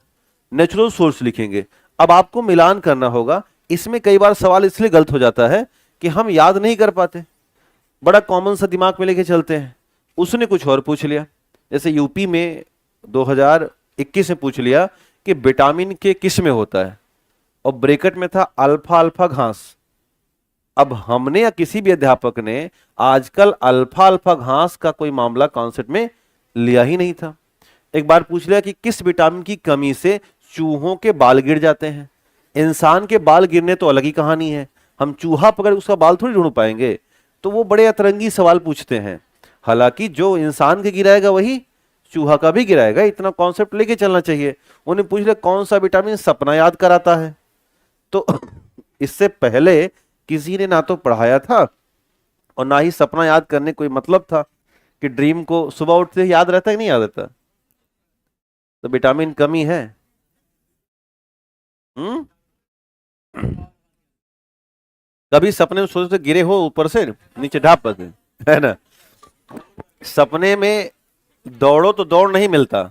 Speaker 1: नेचुरल सोर्स लिखेंगे। अब आपको मिलान करना होगा। इसमें कई बार सवाल इसलिए गलत हो जाता है कि हम याद नहीं कर पाते, बड़ा कॉमन सा दिमाग में लेके चलते हैं, उसने कुछ और पूछ लिया। जैसे यूपी में 2021 में पूछ लिया कि विटामिन के किस में होता है, और ब्रैकेट में था अल्फा अल्फा घास। अब हमने या किसी भी अध्यापक ने आजकल अल्फा अल्फा घास का कोई मामला कॉन्सेप्ट में लिया ही नहीं था। एक बार पूछ लिया कि किस विटामिन की कमी से चूहों के बाल गिर जाते हैं। इंसान के बाल गिरने तो अलग ही कहानी है, हम चूहा पकड़ उसका बाल थोड़ी ढूंढ पाएंगे। तो वो बड़े अतरंगी सवाल पूछते हैं। हालांकि जो इंसान के गिराएगा वही चूहा का भी गिराएगा, इतना कॉन्सेप्ट लेके चलना चाहिए। उन्हें पूछ लिया कौन सा विटामिन सपना याद कराता है। तो इससे पहले किसी ने ना तो पढ़ाया था और ना ही सपना याद करने कोई मतलब था कि ड्रीम को सुबह उठते ही याद रहता है कि नहीं याद रहता। तो विटामिन कमी है। कभी सपने में सोचते गिरे हो ऊपर से नीचे ढाप पड़ते, है ना। सपने में दौड़ो तो दौड़ नहीं मिलता,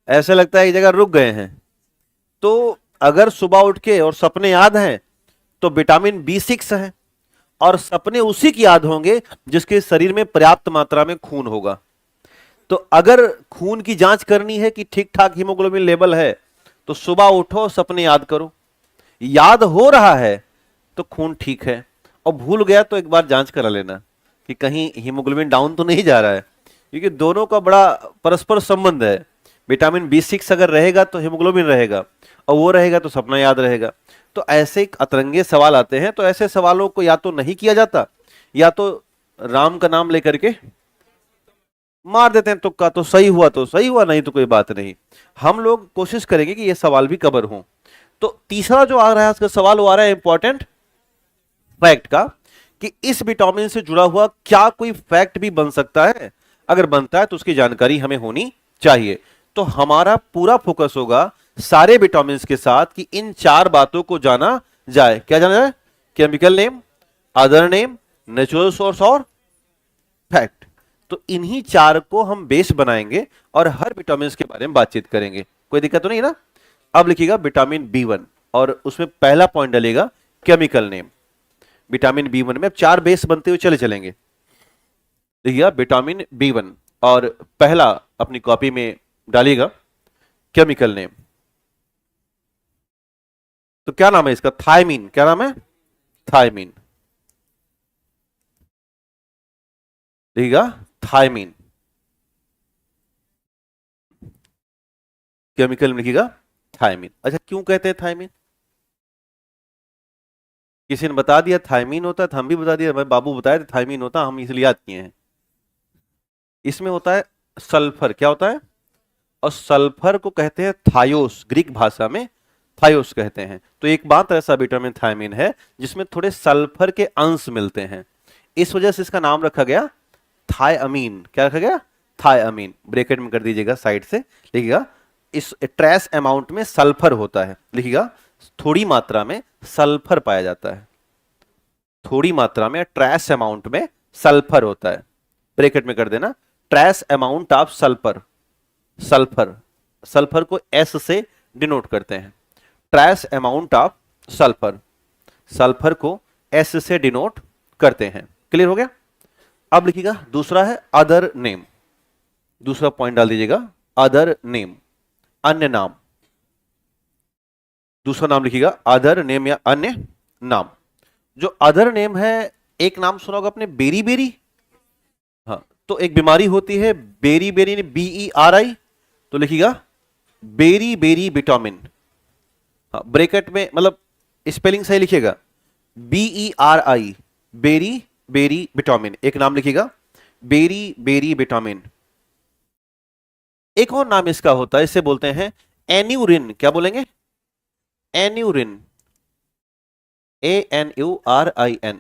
Speaker 1: ऐसे लगता है एक जगह रुक गए हैं। तो अगर सुबह उठ के और सपने याद हैं तो विटामिन B6 है, और सपने उसी की याद होंगे जिसके शरीर में पर्याप्त मात्रा में खून होगा। तो अगर खून की जांच करनी है कि ठीक ठाक हीमोग्लोबिन लेवल है, तो सुबह उठो सपने याद करो। याद हो रहा है तो खून ठीक है, और भूल गया तो एक बार जांच करा लेना कि कहीं हीमोग्लोबिन डाउन तो नहीं जा रहा है, क्योंकि दोनों का बड़ा परस्पर संबंध है। विटामिन B6 अगर रहेगा तो हीमोग्लोबिन रहेगा, और वो रहेगा तो सपना याद रहेगा। तो ऐसे अतरंगे सवाल आते हैं, तो ऐसे सवालों को या तो नहीं किया जाता, या तो राम का नाम लेकर के मार देते हैं तुक्का, तो सही हुआ तो सही हुआ, नहीं तो कोई बात नहीं। हम लोग कोशिश करेंगे कि ये सवाल भी कवर हो। तो तीसरा जो आ रहा है, इसका सवाल वो आ रहा है इंपॉर्टेंट फैक्ट का, कि इस विटामिन से जुड़ा हुआ क्या कोई फैक्ट भी बन सकता है। अगर बनता है तो उसकी जानकारी हमें होनी चाहिए। तो हमारा पूरा फोकस होगा सारे विटामिन के साथ कि इन 4 बातों को जाना जाए। क्या जाना जाए? Chemical name, other name, natural source और फैक्ट। तो इन्हीं 4 को हम बेस बनाएंगे और हर विटामिन के बारे में बातचीत करेंगे। कोई दिक्कत तो नहीं ना। अब लिखिएगा विटामिन B1, और उसमें पहला पॉइंट डलेगा केमिकल नेम। विटामिन बी 1 में अब 4 बेस बनते हुए चले चलेंगे। देखिएगा विटामिन बी 1 और पहला अपनी कॉपी में डालिएगा केमिकल नेम। तो क्या नाम है इसका? थायमीन। क्या नाम है? थायमीन। देखिएगा थायमीन, केमिकल में लिखिएगा थायमीन। अच्छा क्यों कहते हैं थायमीन? किसी ने बता दिया थायमीन होता है तो हम भी बता दिया, भाई बाबू बताया था थायमीन होता, हम इसलिए याद किए हैं। इसमें होता है सल्फर। क्या होता है? और सल्फर को कहते हैं थायोस, ग्रीक भाषा में थायोस कहते हैं। तो एक बात ऐसा विटामिन थायमीन है जिसमें थोड़े सल्फर के अंश मिलते हैं, इस वजह से इसका नाम रखा गया थायमीन। क्या रखा गया? थायमीन। ब्रैकेट में कर दीजिएगा साइड से, लिखिएगा इस ट्रेस अमाउंट में सल्फर होता है। लिखिएगा थोड़ी मात्रा में सल्फर पाया जाता है, थोड़ी मात्रा में ट्रेस अमाउंट में सल्फर होता है। ब्रैकेट में कर देना trace amount of sulphur. Sulphur, sulphur को एस से डिनोट करते हैं। Trace amount of sulphur, sulphur को एस से डिनोट करते हैं। क्लियर हो गया? अब लिखिएगा दूसरा है अदर नेम। दूसरा पॉइंट डाल दीजिएगा अदर नेम, अन्य नाम। दूसरा नाम लिखिएगा अदर नेम या अन्य नाम। जो अदर नेम है, एक नाम सुना होगा आपने बेरी बेरी। हाँ, तो एक बीमारी होती है बेरी बेरी, BERI, तो लिखिएगा बेरी बेरी विटामिन। हाँ, ब्रैकेट में मतलब स्पेलिंग सही लिखिएगा BERI, बेरी बेरी विटामिन। एक नाम लिखिएगा बेरी बेरी विटामिन। एक और नाम इसका होता है, इसे बोलते हैं एन्यूरिन। क्या बोलेंगे? Aneurin, ANURIN।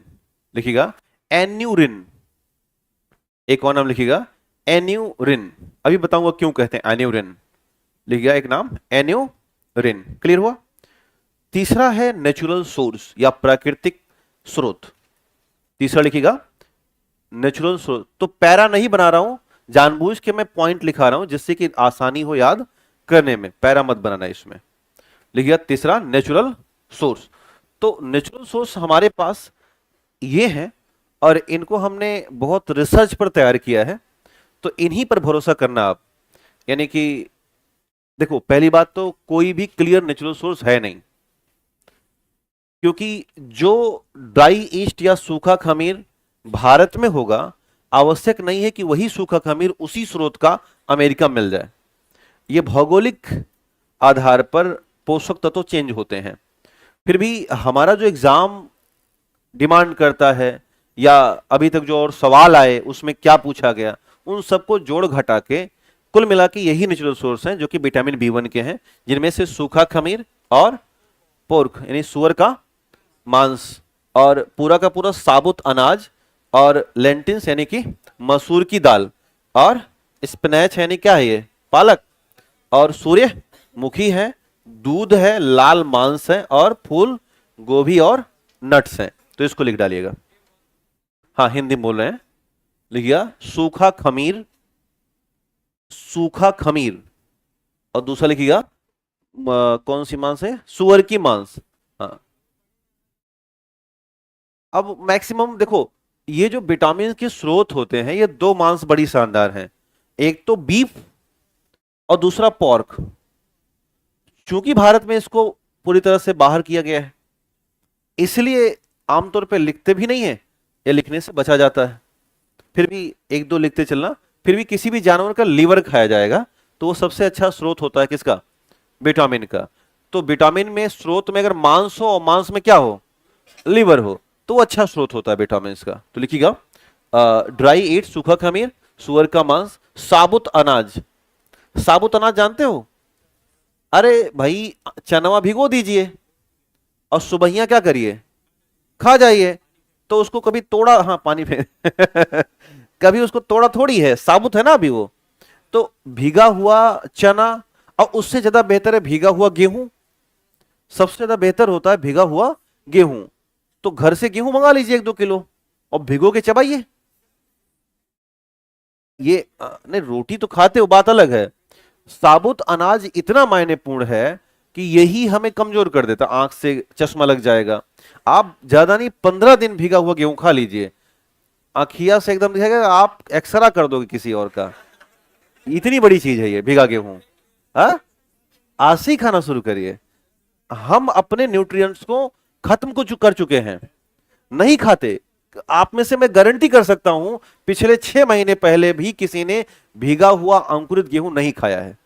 Speaker 1: लिखिएगा एन्यूरिन। एक और नाम लिखिएगा एन्यूरिन। अभी बताऊंगा क्यों कहते हैं एन्यूरिन। लिखिएगा एक नाम एन्यूरिन। क्लियर हुआ? तीसरा है नेचुरल सोर्स या प्राकृतिक स्रोत। तीसरा लिखिएगा नेचुरल स्रोत। तो पैरा नहीं बना रहा हूं, जानबूझ के मैं पॉइंट लिखा रहा हूं जिससे कि आसानी हो याद करने में। पैरा मत बनाना इसमें। लिखिएगा तीसरा नेचुरल सोर्स। तो नेचुरल सोर्स हमारे पास ये है और इनको हमने बहुत रिसर्च पर तैयार किया है, तो इन्हीं पर भरोसा करना आप। यानी कि देखो, पहली बात तो कोई भी क्लियर नेचुरल सोर्स है नहीं, क्योंकि जो ड्राई ईस्ट या सूखा खमीर भारत में होगा, आवश्यक नहीं है कि वही सूखा खमीर उसी स्रोत का अमेरिका मिल जाए। ये भौगोलिक आधार पर पोषक तत्व चेंज होते हैं। फिर भी हमारा जो एग्जाम डिमांड करता है या अभी तक जो और सवाल आए उसमें क्या पूछा गया, उन सबको जोड़ घटा के कुल मिला के यही नेचुरल सोर्स हैं जो कि विटामिन B1 के हैं, जिनमें से सूखा खमीर और पोर्क यानी सुअर का मांस और पूरा का पूरा साबुत अनाज और लेंटिल्स यानी कि मसूर की दाल और स्पिनच यानी क्या है ये? पालक। और सूर्यमुखी है, दूध है, लाल मांस है और फूल गोभी और नट्स हैं। तो इसको लिख डालिएगा। हाँ, हिंदी में बोल रहे हैं। लिखिएगा सूखा खमीर, सूखा खमीर। और दूसरा लिखिएगा कौन सी मांस है? सुअर की मांस। हाँ, अब मैक्सिमम देखो, ये जो विटामिन के स्रोत होते हैं ये दो मांस बड़ी शानदार हैं, एक तो बीफ और दूसरा पॉर्क। चूंकि भारत में इसको पूरी तरह से बाहर किया गया है, इसलिए आमतौर पे लिखते भी नहीं है या लिखने से बचा जाता है। फिर भी एक दो लिखते चलना। फिर भी किसी भी जानवर का लीवर खाया जाएगा तो वो सबसे अच्छा स्रोत होता है किसका? विटामिन का। तो विटामिन में स्रोत में अगर मांस हो और मांस में क्या हो? लीवर हो, तो अच्छा स्रोत होता है विटामिन का। तो लिखिएगा ड्राई ईट, सूखा खमीर, सुअर का मांस, साबुत अनाज। साबुत अनाज जानते हो? अरे भाई, चनवा भिगो दीजिए और सुबहिया क्या करिए? खा जाइए। तो उसको कभी तोड़ा, हाँ पानी में कभी उसको तोड़ा थोड़ी है, साबुत है ना अभी वो। तो भीगा हुआ चना, और उससे ज्यादा बेहतर है भीगा हुआ गेहूं। सबसे ज्यादा बेहतर होता है भीगा हुआ गेहूं। तो घर से गेहूं मंगा लीजिए 1-2 किलो और भिगो के चबाइए। ये नहीं, रोटी तो खाते हो, बात अलग है। साबुत अनाज इतना मायनेपूर्ण है कि यही हमें कमजोर कर देता, आंख से चश्मा लग जाएगा। आप ज्यादा नहीं 15 दिन भीगा हुआ गेहूं खा लीजिए, आखिया से एकदम दिखेगा, आप एक्सरा कर दोगे किसी और का। इतनी बड़ी चीज है ये भीगा गेहूं। आज से ही खाना शुरू करिए। हम अपने न्यूट्रिएंट्स को खत्म कर चुके हैं, नहीं खाते। आप में से मैं गारंटी कर सकता हूं पिछले 6 महीने पहले भी किसी ने भीगा हुआ अंकुरित गेहूं नहीं खाया है।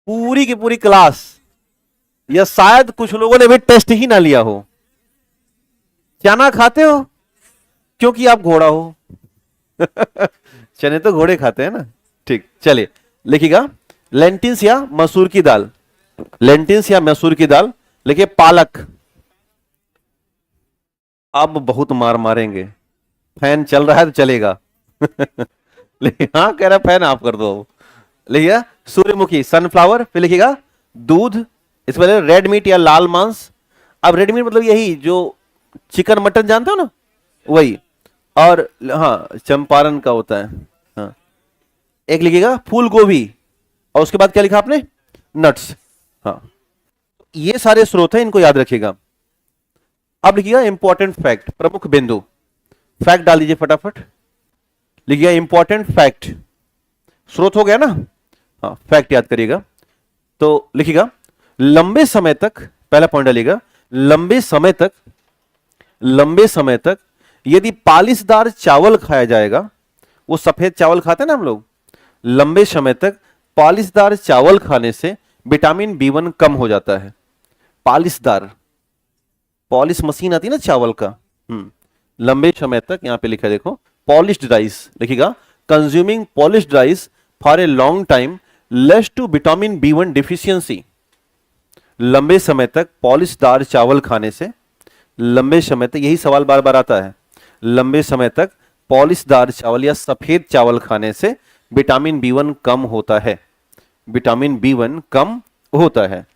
Speaker 1: पूरी की पूरी क्लास, या शायद कुछ लोगों ने भी टेस्ट ही ना लिया हो। चना खाते हो क्योंकि आप घोड़ा हो। चने तो घोड़े खाते हैं ना। ठीक, चलिए लिखिएगा लेंटिल्स या मसूर की दाल, लेंटिल्स या मसूर की दाल। लिखिए पालक। अब बहुत मार मारेंगे, फैन चल रहा है तो चलेगा। लेकिन हाँ कह रहा फैन आप कर दो। लिखिएगा सूर्यमुखी, सनफ्लावर। फिर लिखिएगा दूध, इसमें रेड मीट या लाल मांस। अब रेड मीट मतलब यही जो चिकन मटन जानते हो ना, वही। और हाँ चंपारण का होता है। हाँ, एक लिखिएगा फूल गोभी, और उसके बाद क्या लिखा आपने, नट्स। हाँ, ये सारे स्रोत हैं, इनको याद रखिएगा। अब लिखिएगा इंपॉर्टेंट फैक्ट, प्रमुख बिंदु। फैक्ट डाल दीजिए फटाफट। लिखिएगा इंपॉर्टेंट फैक्ट, स्रोत हो गया ना। हाँ, फैक्ट याद करिएगा। तो लिखिएगा लंबे समय तक, पहला पॉइंट डालिएगा, लंबे समय तक यदि पालिशदार चावल खाया जाएगा, वो सफेद चावल खाते हैं ना हम लोग, लंबे समय तक पालिशदार चावल खाने से विटामिन B1 कम हो जाता है। पालिशदार, पॉलिश मशीन आती है ना चावल का। लंबे समय तक, यहां पे लिखा है देखो, पॉलिश्ड राइस। लिखिएगा consuming polished rice for a long time leads to vitamin B1 deficiency. लंबे समय तक पॉलिशदार चावल खाने से, लंबे समय तक, यही सवाल बार बार आता है, लंबे समय तक पॉलिशदार चावल या सफेद चावल खाने से विटामिन B1 कम होता है, विटामिन B1 कम होता है।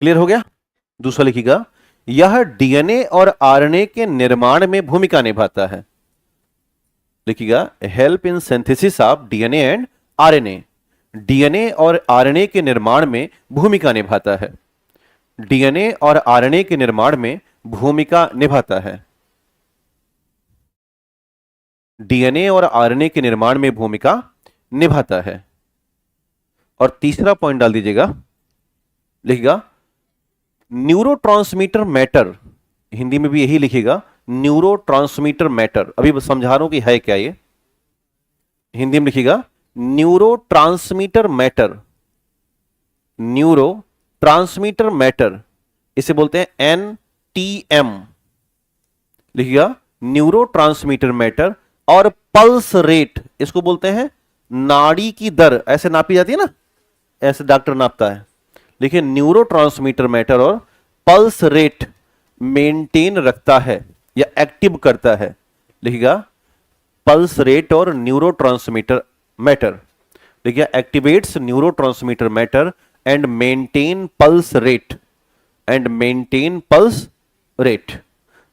Speaker 1: क्लियर हो गया। दूसरा लिखिएगा यह डीएनए और आरएनए के निर्माण में भूमिका निभाता है। लिखिएगा help in synthesis of DNA and RNA. DNA और आरएनए के निर्माण में भूमिका निभाता है। डीएनए और आरएनए के निर्माण में भूमिका निभाता है। डीएनए और आरएनए के निर्माण में भूमिका निभाता है। और तीसरा पॉइंट डाल दीजिएगा, लिखिएगा न्यूरोट्रांसमीटर मैटर। हिंदी में भी यही लिखिएगा, न्यूरोट्रांसमीटर मैटर। अभी समझा रहा हूं कि है क्या ये। हिंदी में लिखिएगा न्यूरोट्रांसमीटर मैटर, न्यूरोट्रांसमीटर मैटर, इसे बोलते हैं NTM। लिखिएगा न्यूरोट्रांसमीटर मैटर। और पल्स रेट, इसको बोलते हैं नाड़ी की दर। ऐसे नापी जाती है ना, ऐसे डॉक्टर नापता है। देखिए न्यूरोट्रांसमीटर मैटर और पल्स रेट मेंटेन रखता है या एक्टिव करता है। लिखिएगा पल्स रेट और न्यूरोट्रांसमीटर मैटर। देखिए activates neurotransmitter matter and maintain pulse rate, and maintain pulse rate.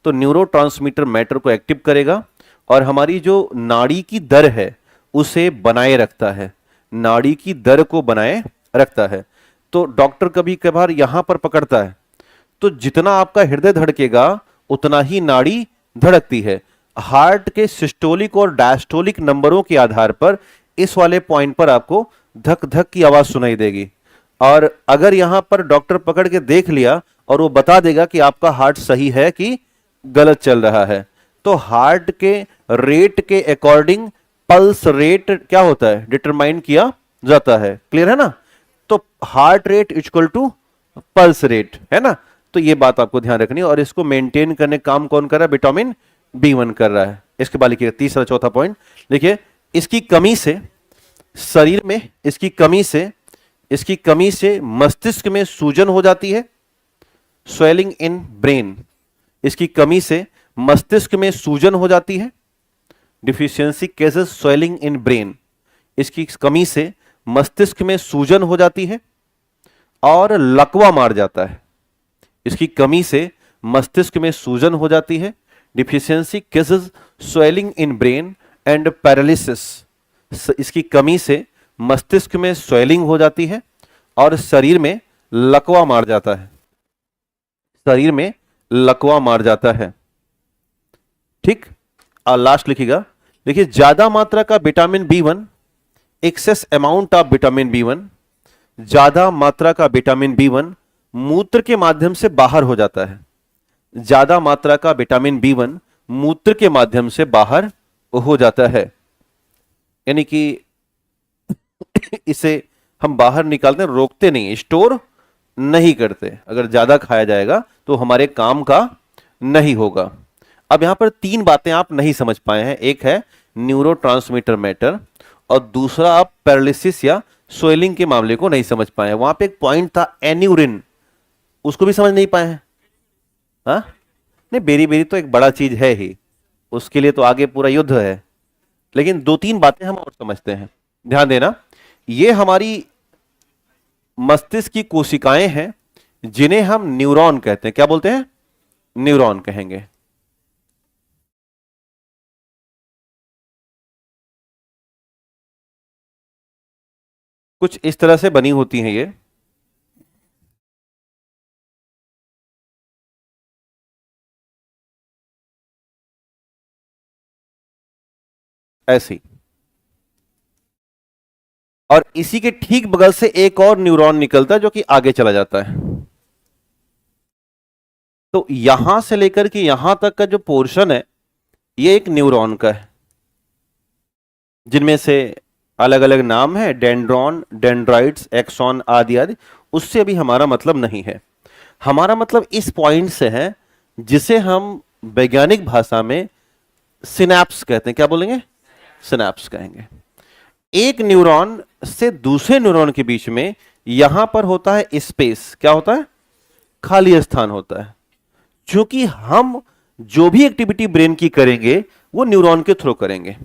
Speaker 1: तो न्यूरोट्रांसमीटर मैटर को एक्टिव करेगा और हमारी जो नाड़ी की दर है उसे बनाए रखता है, नाड़ी की दर को बनाए रखता है। तो डॉक्टर कभी कभार यहां पर पकड़ता है, तो जितना आपका हृदय धड़केगा उतना ही नाड़ी धड़कती है। हार्ट के सिस्टोलिक और डायस्टोलिक नंबरों के आधार पर इस वाले पॉइंट पर आपको धक धक की आवाज सुनाई देगी। और अगर यहां पर डॉक्टर पकड़ के देख लिया और वो बता देगा कि आपका हार्ट सही है कि गलत चल रहा है, तो हार्ट के रेट के अकॉर्डिंग पल्स रेट क्या होता है, डिटरमाइन किया जाता है। क्लियर है ना। तो heart rate equal to pulse rate है ना। तो ये बात आपको ध्यान रखनी है। और इसको मेंटेन करने काम कौन कर रहा है, विटामिन B1 कर रहा है। इसके बाद लिखिए तीसरा चौथा पॉइंट, देखिए इसकी कमी से शरीर में, इसकी कमी से मस्तिष्क में सूजन हो जाती है, स्वेलिंग इन ब्रेन। इसकी कमी से मस्तिष्क में सूजन हो जाती है, deficiency cases swelling in brain. इसकी कमी से मस्तिष्क में सूजन हो जाती है और लकवा मार जाता है। इसकी कमी से मस्तिष्क में सूजन हो जाती है, deficiency cases swelling in brain and paralysis. इसकी कमी से मस्तिष्क में स्वेलिंग हो जाती है और शरीर में लकवा मार जाता है, शरीर में लकवा मार जाता है। ठीक, और लास्ट लिखिएगा, देखिए ज्यादा मात्रा का vitamin B1, excess amount of vitamin B1, ज्यादा मात्रा का विटामिन बी1 मूत्र के माध्यम से बाहर हो जाता है, ज्यादा मात्रा का विटामिन बी1 मूत्र के माध्यम से बाहर हो जाता है, यानी कि इसे हम बाहर निकालते हैं, रोकते नहीं, स्टोर नहीं करते। अगर ज्यादा खाया जाएगा तो हमारे काम का नहीं होगा। अब यहां पर तीन बातें आप नहीं समझ पाए हैं, एक है न्यूरोट्रांसमीटर मैटर और दूसरा आप पैरालिसिस या स्वेलिंग के मामले को नहीं समझ पाए हैं। वहां पे एक पॉइंट था एन्यूरिन, उसको भी समझ नहीं पाए हैं। हाँ नहीं, बेरी बेरी तो एक बड़ा चीज है ही, उसके लिए तो आगे पूरा युद्ध है, लेकिन दो तीन बातें हम और समझते हैं, ध्यान देना। ये हमारी मस्तिष्क की कोशिकाएं हैं जिन्हें हम न्यूरॉन कहते हैं। क्या बोलते हैं? न्यूरॉन कहेंगे। कुछ इस तरह से बनी होती हैं ये, ऐसी, और इसी के ठीक बगल से एक और न्यूरॉन निकलता है जो कि आगे चला जाता है। तो यहां से लेकर के यहां तक का जो पोर्शन है ये एक न्यूरॉन का है, जिनमें से अलग अलग नाम है, डेंड्रॉन, डेंड्राइट्स, एक्सॉन आदि आदि। उससे अभी हमारा मतलब नहीं है, हमारा मतलब इस पॉइंट से है जिसे हम वैज्ञानिक भाषा में सिनैप्स कहते हैं। क्या बोलेंगे? सिनैप्स कहेंगे। एक न्यूरॉन से दूसरे न्यूरॉन के बीच में यहां पर होता है स्पेस। क्या होता है? खाली स्थान होता है। क्योंकि हम जो भी एक्टिविटी ब्रेन की करेंगे वो न्यूरॉन के थ्रू करेंगे,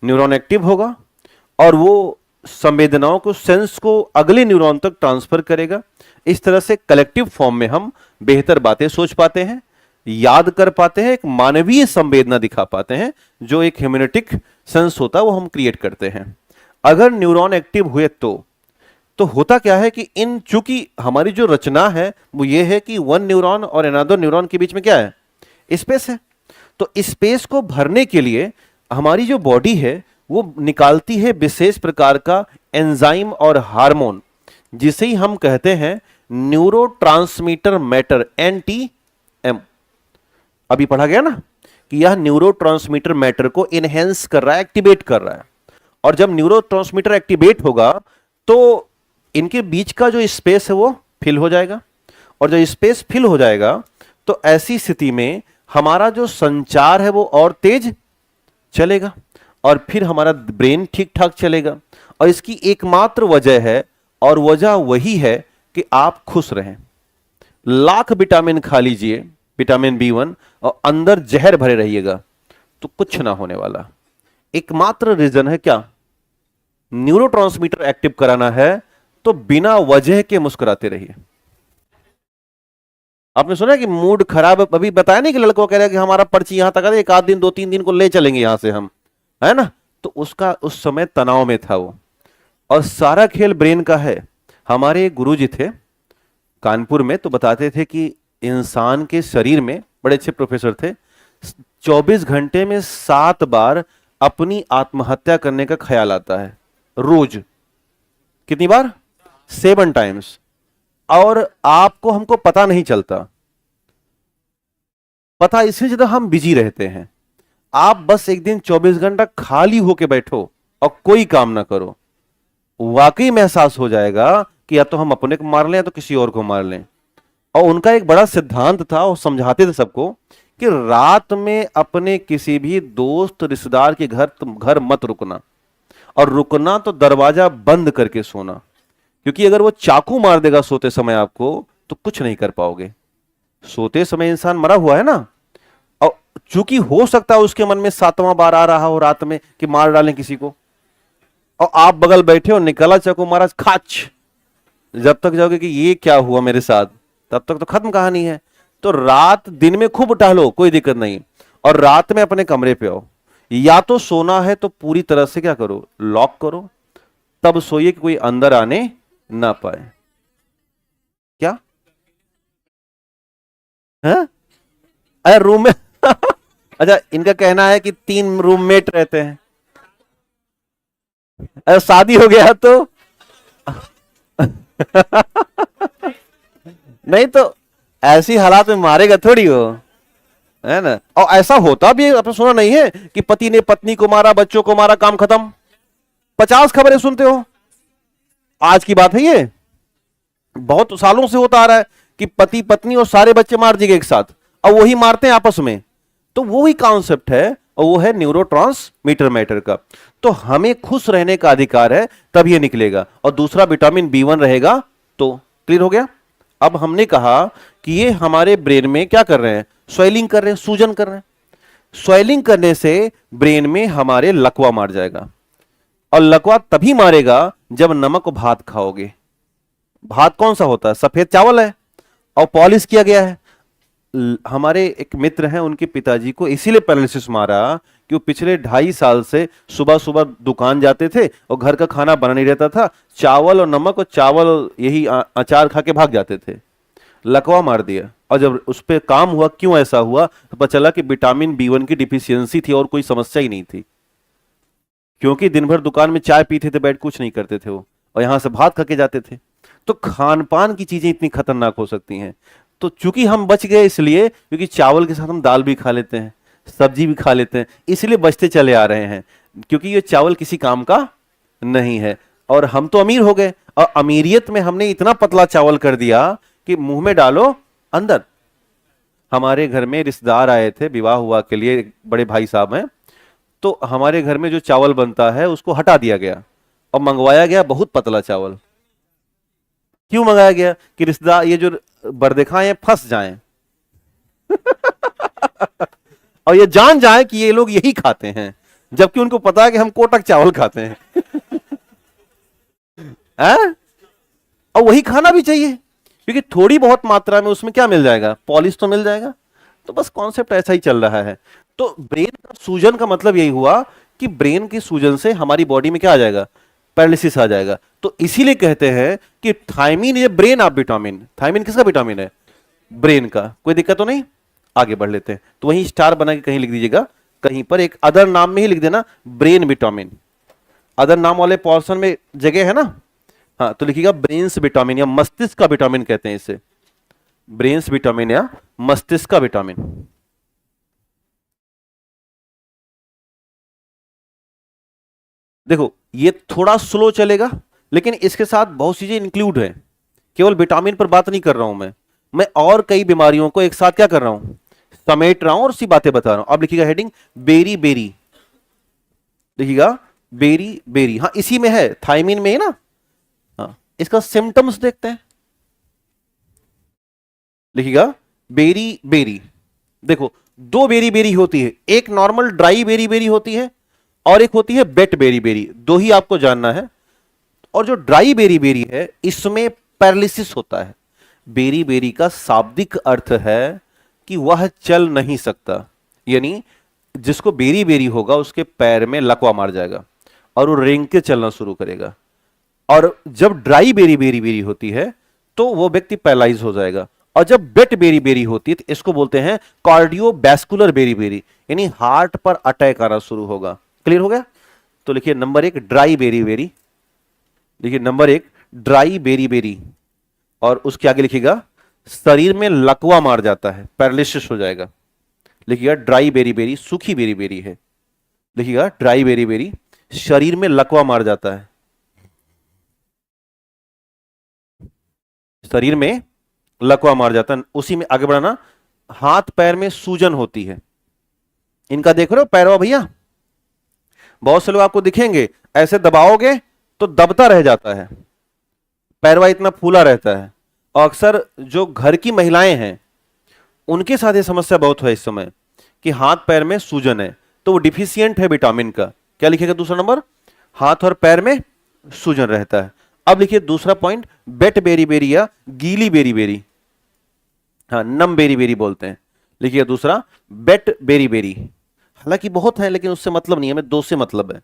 Speaker 1: न्यूरॉन एक्टिव होगा और वो संवेदनाओं को, सेंस को अगले न्यूरॉन तक ट्रांसफर करेगा। इस तरह से कलेक्टिव फॉर्म में हम बेहतर बातें सोच पाते हैं, याद कर पाते हैं, एक मानवीय संवेदना दिखा पाते हैं, जो एक ह्यूमैनिटिक सेंस होता है वो हम क्रिएट करते हैं। अगर न्यूरॉन एक्टिव हुए तो होता क्या है कि इन, चूंकि हमारी जो रचना है वो ये है कि वन न्यूरॉन और अनदर न्यूरॉन के बीच में क्या है? स्पेस है। तो स्पेस को भरने के लिए हमारी जो बॉडी है वो निकालती है विशेष प्रकार का एंजाइम और हार्मोन, जिसे ही हम कहते हैं न्यूरोट्रांसमीटर मैटर, एनटीएम। अभी पढ़ा गया ना कि यह न्यूरोट्रांसमीटर मैटर को इनहेंस कर रहा है, एक्टिवेट कर रहा है। और जब न्यूरोट्रांसमीटर एक्टिवेट होगा तो इनके बीच का जो स्पेस है वो फिल हो जाएगा, और जब स्पेस फिल हो जाएगा तो ऐसी स्थिति में हमारा जो संचार है वो और तेज चलेगा और फिर हमारा ब्रेन ठीक ठाक चलेगा। और इसकी एकमात्र वजह है, और वजह वही है कि आप खुश रहें। लाख विटामिन खा लीजिए, विटामिन बी1, और अंदर जहर भरे रहिएगा तो कुछ ना होने वाला। एकमात्र रीजन है क्या? न्यूरोट्रांसमीटर एक्टिव कराना है, तो बिना वजह के मुस्कुराते रहिए। आपने सुना कि मूड खराब, अभी बताया नहीं कि लड़कों कह रहा है कि हमारा पर्ची यहां तक है, एक आध दिन 2-3 दिन को ले चलेंगे यहां से हम, है ना? तो उसका उस समय तनाव में था वो, और सारा खेल ब्रेन का है। हमारे एक गुरुजी थे कानपुर में, तो बताते थे कि इंसान के शरीर में, बड़े अच्छे प्रोफेसर थे, 24 घंटे में 7 बार अपनी आत्महत्या करने का ख्याल आता है रोज। कितनी बार? 7 टाइम्स। और आपको, हमको पता नहीं चलता, पता इसलिए जब हम बिजी रहते हैं। आप बस एक दिन 24 घंटा खाली होके बैठो और कोई काम ना करो, वाकई में एहसास हो जाएगा कि या तो हम अपने को मार लें या तो किसी और को मार लें। और उनका एक बड़ा सिद्धांत था, वो समझाते थे सबको कि रात में अपने किसी भी दोस्त रिश्तेदार के घर मत रुकना, और रुकना तो दरवाजा बंद करके सोना, क्योंकि अगर वो चाकू मार देगा सोते समय आपको तो कुछ नहीं कर पाओगे। सोते समय इंसान मरा हुआ है ना, और चूंकि हो सकता है उसके मन में 7वां बार आ रहा हो रात में कि मार डालें किसी को, और आप बगल बैठे हो, निकला चाकू मारा, खाच, जब तक जाओगे कि ये क्या हुआ मेरे साथ, तब तक तो खत्म कहानी है। तो रात, दिन में खूब टहलो, कोई दिक्कत नहीं, और रात में अपने कमरे पे आओ। या तो सोना है तो पूरी तरह से क्या करो? लॉक करो,
Speaker 2: तब सोइए कि कोई अंदर आने ना पाए। क्या है? अरे रूम में अच्छा, इनका कहना है कि 3 रूममेट रहते हैं। अरे शादी हो गया तो नहीं तो ऐसी हालात में मारेगा थोड़ी वो, है ना। और ऐसा होता भी है, आपने सुना नहीं है कि पति ने पत्नी को मारा, बच्चों को मारा, काम खत्म। 50 खबरें सुनते हो। आज की बात है ये, बहुत सालों से होता आ रहा है कि पति पत्नी और सारे बच्चे मार दिए एक साथ, और वही मारते हैं आपस में। तो वो ही कॉन्सेप्ट है, और वो है न्यूरोट्रांसमीटर मैटर का। तो हमें खुश रहने का अधिकार है, तब ये निकलेगा। और दूसरा विटामिन B1 रहेगा। तो क्लियर हो गया। अब हमने कहा कि ये हमारे ब्रेन में क्या कर रहे हैं, स्वेलिंग कर रहे हैं, सूजन कर रहे हैं। स्वेलिंग करने से ब्रेन में हमारे लकवा मार जाएगा, और लकवा तभी मारेगा जब नमक भात खाओगे। भात कौन सा होता है, सफेद चावल है और पॉलिश किया गया है। हमारे एक मित्र हैं, उनके पिताजी को इसीलिए पैरालिसिस मारा कि वो पिछले 2.5 साल से सुबह सुबह दुकान जाते थे और घर का खाना बना नहीं रहता था, चावल और नमक और चावल यही अचार खा के भाग जाते थे। लकवा मार दिया। और जब उस पर काम हुआ क्यों ऐसा हुआ, तो पता चला कि विटामिन B1 की डिफिशियंसी थी, और कोई समस्या ही नहीं थी। क्योंकि दिन भर दुकान में चाय पीते थे, बैठ कुछ नहीं करते थे वो, और यहां से भात खा के जाते थे। तो खान पान की चीजें इतनी खतरनाक हो सकती हैं। तो चूंकि हम बच गए इसलिए, क्योंकि चावल के साथ हम दाल भी खा लेते हैं, सब्जी भी खा लेते हैं, इसलिए बचते चले आ रहे हैं, क्योंकि ये चावल किसी काम का नहीं है। और हम तो अमीर हो गए, और अमीरियत में हमने इतना पतला चावल कर दिया कि मुंह में डालो अंदर। हमारे घर में रिश्तेदार आए थे, विवाह हुआ के लिए, एक बड़े भाई साहब हैं। तो हमारे घर में जो चावल बनता है उसको हटा दिया गया और मंगवाया गया बहुत पतला चावल। क्यों मंगाया गया, कि रिश्तेदार ये जो बरदेखा हैं फंस जाएं और ये जान जाए कि ये लोग यही खाते हैं, जबकि उनको पता है कि हम कोटक चावल खाते हैं हैं? और वही खाना भी चाहिए, क्योंकि थोड़ी बहुत मात्रा में उसमें क्या मिल जाएगा, पॉलिश तो मिल जाएगा। तो बस कॉन्सेप्ट ऐसा ही चल रहा है। तो ब्रेन का सूजन का मतलब यही हुआ कि ब्रेन की सूजन से हमारी बॉडी में क्या आ जाएगा, पैरालिसिस आ जाएगा। तो इसीलिए कहते हैं कि थायमिन, ये ब्रेन ऑफ विटामिन। थायमिन किसका विटामिन है, ब्रेन का। कोई दिक्कत तो नहीं, आगे बढ़ लेते हैं। तो वहीं स्टार बना के कहीं लिख दीजिएगा, कहीं पर एक अदर नाम में ही लिख देना ब्रेन विटामिन। अदर नाम वाले पोर्शन में जगह है ना, हाँ, तो लिखिएगा ब्रेन्स विटामिन, या मस्तिष्क का विटामिन कहते हैं इसे, ब्रेन्स विटामिन या मस्तिष्क का विटामिन। देखो ये थोड़ा स्लो चलेगा, लेकिन इसके साथ बहुत सी चीजें इंक्लूड है। केवल विटामिन पर बात नहीं कर रहा हूं मैं और कई बीमारियों को एक साथ क्या कर रहा हूं, समेट रहा हूं और सी बातें बता रहा हूं। अब लिखिएगा हेडिंग बेरी बेरी, लिखिएगा बेरी बेरी। हाँ, इसी में है, थायमिन में है ना। हाँ, इसका सिम्टम्स देखते हैं, लिखिएगा बेरी बेरी। देखो 2 बेरी बेरी होती है, एक नॉर्मल ड्राई बेरी बेरी होती है, और एक होती है वेट बेरी बेरी। 2 ही आपको जानना है। और जो ड्राई बेरी बेरी है, इसमें पैरालिसिस होता है। बेरी बेरी का शाब्दिक अर्थ है कि वह चल नहीं सकता, यानी जिसको बेरी बेरी होगा उसके पैर में लकवा मार जाएगा और वो रेंग के चलना शुरू करेगा। और जब ड्राई बेरी बेरी बेरी होती है तो वो व्यक्ति पैरालाइज हो जाएगा। और जब वेट बेरी बेरी होती है तो इसको बोलते हैं कार्डियोवैस्कुलर बेरी बेरी, यानी हार्ट पर अटैक आना शुरू होगा। क्लियर हो गया। तो लिखिए नंबर 1 ड्राई बेरी बेरी, लिखिए नंबर 1 ड्राई बेरी बेरी, और उसके आगे लिखिएगा शरीर में लकवा मार जाता है, पैरालिसिस हो जाएगा। लिखिएगा ड्राई बेरी बेरी, सूखी बेरी बेरी है। लिखिएगा ड्राई बेरी बेरी, शरीर में लकवा मार जाता है, शरीर में लकवा मार जाता है। उसी में आगे बढ़ाना, हाथ पैर में सूजन होती है। इनका देख रहे हो पैरवा भैया, बहुत से लोग आपको दिखेंगे ऐसे दबाओगे तो दबता रह जाता है, पैरवा इतना फूला रहता है। और अक्सर जो घर की महिलाएं हैं उनके साथ ये समस्या बहुत है इस समय कि हाथ पैर में सूजन है, तो वो डिफिशियंट है विटामिन का। क्या लिखेगा दूसरा नंबर, हाथ और पैर में सूजन रहता है। अब लिखिए दूसरा पॉइंट, बेट बेरी बेरी या गीली बेरी बेरी, हाँ नम बेरी बेरी बोलते हैं। लिखिए दूसरा बेट बेरी बेरी। हालांकि बहुत है लेकिन उससे मतलब नहीं है, हमें 2 से मतलब है।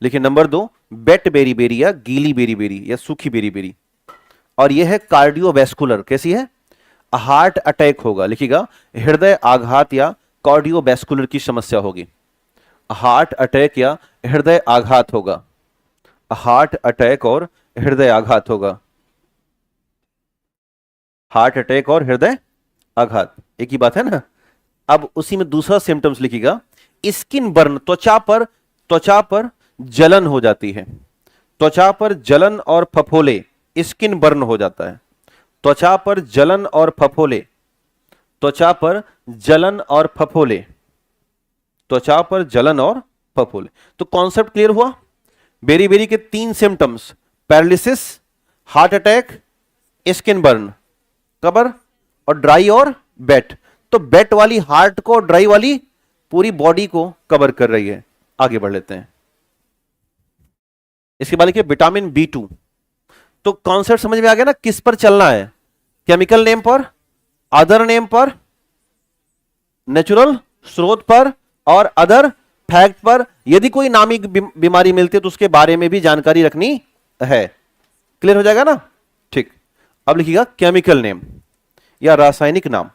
Speaker 2: लिखिए नंबर 2, बेट बेरी बेरी या गीली बेरी बेरी या सूखी बेरी बेरी। और यह है कार्डियोवैस्कुलर, कैसी है? हार्ट अटैक होगा, लिखिएगा हृदय आघात या कार्डियोवैस्कुलर की समस्या होगी। हार्ट अटैक या हृदय आघात होगा, हार्ट अटैक और हृदय आघात होगा, हार्ट अटैक और हृदय आघात एक ही बात है ना। अब उसी में दूसरा सिम्टम्स लिखिएगा, स्किन बर्न, त्वचा पर जलन हो जाती है, त्वचा पर जलन और फफोले, स्किन बर्न हो जाता है, त्वचा पर जलन और फफोले, त्वचा पर जलन और फफोले, त्वचा पर जलन और फफोले। तो कॉन्सेप्ट क्लियर हुआ? बेरी बेरी के 3 symptoms, paralysis, heart attack, skin burn, cover और ड्राई और बेट। तो बेट वाली हार्ट को, ड्राई वाली पूरी बॉडी को कवर कर रही है। आगे बढ़ लेते हैं। इसके बाद लिखिए विटामिन B2। तो कॉन्सेप्ट समझ में आ गया ना, किस पर चलना है? केमिकल नेम पर, अदर नेम पर, नेचुरल स्रोत पर और अदर फैक्ट पर। यदि कोई नामी बीमारी मिलती है तो उसके बारे में भी जानकारी रखनी है। क्लियर हो जाएगा ना? ठीक। अब लिखिएगा केमिकल नेम या रासायनिक नाम।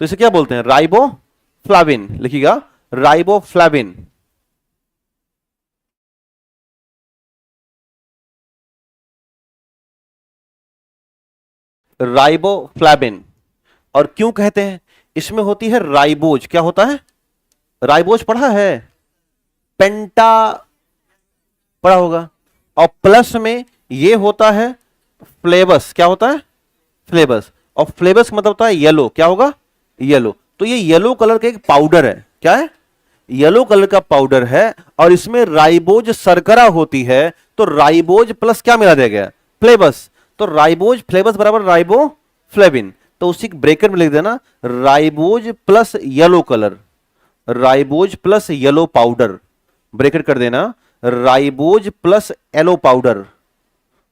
Speaker 2: तो इसे क्या बोलते हैं? राइबोफ्लाविन। लिखिएगा राइबोफ्लाविन। राइबोफ्लाविन। और क्यों कहते हैं? इसमें होती है राइबोज। क्या होता है? राइबोज पढ़ा है? पेंटा पढ़ा होगा। और प्लस में ये होता है फ्लेवस। क्या होता है? फ्लेवस। और फ्लेवस मतलब होता है येलो। क्या होगा? येलो। तो ये येलो कलर का एक पाउडर है। क्या है? येलो कलर का पाउडर है और इसमें राइबोज शर्करा होती है। तो राइबोज प्लस क्या मिला दिया गया? फ्लेवस। तो राइबोज फ्लेवस बराबर राइबोफ्लेविन। तो उसी ब्रेकर में लिख देना ribose plus yellow colour, ribose plus yellow powder. Bracket कर देना ribose plus yellow powder,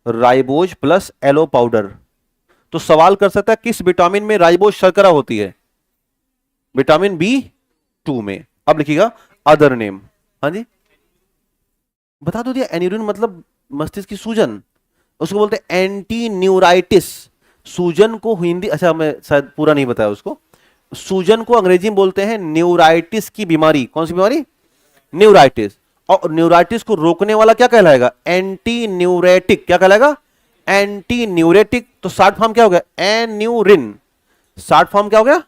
Speaker 2: ribose plus yellow powder. तो सवाल कर सकता है किस विटामिन में राइबोज शर्करा होती है? विटामिन B2 में। अब लिखिएगा अदर नेम। हाँ जी, बता दो दिया। एन्यूरिन मतलब मस्तिष्क की सूजन, उसको बोलते हैं एंटी न्यूराइटिस। सूजन को हिंदी, अच्छा मैं शायद पूरा नहीं बताया उसको। सूजन को अंग्रेजी में बोलते हैं न्यूराइटिस की बीमारी। कौन सी बीमारी? न्यूराइटिस। और न्यूराइटिस को रोकने वाला क्या कहलाएगा? एंटी न्यूरेटिक। क्या कहलाएगा? एंटी न्यूरेटिक। तो शॉर्ट फॉर्म क्या हो गया? एन्यूरिन। शॉर्ट फॉर्म क्या हो गया?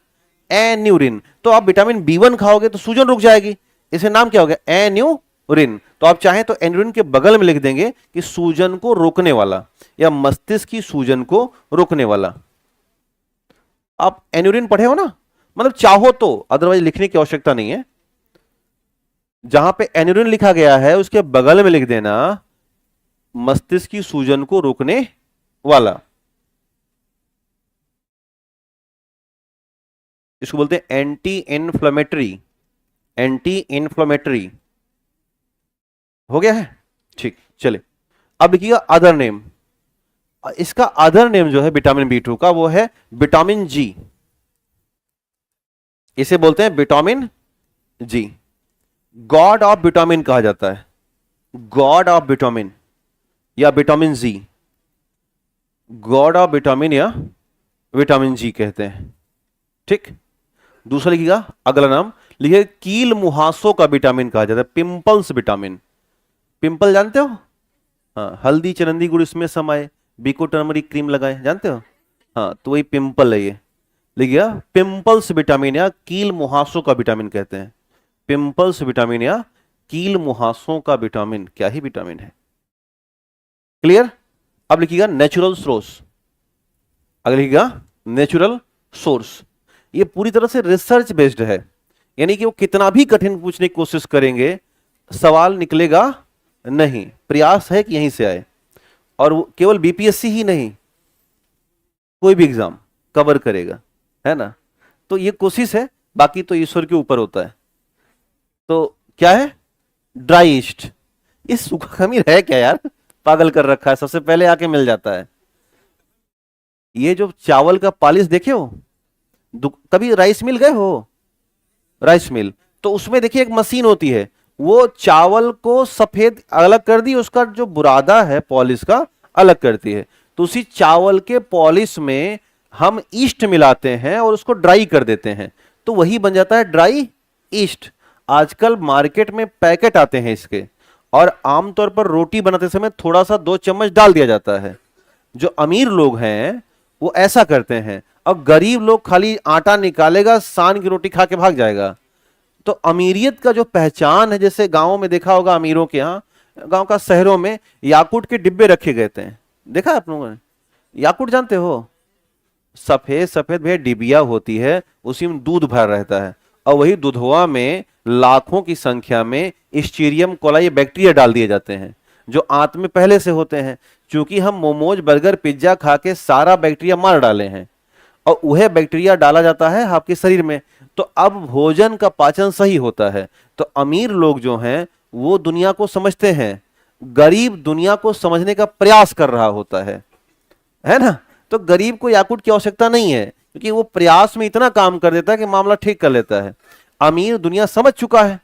Speaker 2: एन्यूरिन। तो आप विटामिन B1 खाओगे तो सूजन रुक जाएगी, इसे नाम क्या हो गया? एन्यूरिन। तो आप चाहें तो एन्यूरिन के बगल में लिख देंगे कि सूजन को रोकने वाला या मस्तिष्क की सूजन को रोकने वाला। आप एन्यूरिन पढ़े हो ना, मतलब चाहो तो, अदरवाइज लिखने की आवश्यकता नहीं है। जहां पे एन्यूरिन लिखा गया है उसके बगल में लिख देना मस्तिष्क की सूजन को रोकने वाला। इसको बोलते हैं एंटी इन्फ्लेमेटरी। एंटी इन्फ्लेमेटरी हो गया है? ठीक, चले अब लिखिएगा अदर नेम। इसका अदर नेम जो है विटामिन B2 का, वो है विटामिन G। इसे बोलते हैं vitamin G। God of vitamin कहा जाता है, गॉड ऑफ विटामिन या vitamin G। God of vitamin या विटामिन G कहते हैं। ठीक। दूसरा लिखिएगा, अगला नाम लिखिए कील मुहासों का विटामिन कहा जाता है, पिंपल्स विटामिन। पिंपल जानते हो? हाँ, हल्दी चनंदी गुड़ इसमें समाये, बीको टर्मरिक क्रीम लगाए, जानते हो? हाँ, तो वही पिंपल है ये। लिखिएगा पिंपल्स विटामिन या कील मुहासों का विटामिन कहते हैं। पिंपल्स विटामिन या कील मुहासों का विटामिन, क्या ही विटामिन है। क्लियर? अब लिखिएगा नेचुरल सोर्स। अगर लिखिएगा नेचुरल सोर्स, ये पूरी तरह से रिसर्च बेस्ड है, यानी कि वो कितना भी कठिन पूछने की कोशिश करेंगे सवाल निकलेगा नहीं। प्रयास है कि यहीं से आए, और वो केवल BPSC ही नहीं, कोई भी एग्जाम कवर करेगा, है ना। तो ये कोशिश है, बाकी तो ईश्वर के ऊपर होता है। तो क्या है? Dry east. ये सूखा खमीर है क्या यार? पागल कर रखा है, सबसे पहले आके मिल जाता है। ये जो चावल का पॉलिश देखे हो, कभी राइस मिल गए हो? राइस मिल, तो उसमें देखिए एक मशीन होती है, वो चावल को सफेद अलग कर दी, उसका जो बुरादा है पॉलिश का अलग करती है। तो उसी चावल के पॉलिश में हम ईस्ट मिलाते हैं और उसको ड्राई कर देते हैं, तो वही बन जाता है ड्राई ईस्ट। आजकल मार्केट में पैकेट आते हैं इसके, और आमतौर पर रोटी बनाते समय थोड़ा सा 2 चम्मच डाल दिया जाता है। जो अमीर लोग हैं वो ऐसा करते हैं, और गरीब लोग खाली आटा निकालेगा, सान की रोटी खा के भाग जाएगा। तो अमीरियत का जो पहचान है, जैसे गांवों में देखा होगा अमीरों के यहाँ, गांव का शहरों में याकूट के डिब्बे रखे गए थे, देखा है आप लोगों ने? याकूट जानते हो? सफेद सफेद भैया डिबिया होती है, उसी में दूध भरा रहता है, और वही दूधवा में लाखों की संख्या में स्टीरियम कोलाई बैक्टीरिया डाल दिए जाते हैं, जो आंत में पहले से होते हैं। क्योंकि हम मोमोज बर्गर पिज्जा खा के सारा बैक्टीरिया मार डाले हैं, और वह बैक्टीरिया डाला जाता है आपके शरीर में, तो अब भोजन का पाचन सही होता है। तो अमीर लोग जो हैं वो दुनिया को समझते हैं, गरीब दुनिया को समझने का प्रयास कर रहा होता है ना? तो गरीब को याकूट की आवश्यकता नहीं है, क्योंकि वो प्रयास में इतना काम कर देता है कि मामला ठीक कर लेता है। अमीर दुनिया समझ चुका है,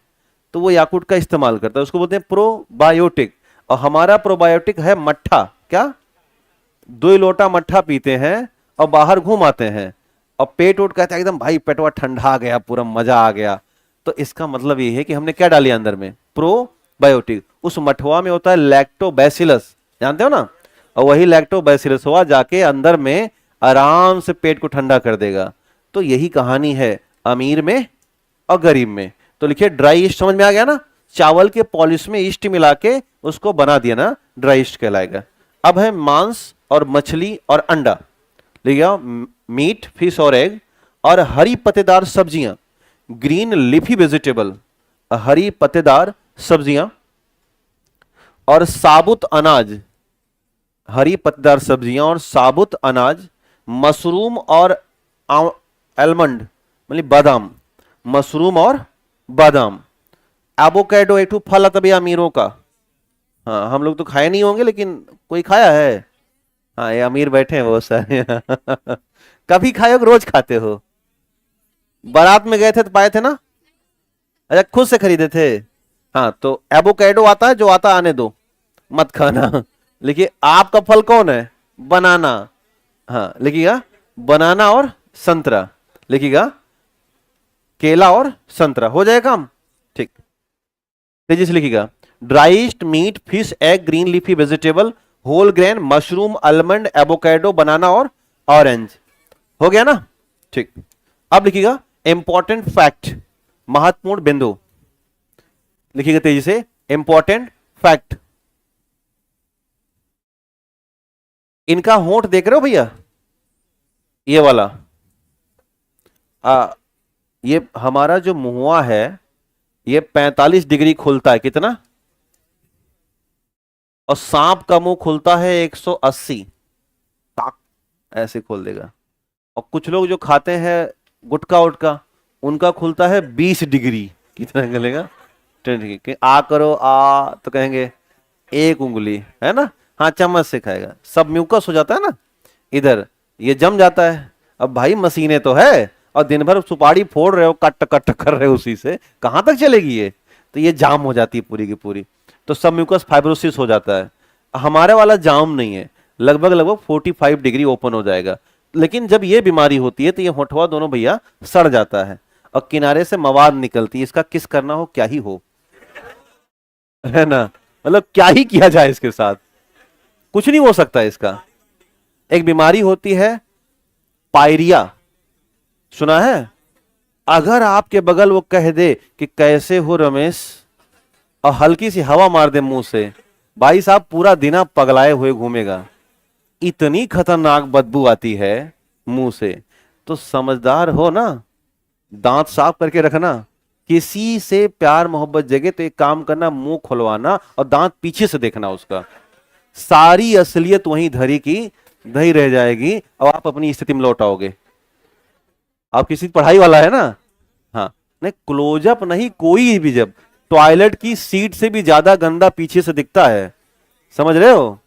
Speaker 2: तो वो याकूट का इस्तेमाल करता है, उसको बोलते हैं प्रोबायोटिक। और हमारा प्रोबायोटिक है मट्ठा। क्या? 2 लोटा मट्ठा पीते हैं और बाहर घूम आते हैं, और पेट वोट कहता है एकदम भाई पेटवा ठंडा गया, पूरा मजा आ गया। तो इसका मतलब ये है कि हमने क्या डाली अंदर में? प्रोबायोटिक। उस मठवा में होता है लैक्टोबैसिलस, जानते हो ना? और वही लैक्टोबैसिलस हुआ जाके अंदर में आराम से पेट को ठंडा कर देगा। तो यही कहानी है अमीर में और गरीब में। तो लिखिए ड्राई ईस्ट, समझ में आ गया ना? चावल के पॉलिश में ईस्ट मिला के उसको बना दिया ना, ड्राई ईस्ट कहलाएगा। अब है मांस और मछली और अंडा, लिखिए मीट, फिश और एग, और हरी पत्तेदार सब्जियां, ग्रीन लीफी वेजिटेबल, हरी पत्तेदार सब्जियां, और साबुत अनाज, हरी पत्तेदार सब्जियां और साबुत अनाज, मशरूम और आलमंड मतलब बादाम, मशरूम और बादाम। एवोकेडो एक फल आता भैया अमीरों का। हाँ, हम लोग तो खाए नहीं होंगे, लेकिन कोई खाया है? हाँ, ये अमीर बैठे हैं वो सारे कभी खाए हो? रोज खाते हो? बारात में गए थे तो पाए थे ना? अच्छा, खुद से खरीदे थे? हाँ, तो एवोकेडो आता है, जो आता आने दो, मत खाना। लिखिए आपका फल कौन है? बनाना। हाँ, लिखिएगा बनाना और संतरा, लिखिएगा केला और संतरा, हो जाएगा काम? ठीक, तेजी से लिखिएगा। Dried meat, fish, egg, green leafy vegetable, whole grain, mushroom, almond, avocado, banana और ऑरेंज। हो गया ना? ठीक। अब लिखिएगा इंपॉर्टेंट फैक्ट, महत्वपूर्ण बिंदु, लिखिएगा तेजी से। इंपॉर्टेंट फैक्ट, इनका होंठ देख रहे हो भैया? ये वाला, ये हमारा जो मुंहवा है ये 45 डिग्री खुलता है, कितना? और सांप का मुंह खुलता है 180, ताक ऐसे खोल देगा। और कुछ लोग जो खाते हैं गुटखा उटका, उनका खुलता है 20 डिग्री, कितना निकलेगा? 10 डिग्री। आ करो आ तो कहेंगे 1 उंगली, है ना? हाँ, चम्मच से खाएगा, सब म्यूकस हो जाता है ना इधर, ये जम जाता है। अब भाई मशीनें तो है, और दिन भर सुपारी फोड़ रहे हो, कट कट कर रहे हो, उसी से कहां तक चलेगी ये? तो ये जाम हो जाती है पूरी की पूरी, तो सब म्यूकस फाइब्रोसिस हो जाता है। हमारे वाला जाम नहीं है, लगभग लगभग 45 डिग्री ओपन हो जाएगा। लेकिन जब ये बीमारी होती है तो ये होठवा दोनों भैया सड़ जाता है, और किनारे से मवाद निकलती है। इसका किस करना हो क्या ही हो, है ना? मतलब क्या ही किया जाए इसके साथ, कुछ नहीं हो सकता इसका। एक बीमारी होती है पायरिया, सुना है? अगर आपके बगल वो कह दे कि कैसे हो रमेश, और हल्की सी हवा मार दे मुंह से, भाई साहब पूरा दिन आप पगलाए हुए घूमेगा, इतनी खतरनाक बदबू आती है मुंह से। तो समझदार हो ना, दांत साफ करके रखना। किसी से प्यार मोहब्बत जगे तो एक काम करना, मुंह खुलवाना और दांत पीछे से देखना उसका, सारी असलियत वहीं धरी की धरी रह जाएगी, और आप अपनी स्थिति में लौट आओगे। आप किसी पढ़ाई वाला है ना? हाँ, नहीं क्लोजअप नहीं, कोई भी जब टॉयलेट की सीट से भी ज्यादा गंदा पीछे से दिखता है, समझ रहे हो?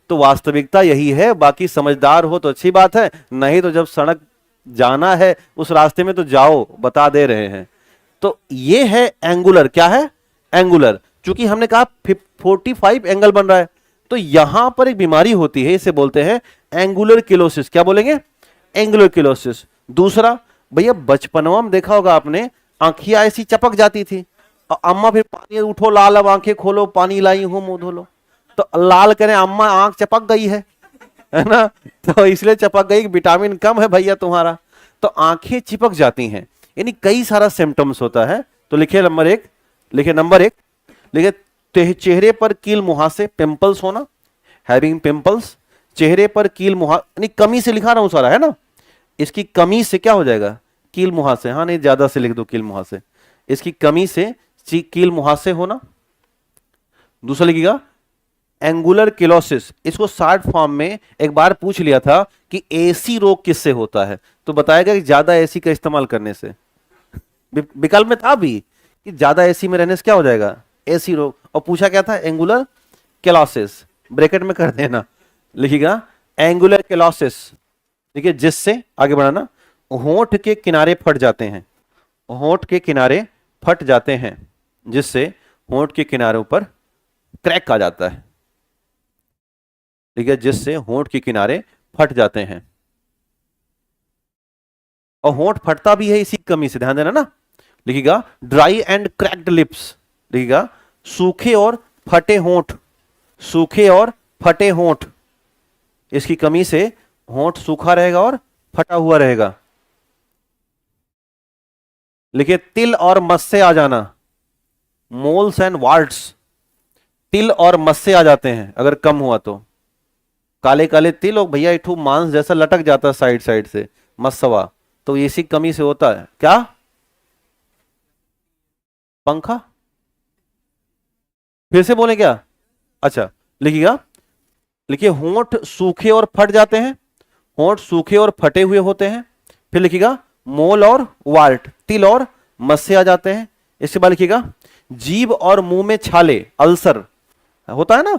Speaker 2: तो वास्तविकता यही है। बाकी समझदार हो तो अच्छी बात है, नहीं तो जब सड़क जाना है उस रास्ते में तो जाओ, बता दे रहे हैं। तो ये है एंगुलर, क्या है? एंगुलर, चूंकि हमने कहा 45 एंगल बन रहा है, तो यहां पर एक बीमारी होती है, इसे बोलते हैं एंगुलर किलोसिस। क्या बोलेंगे? Angular cheilosis. दूसरा, भैया बचपनवा में देखा होगा आपने, आंखियां ऐसी चपक जाती थी, और अम्मा फिर पानी, उठो लाल, अब आंखें खोलो, पानी लाई हूं, मुंह धो लो, तो लाल करें, अम्मा आंख चपक गई है ना, तो इसलिए चपक गई, विटामिन कम है भैया तुम्हारा, तो आंखें चिपक जाती हैं, यानी कई सारा सिम्टम्स होता है। तो लिखिए नंबर एक, लिखिए नंबर एक, लिखिए चेहरे पर कील मुहासे, पिंपल्स होना, हैविंग पिंपल्स, चेहरे पर कील मुहा, यानी कमी से लिखा रहा हूं सारा, है ना, इसकी कमी से क्या हो जाएगा? कील मुहासे, हाँ नहीं ज्यादा से लिख दो कील मुहासे, इसकी कमी से कील मुहासे होना। दूसरा लिखिएगा एंगुलर किलोसिस, इसको शॉर्ट फॉर्म में एक बार पूछ लिया था कि एसी रोग किससे होता है, तो बताएगा कि ज्यादा एसी का इस्तेमाल करने से। विकल्प में था भी कि ज्यादा एसी में रहने से क्या हो जाएगा? एसी रोग। और पूछा क्या था? एंगुलर किलोसिस, ब्रैकेट में कर देना, लिखिएगा एंगुलर किलोसिस, ठीक है, जिससे आगे बढ़ाना, होंठ के किनारे फट जाते हैं, होंठ के किनारे फट जाते हैं, जिससे होंठ के किनारों पर क्रैक आ जाता है, ठीक है, जिससे होंठ के किनारे फट जाते हैं, और होंठ फटता भी है इसी कमी से, ध्यान देना ना। लिखिएगा ड्राई एंड क्रैक्ड लिप्स, लिखिएगा सूखे और फटे होंठ, सूखे और फटे होंठ, इसकी कमी से होंठ सूखा रहेगा और फटा हुआ रहेगा। लिखिए तिल और मस्से आ जाना, मोल्स एंड वार्ट्स, तिल और मस्से आ जाते हैं अगर कम हुआ तो, काले काले तिल और भैया एक मांस जैसा लटक जाता है साइड साइड से, मस्सवा, तो इसी कमी से होता है। क्या? पंखा? फिर से बोले क्या? अच्छा, लिखिएगा, लिखिए होंठ सूखे और फट जाते हैं, होंठ सूखे और फटे हुए होते हैं। फिर लिखिएगा मोल और वाल्ट, तिल और मस्से आ जाते हैं। इसके बाद लिखिएगा जीभ और मुंह में छाले, अल्सर होता है ना,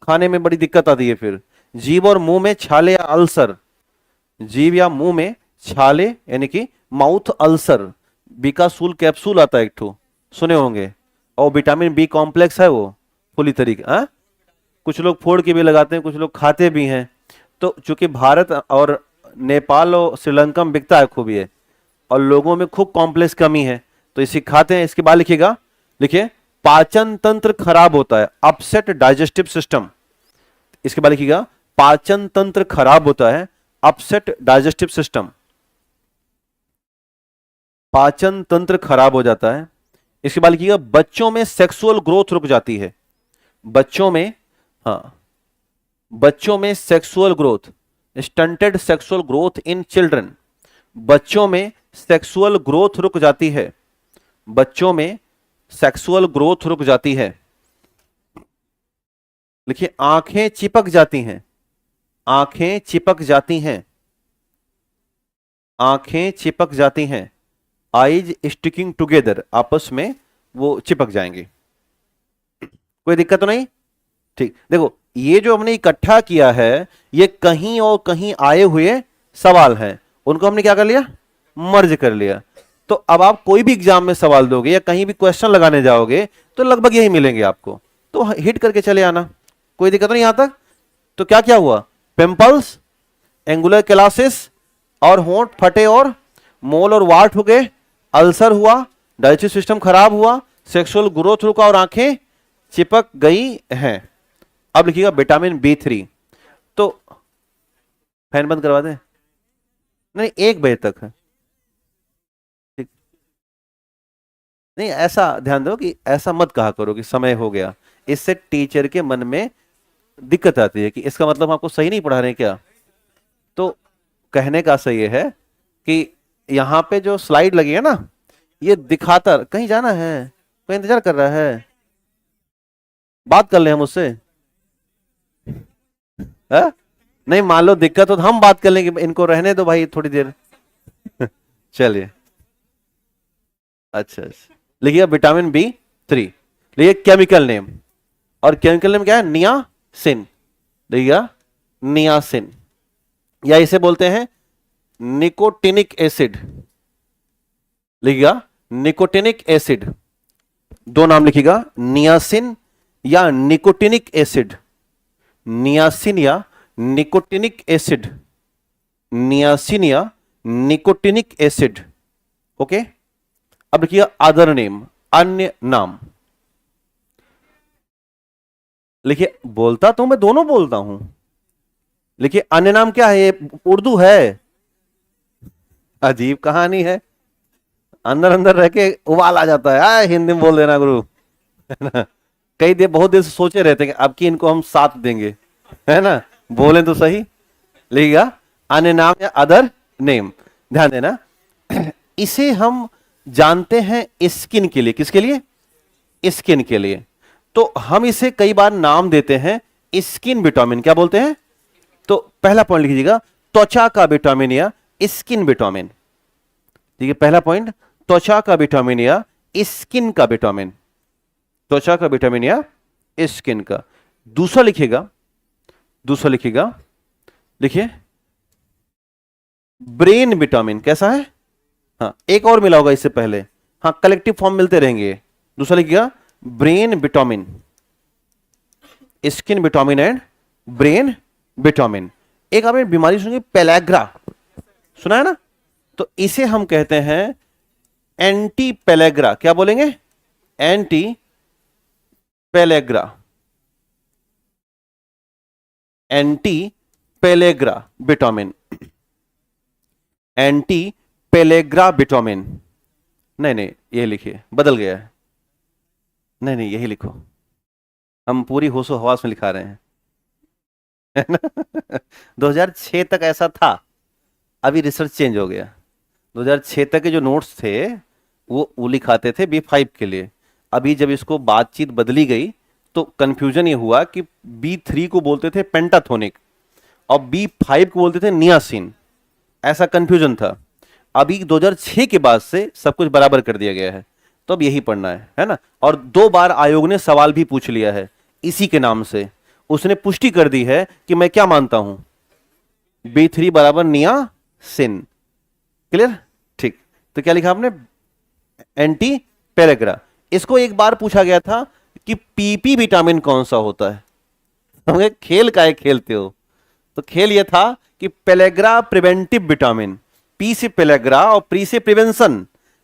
Speaker 2: खाने में बड़ी दिक्कत आती है, फिर जीभ और मुंह में छाले या अल्सर, जीभ या मुंह में छाले यानी कि माउथ अल्सर, बीकासूल कैप्सूल आता है एक ठो, सुने होंगे, और विटामिन बी कॉम्प्लेक्स है वो फुली तरीके, हाँ कुछ लोग फोड़ के भी लगाते हैं, कुछ लोग खाते भी हैं। तो चूंकि भारत और नेपाल और श्रीलंका में बिकता है खूब ये, और लोगों में खूब कॉम्प्लेक्स कमी है, तो इसे खाते हैं। इसके बाद लिखिएगा, लिखिए पाचन तंत्र खराब होता है, अपसेट डाइजेस्टिव सिस्टम, इसके बाद लिखिएगा पाचन तंत्र खराब होता है, अपसेट डाइजेस्टिव सिस्टम, पाचन तंत्र खराब हो जाता है। इसके बाद लिखिएगा बच्चों में सेक्सुअल ग्रोथ रुक जाती है, बच्चों में, हाँ बच्चों में sexual growth, stunted sexual growth in children, बच्चों में सेक्सुअल ग्रोथ रुक जाती है, बच्चों में सेक्सुअल ग्रोथ रुक जाती है। लिखिए आंखें चिपक जाती हैं, आंखें चिपक जाती हैं, आंखें चिपक जाती हैं, आईज स्टिकिंग टुगेदर, आपस में वो चिपक जाएंगे। कोई दिक्कत तो नहीं? ठीक, देखो ये जो हमने इकट्ठा किया है, ये कहीं और कहीं आए हुए सवाल हैं, उनको हमने क्या कर लिया? मर्ज कर लिया। तो अब आप कोई भी एग्जाम में सवाल दोगे या कहीं भी क्वेश्चन लगाने जाओगे तो लगभग यही मिलेंगे आपको, तो हिट करके चले आना, कोई दिक्कत नहीं यहां तक। तो क्या क्या हुआ? पिंपल्स, एंगुलर किलोसिस, और होंठ फटे और मोल और वार्ट हो गए, अल्सर हुआ, डाइजेस्टिव सिस्टम खराब हुआ, सेक्सुअल ग्रोथ रुका और आंखें चिपक गई हैं। अब लिखिएगा विटामिन B3, तो फैन बंद करवा दें? नहीं 1 बजे तक है, ठीक नहीं, ऐसा ध्यान दो कि ऐसा मत कहा करो कि समय हो गया, इससे टीचर के मन में दिक्कत आती है कि इसका मतलब आपको सही नहीं पढ़ा रहे हैं क्या। तो कहने का सही है कि यहां पे जो स्लाइड लगी है ना, ये दिखाता, कहीं जाना है, कोई इंतजार कर रहा है, बात कर ले हम उससे, नहीं मान लो दिक्कत हो तो हम बात कर लेंगे, इनको रहने दो भाई थोड़ी देर। चलिए अच्छा, लिखिए विटामिन B3, लिखिए केमिकल नेम, और केमिकल नेम क्या है? नियासिन, लिखिएगा नियासिन, या इसे बोलते हैं निकोटिनिक एसिड, लिखिएगा निकोटिनिक एसिड, दो नाम लिखिएगा, नियासिन या निकोटिनिक एसिड। नियासिन या निकोटिनिक एसिड, नियासिन या निकोटिनिक एसिड। ओके, अब लिखिए अदर नेम, अन्य नाम। लिखिए, बोलता तो मैं दोनों बोलता हूं, लिखिए अन्य नाम क्या है, ये उर्दू है, अजीब कहानी है, अंदर अंदर रह के उबाल आ जाता है। हिंदी में बोल देना गुरु, है ना। कई देर, बहुत देर से सोचे रहते हैं कि अब की इनको हम साथ देंगे, है ना, बोले तो सही। लिखिएगा अन्य नाम या अदर नेम, ध्यान देना। इसे हम जानते हैं स्किन के लिए, किसके लिए, स्किन के लिए। तो हम इसे कई बार नाम देते हैं स्किन विटामिन, क्या बोलते हैं। तो पहला पॉइंट लिख लीजिएगा, त्वचा का विटामिन या स्किन विटामिन। ठीक है, पहला पॉइंट त्वचा का विटामिन या स्किन का विटामिन, त्वचा का विटामिन या स्किन का। दूसरा लिखिएगा, दूसरा लिखिएगा, लिखिए ब्रेन विटामिन, कैसा है। हाँ, एक और मिला होगा इससे पहले, हाँ कलेक्टिव फॉर्म मिलते रहेंगे। दूसरा लिखिएगा brain vitamin, skin vitamin and brain vitamin. एक आपने बीमारी सुनी पेलैग्रा, सुना है ना, तो इसे हम कहते हैं एंटी पेलैग्रा, क्या बोलेंगे, anti pellagra, anti pellagra vitamin, anti pellagra vitamin. नहीं नहीं, ये लिखिए, बदल गया है, नहीं नहीं यही लिखो, हम पूरी होशो हवास में लिखा रहे हैं, है ना। 2006 तक ऐसा था, अभी रिसर्च चेंज हो गया। 2006 तक के जो नोट्स थे वो लिखाते थे B5 के लिए। अभी जब इसको बातचीत बदली गई तो कंफ्यूजन ये हुआ कि B3 को बोलते थे पेंटाथोनिक और B5 को बोलते थे नियासिन, ऐसा कंफ्यूजन था। अभी 2006 के बाद से सब कुछ बराबर कर दिया गया है, तो अब यही पढ़ना है ना। और 2 बार आयोग ने सवाल भी पूछ लिया है इसी के नाम से, उसने पुष्टि कर दी है कि मैं क्या मानता हूं, B3 बराबर नियासिन। क्लियर, ठीक। तो क्या लिखा आपने, एंटी पेलेग्रा। इसको एक बार पूछा गया था कि पीपी विटामिन कौन सा होता है, तो खेल का एक खेलते हो, तो खेल यह था कि पेलेग्रा प्रिवेंटिव विटामिन, पी से पेलेग्रा और प्री से प्रिवेंशन,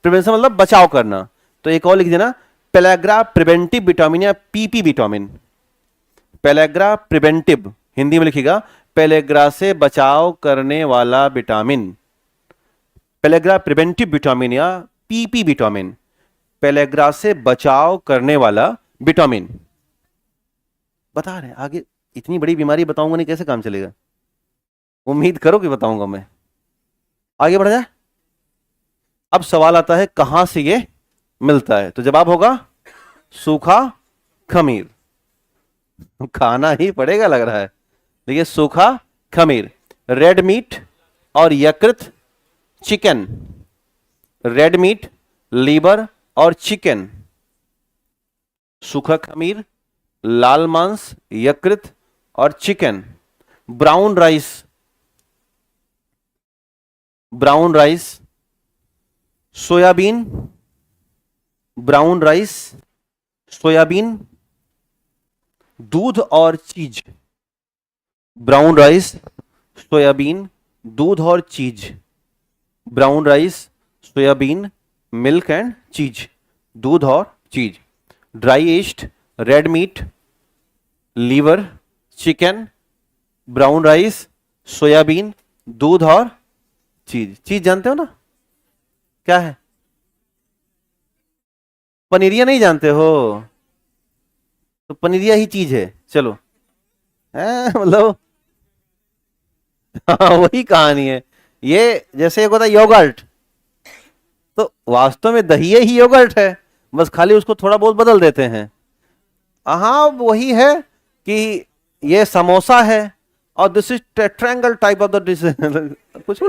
Speaker 2: प्रिवेंशन मतलब बचाव करना। तो एक और लिख देना, पेलेग्रा प्रिवेंटिव विटामिन या PP vitamin, pellagra preventive, Hindi में लिखिएगा पेलेग्रा से बचाव करने वाला विटामिन, पेलेग्रा प्रिवेंटिव विटामिन या पीपी विटामिन, पेलेग्रा से बचाव करने वाला विटामिन। बता रहे हैं आगे, इतनी बड़ी बीमारी बताऊंगा नहीं, कैसे काम चलेगा, उम्मीद करो कि बताऊंगा मैं। आगे बढ़ जाए। अब सवाल आता है कहां से ये मिलता है, तो जवाब होगा सूखा खमीर, खाना ही पड़ेगा लग रहा है। देखिए सूखा खमीर, रेड मीट और यकृत, चिकन, रेड मीट, लीवर और चिकन, सूखा खमीर, लाल मांस, यकृत और chicken, brown rice, brown rice, soybean, brown rice, soybean, दूध और चीज, ब्राउन राइस, सोयाबीन, दूध और cheese, brown rice, soybean, milk and cheese, दूध और cheese, dry yeast, red meat, liver, chicken, brown rice, soybean, दूध और चीज। चीज जानते हो ना क्या है, पनीरिया नहीं जानते हो, तो पनीरिया ही चीज है, चलो मतलब हाँ वही कहानी है। ये जैसे एक होता है योगर्ट, तो वास्तव में दही ही योगर्ट है, बस खाली उसको थोड़ा बहुत बदल देते हैं। हाँ वही है कि ये समोसा है और this is triangle type of the dish कुछ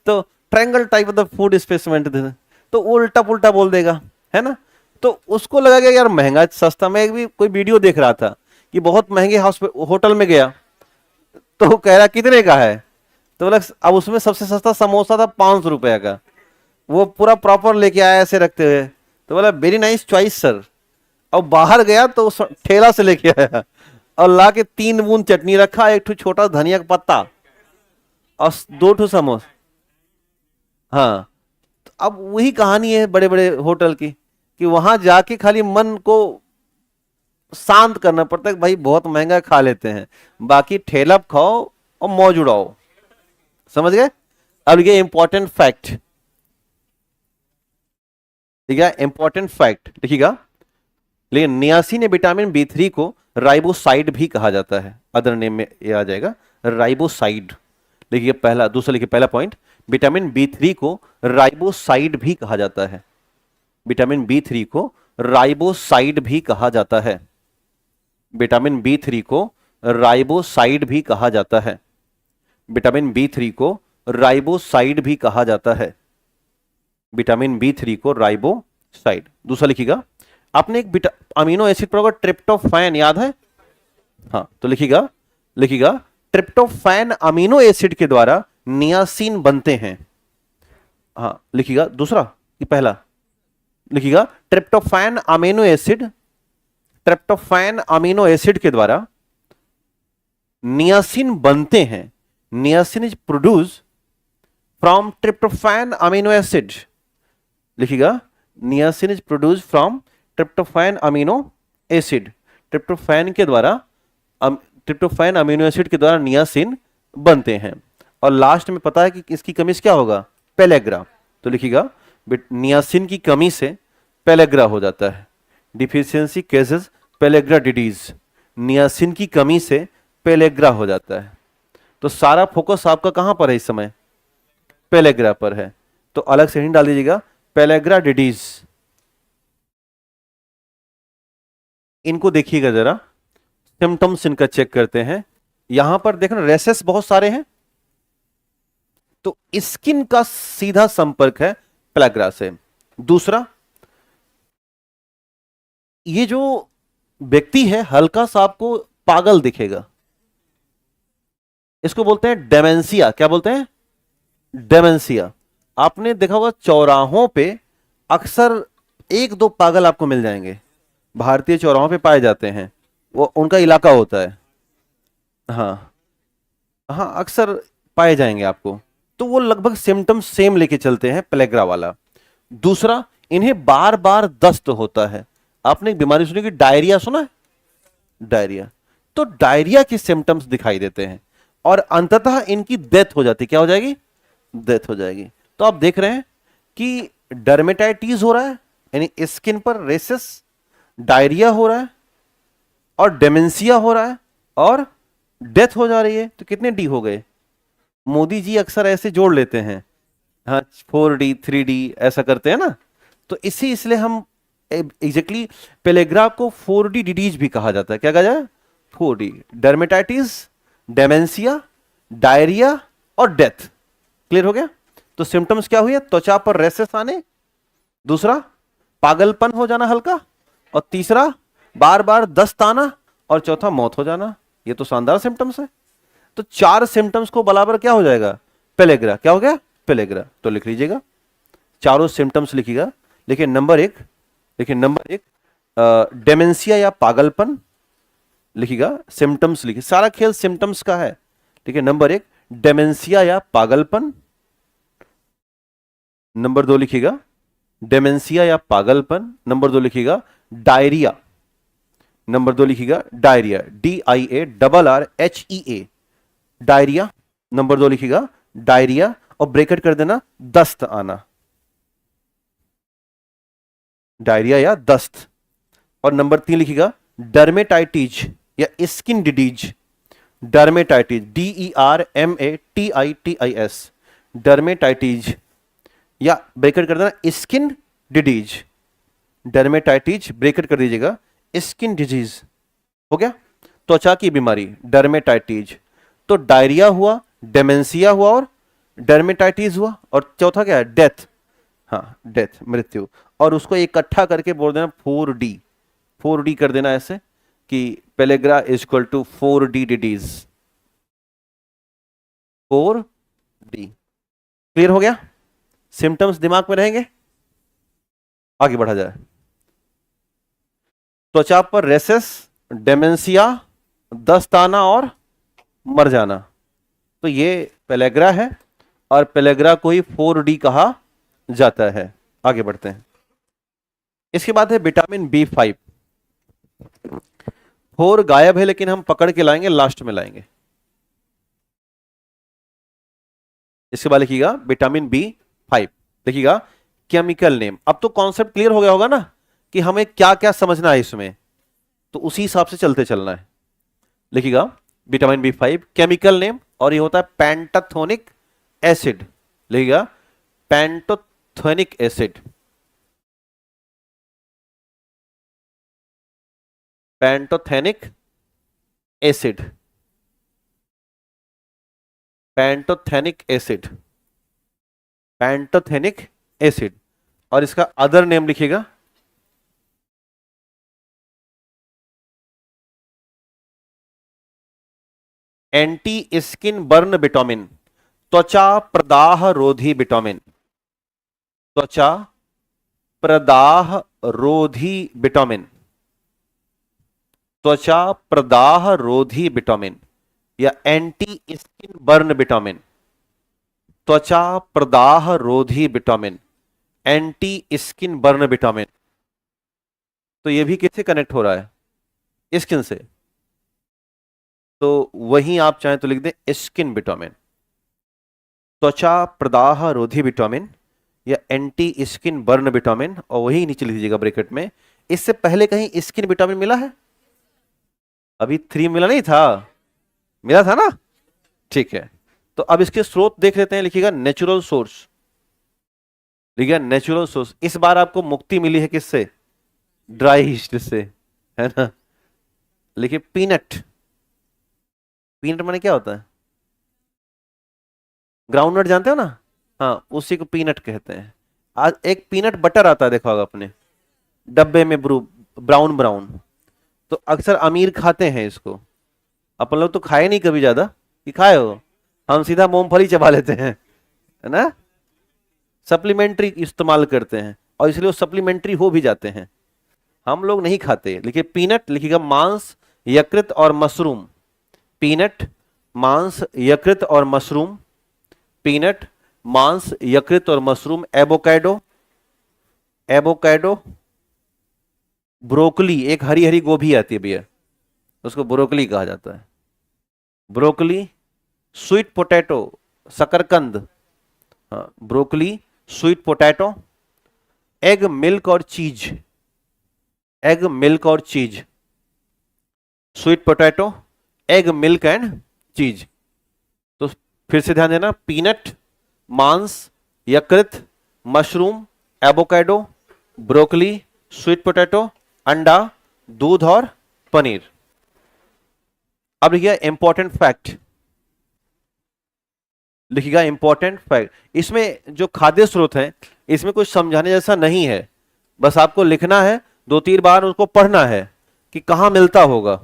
Speaker 2: तो triangle type of the food specimen, तो उल्टा पुल्टा बोल देगा, है ना। तो उसको लगा कि यार महंगा सस्ता, मैं भी कोई वीडियो देख रहा था कि बहुत महंगे होटल में गया, तो कह रहा कितने का है, तो बोला अब उसमें सबसे सस्ता समोसा था 500 रुपए का, वो पूरा प्रॉपर लेके आया ऐसे रखते हुए, तो बोला वेरी नाइस चॉइस सर। और बाहर गया तो ठेला से लेके आया और ला के 3 बूंद चटनी रखा, एक ठो छोटा धनिया का पत्ता और 2 ठो समोसा। हाँ, तो अब वही कहानी है बड़े बड़े होटल की, कि वहां जाके खाली मन को शांत करना पड़ता है कि भाई बहुत महंगा खा लेते हैं, बाकी ठेला खाओ और मौज उड़ाओ। समझ गए? अब ये इंपॉर्टेंट फैक्ट, ठीक है, इंपॉर्टेंट फैक्ट लिखिएगा। लेकिन नियासिन या विटामिन बी3 को राइबोसाइड भी कहा जाता है, अदर नेम में ये आ जाएगा राइबोसाइड। लिखिए पहला, दूसरा लिखिए पहला पॉइंट, विटामिन बी3 को राइबोसाइड भी कहा जाता है। विटामिन बी3 को राइबोसाइड भी कहा जाता है। विटामिन बी3 को राइबोसाइड भी कहा जाता है। विटामिन बी3 को राइबोसाइड भी कहा जाता है। विटामिन बी3 को राइबोसाइड। दूसरा लिखिएगा, आपने एक अमीनो एसिड पढ़ा होगा ट्रिप्टोफैन, याद है? हाँ, तो लिखिएगा, लिखिएगा ट्रिप्टोफैन अमीनो एसिड के द्वारा नियासिन बनते हैं। हाँ लिखिएगा, दूसरा कि पहला? लिखिएगा tryptophan amino acid, tryptophan amino acid के द्वारा नियासिन बनते हैं। Niacin is produce from tryptophan amino acid. लिखिएगा niacin is produce from tryptophan amino acid. Tryptophan के द्वारा, ट्रिप्टोफैन अमीनो एसिड के द्वारा नियासिन बनते हैं। और लास्ट में पता है कि इसकी कमी से क्या होगा? पेलेग्रा। तो लिखिएगा नियासिन की कमी से पेलेग्रा हो जाता है। Deficiency cases pellagra disease. Niacin की कमी से पेलेग्रा हो जाता है। तो सारा फोकस आपका कहां पर है इस समय? पेलेग्रा पर है। तो अलग से हिंट डाल दीजिएगा, पेलेग्रा डिजीज। इनको देखिएगा जरा, सिम्टम्स इनका चेक करते हैं। यहां पर देखना रेसेस बहुत सारे हैं, तो स्किन का सीधा संपर्क है पेलेग्रा से। दूसरा, ये जो व्यक्ति है हल्का सा आपको पागल दिखेगा, इसको बोलते हैं डेमेंशिया। क्या बोलते हैं? डेमेंशिया। आपने देखा होगा चौराहों पे अक्सर 1-2 पागल आपको मिल जाएंगे, भारतीय चौराहों पे पाए जाते हैं, वो उनका इलाका होता है। हाँ हाँ, अक्सर पाए जाएंगे आपको। तो वो लगभग सिम्टम्स सेम लेके चलते हैं पेलेग्रा वाला। दूसरा, इन्हें बार बार दस्त होता है। आपने एक बीमारी सुनी कि डायरिया, सुना है? डायरिया, तो डायरिया के सिम्टम्स दिखाई देते हैं और अंततः इनकी डेथ हो जाती है। क्या हो जाएगी? डेथ हो जाएगी। तो आप देख रहे हैं कि डर्मेटाइटिस हो रहा है, यानी स्किन पर रेसेस, डायरिया हो रहा है और डेमेंशिया हो रहा है और डेथ हो जा रही है। तो कितने डी हो गए? मोदी जी अक्सर ऐसे जोड़ लेते हैं, हाँ 4D 3D ऐसा करते हैं ना, तो इसलिए हम एग्जैक्टली पेलेग्रा को 4D डिजीज भी कहा जाता है। क्या कहा जाए? 4D, डर्मेटाइटिस, डेमेंशिया, डायरिया और डेथ। क्लियर हो गया? तो सिम्टम्स क्या हुए? त्वचा पर रेसेस आने, दूसरा पागलपन हो जाना हल्का, और तीसरा बार बार दस्त आना, और चौथा मौत हो जाना। ये तो शानदार सिम्टम्स है। तो 4 सिम्टम्स को बराबर क्या हो जाएगा? पेलेग्रा। क्या हो गया? पेलेग्रा। तो लिख लीजिएगा, चारों सिम्टम्स लिखिएगा। लेकिन नंबर 1, देखिए नंबर 1 डेमेंशिया या पागलपन लिखिएगा, सिम्टम्स लिखिए, सारा खेल सिम्टम्स का है। ठीक है, नंबर 1 डेमेंशिया या पागलपन। नंबर 2 लिखिएगा डेमेंशिया या पागलपन। नंबर 2 लिखिएगा डायरिया। नंबर 2 लिखिएगा डायरिया, DIARRHEA, डायरिया। नंबर 2 लिखिएगा डायरिया, और ब्रैकेट कर देना दस्त आना, डायरिया या दस्त। और नंबर 3 लिखिएगा डर्मेटाइटिस या skin disease. Dermatitis, DERMATITIS, dermatitis, या ब्रैकेट कर देना स्किन डिजीज। डर्मेटाइटिस ब्रैकेट कर दीजिएगा, स्किन डिजीज। हो गया? त्वचा की बीमारी डर्मेटाइटिस। तो डायरिया हुआ, डेमेंशिया हुआ और डर्मेटाइटिस हुआ, और चौथा क्या है? डेथ। हाँ, डेथ, मृत्यु। और उसको इकट्ठा करके बोल देना 4D। 4D कर देना ऐसे कि pellagra is equal to 4D disease. 4D। Clear हो गया? सिम्टम्स दिमाग में रहेंगे। आगे बढ़ा जाए। त्वचा पर रेसेस, डेमेंशिया, दस्त आना और मर जाना। तो ये पेलेग्रा है और पेलेग्रा को ही 4D कहा जाता है। आगे बढ़ते हैं। इसके बाद है विटामिन B5। 4 गायब है लेकिन हम पकड़ के लाएंगे, लास्ट में लाएंगे। इसके बाद लिखिएगा विटामिन B5, देखिएगा केमिकल नेम। अब तो कॉन्सेप्ट क्लियर हो गया होगा ना कि हमें क्या क्या समझना है इसमें, तो उसी हिसाब से चलते चलना है। लिखिएगा विटामिन B5 केमिकल नेम, और ये होता है पेंटाथोनिक एसिड। लिखिएगा pantothenic acid, pantothenic acid, pantothenic acid, pantothenic acid. और इसका अदर नेम लिखिएगा एंटी स्किन बर्न विटामिन, त्वचा प्रदाह रोधी विटामिन, त्वचा प्रदाह रोधी विटामिन, त्वचा प्रदाह रोधी विटामिन या एंटी स्किन बर्न विटामिन, त्वचा प्रदाह रोधी vitamin, anti skin burn vitamin. तो ये भी किससे कनेक्ट हो रहा है? स्किन से। तो वहीं आप चाहें तो लिख दें स्किन विटामिन, त्वचा प्रदाह रोधी विटामिन या एंटी स्किन बर्न विटामिन, और वही नीचे लिख दीजिएगा ब्रैकेट में। इससे पहले कहीं स्किन विटामिन मिला है? अभी 3 मिला नहीं था, मिला था ना? ठीक है, तो अब इसके स्रोत देख लेते हैं। लिखिएगा नेचुरल सोर्स, लिखिएगा नेचुरल सोर्स। इस बार आपको मुक्ति मिली है किससे? ड्राई ईस्ट से, है ना? लिखिए पीनट। पीनट माने क्या होता है? ग्राउंडनट जानते हो ना? हाँ, उसी को पीनट कहते हैं। आज एक पीनट बटर आता है, देखा होगा आपने डब्बे में, ब्राउन ब्राउन। तो अक्सर अमीर खाते हैं इसको, अपन लोग तो खाए नहीं कभी ज्यादा, कि खाए हो? हम सीधा मूंगफली चबा लेते हैं, है ना? सप्लीमेंट्री इस्तेमाल करते हैं और इसलिए वो सप्लीमेंट्री हो भी जाते हैं, हम लोग नहीं खाते। लिखिए पीनट, लिखिएगा मांस, यकृत और मशरूम। पीनट, मांस, यकृत और मशरूम, पीनट, मांस, यकृत और मशरूम। एवोकाडो, एवोकाडो, ब्रोकली, एक हरी हरी गोभी आती है भैया, उसको ब्रोकली कहा जाता है, ब्रोकली। स्वीट पोटैटो, शकरकंद, हाँ broccoli, sweet potato. Egg, milk और चीज, एग, मिल्क और चीज, sweet potato, egg, milk and चीज। तो फिर से ध्यान देना, पीनट, मांस, यकृत, mushroom, avocado, broccoli, sweet potato, अंडा, दूध और पनीर। अब लिखिएगा इंपॉर्टेंट फैक्ट, लिखिएगा इंपॉर्टेंट फैक्ट। इसमें जो खाद्य स्रोत है इसमें कुछ समझाने जैसा नहीं है, बस आपको लिखना है, 2-3 बार उसको पढ़ना है कि कहाँ मिलता होगा,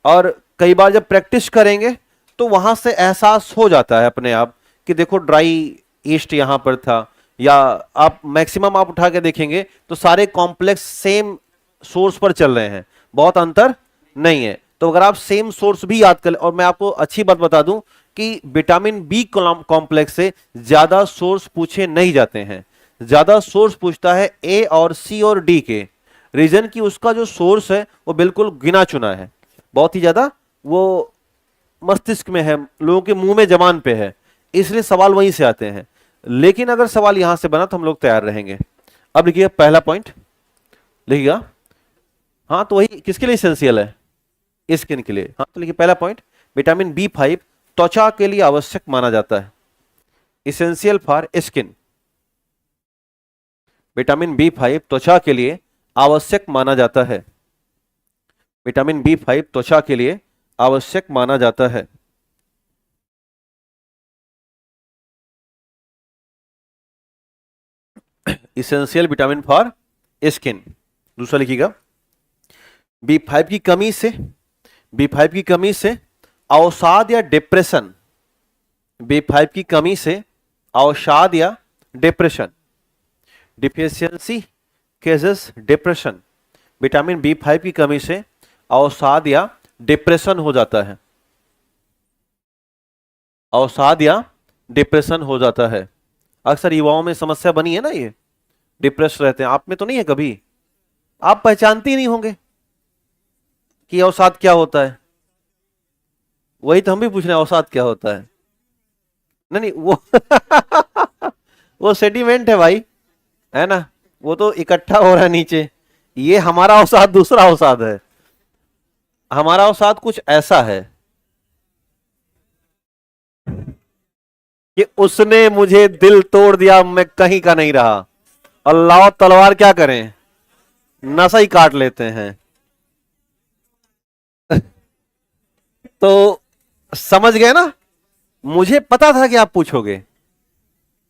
Speaker 2: और कई बार जब प्रैक्टिस करेंगे तो वहां से एहसास हो जाता है अपने आप कि देखो ड्राई ईस्ट यहां पर था, या आप मैक्सिमम आप उठा के देखेंगे तो सारे कॉम्प्लेक्स सेम सोर्स पर चल रहे हैं, बहुत अंतर नहीं है। तो अगर आप सेम सोर्स भी याद कर, और मैं आपको अच्छी बात बता दूं कि विटामिन बी कॉम्प्लेक्स से ज्यादा सोर्स पूछे नहीं जाते हैं, ज्यादा सोर्स पूछता है ए और सी और डी के। रीजन कि उसका जो सोर्स है वो बिल्कुल गिना चुना है, बहुत ही ज्यादा वो मस्तिष्क में है, लोगों के मुंह में जबान पे है, इसलिए सवाल वहीं से आते हैं। लेकिन अगर सवाल यहां से बना तो हम लोग तैयार रहेंगे। अब लिखिए पहला पॉइंट, लिखिएगा। हाँ, तो वही किसके लिए एसेंशियल है? स्किन के लिए। हाँ, तो लिखिए पहला पॉइंट, विटामिन B5 त्वचा के लिए आवश्यक माना जाता है, essential for skin. Vitamin B5 त्वचा के लिए आवश्यक माना जाता है, विटामिन B5 त्वचा के लिए आवश्यक माना जाता है। Essential vitamin for skin. दूसरा लिखिएगा, B5 की कमी से, B5 की कमी से अवसाद या डिप्रेशन, B5 की कमी से अवसाद या depression, deficiency
Speaker 1: cases depression. Vitamin B5 की कमी से अवसाद या डिप्रेशन हो जाता है, अवसाद या डिप्रेशन हो जाता है। अक्सर युवाओं में समस्या बनी है ना, ये डिप्रेस रहते हैं। आप में तो नहीं है कभी? आप पहचानते ही नहीं होंगे कि अवसाद क्या होता है। वही तो हम भी पूछ रहे हैं, अवसाद क्या होता है। नहीं नहीं, वो वो सेडिमेंट है भाई, है ना, वो तो इकट्ठा हो रहा है नीचे। ये हमारा अवसाद दूसरा अवसाद है। हमारा अवसाद कुछ ऐसा है कि उसने मुझे दिल तोड़ दिया, मैं कहीं का नहीं रहा। अल्लाह तलवार क्या करें, नसा ही काट लेते हैं। तो समझ गए ना, मुझे पता था कि आप पूछोगे,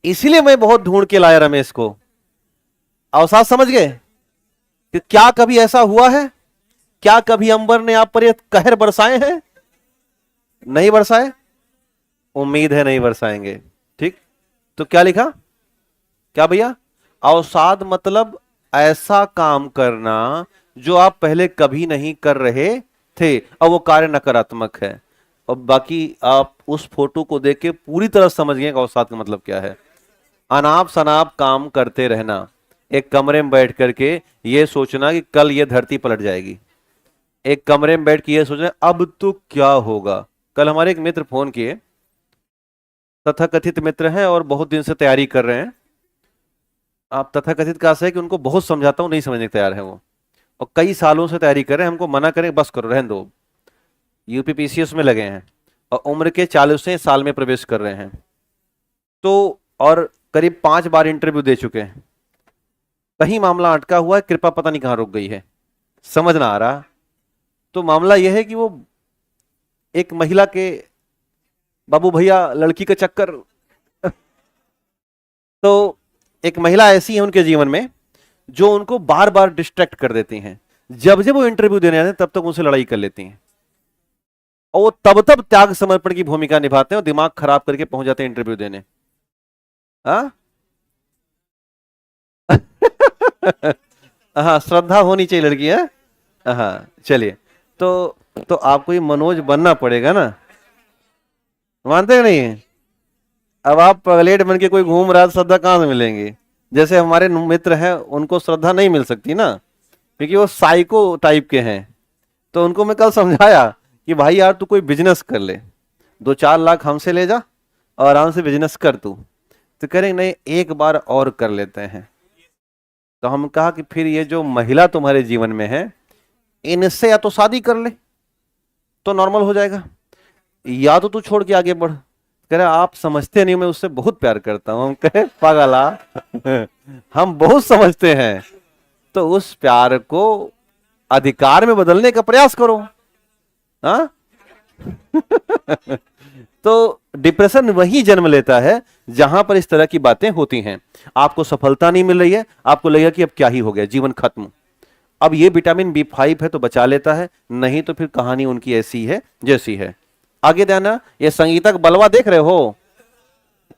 Speaker 1: इसीलिए मैं बहुत ढूंढ के लाया रमेश को। अवसाद समझ गए कि क्या कभी ऐसा हुआ है? क्या कभी अंबर ने आप पर ये कहर बरसाए हैं? नहीं बरसाए, उम्मीद है नहीं बरसाएंगे। ठीक, तो क्या लिखा, क्या भैया? अवसाद मतलब ऐसा काम करना जो आप पहले कभी नहीं कर रहे थे और वो कार्य नकारात्मक है। और बाकी आप उस फोटो को देख के पूरी तरह समझ गए कि अवसाद का मतलब क्या है। अनाप शनाप काम करते रहना, एक कमरे में बैठ करके ये सोचना कि कल ये धरती पलट जाएगी, एक कमरे में बैठ के ये सोचना अब तो क्या होगा। कल हमारे एक मित्र फोन किए, तथाकथित मित्र हैं और बहुत दिन से तैयारी कर रहे हैं। आप तथाकथित का आशय है कि उनको बहुत समझाता हूं, नहीं समझने को तैयार है वो, और कई सालों से तैयारी कर रहे हैं। हमको मना करें बस करो, रहने दो। यूपीपीसीएस में लगे हैं और उम्र के 40वें साल में प्रवेश कर रहे हैं। तो और करीब 5 बार इंटरव्यू दे चुके हैं। कहीं मामला अटका हुआ है, कृपा पता नहीं कहां रुक गई है, समझ ना आ रहा। तो मामला यह है कि वो एक महिला के बाबू भैया लड़की का चक्कर तो एक महिला ऐसी है उनके जीवन में जो उनको बार बार डिस्ट्रैक्ट कर देती हैं। जब जब वो इंटरव्यू देने आते हैं तब तक उनसे लड़ाई कर लेती हैं, और वो तब तब त्याग समर्पण की भूमिका निभाते हैं और दिमाग खराब करके पहुंच जाते हैं इंटरव्यू देने। हाँ हाँ, श्रद्धा होनी चाहिए लड़की है। हाँ चलिए, तो आपको ये मनोज बनना पड़ेगा ना, मानते हैं नहीं? अब आप पगलेट बन के कोई घूम रहा है, श्रद्धा कहां से मिलेंगी? जैसे हमारे मित्र हैं, उनको श्रद्धा नहीं मिल सकती ना, क्योंकि वो साइको टाइप के हैं। तो उनको मैं कल समझाया कि भाई यार तू कोई बिजनेस कर ले, 2-4 लाख हमसे ले जा और आराम से बिजनेस कर तू। तो कह रहे नहीं, एक बार और कर लेते हैं। तो हम कहा कि फिर ये जो महिला तुम्हारे जीवन में है, इनसे या तो शादी कर ले तो नॉर्मल हो जाएगा, या तो तू छोड़ के आगे बढ़। कह रहे आप समझते नहीं, मैं उससे बहुत प्यार करता हूं। हम कहे पागला हम बहुत समझते हैं, तो उस प्यार को अधिकार में बदलने का प्रयास करो। हाँ तो डिप्रेशन वही जन्म लेता है जहां पर इस तरह की बातें होती हैं। आपको सफलता नहीं मिल रही है, आपको लगेगा कि अब क्या ही हो गया, जीवन खत्म। अब ये विटामिन B5 है तो बचा लेता है, नहीं तो फिर कहानी उनकी ऐसी है जैसी है। आगे देना, ये संगीतक बलवा देख रहे हो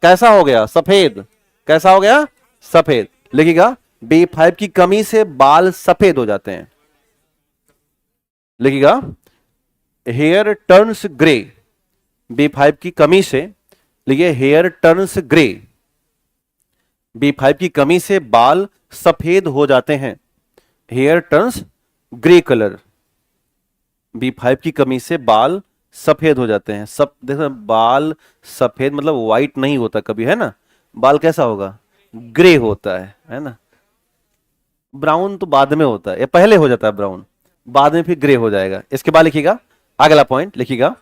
Speaker 1: कैसा हो गया, सफेद। कैसा हो गया, सफेद। लिखिएगा, B5 की कमी से बाल सफेद हो जाते हैं। लिखिएगा, हेयर टर्न्स ग्रे। B5 की कमी से, लिखिए हेयर टर्न्स ग्रे। B5 की कमी से बाल सफेद हो जाते हैं, hair turns grey colour. B5 की कमी से बाल सफेद हो जाते हैं। सब देखो, बाल सफेद मतलब व्हाइट नहीं होता कभी, है ना। बाल कैसा होगा, ग्रे होता है ना। ब्राउन तो बाद में होता है, या पहले हो जाता है ब्राउन, बाद में फिर ग्रे हो जाएगा। इसके बाद लिखिएगा अगला पॉइंट, लिखिएगा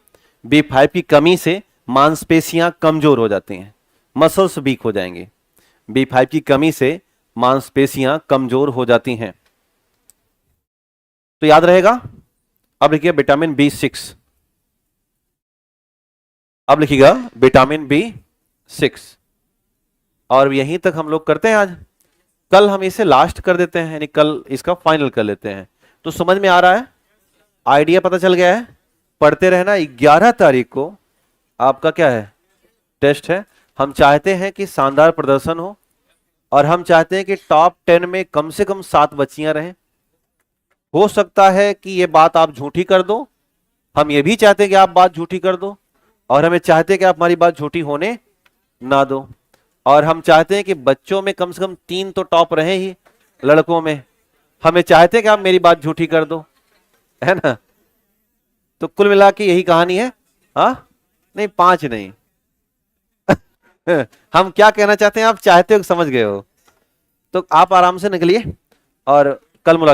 Speaker 1: B5 की कमी से मांसपेशियां कमजोर हो जाती हैं, मसल्स वीक हो जाएंगे। B5 की कमी से मांसपेशियां कमजोर हो जाती हैं, तो याद रहेगा। अब लिखिए विटामिन B6। अब लिखिएगा विटामिन B6। और यहीं तक हम लोग करते हैं आज। कल हम इसे लास्ट कर देते हैं, यानी कल इसका फाइनल कर लेते हैं। तो समझ में आ रहा है, आइडिया पता चल गया है। पढ़ते रहना। 11 तारीख को आपका क्या है, टेस्ट है। हम चाहते हैं कि शानदार प्रदर्शन हो, और हम चाहते हैं कि टॉप 10 में कम से कम 7 बच्चियां रहें। हो सकता है कि ये बात आप झूठी कर दो, हम ये भी चाहते हैं कि आप बात झूठी कर दो, और हमें चाहते हैं कि आप हमारी बात झूठी होने ना दो। और हम चाहते हैं कि बच्चों में कम से कम 3 तो टॉप रहे ही, लड़कों में हमें चाहते हैं कि आप मेरी बात झूठी कर दो, है ना। तो कुल मिला के यही कहानी है। हाँ, नहीं 5 नहीं। हम क्या कहना चाहते हैं आप चाहते हो, समझ गए हो। तो आप आराम से निकलिए और कल मुलाकात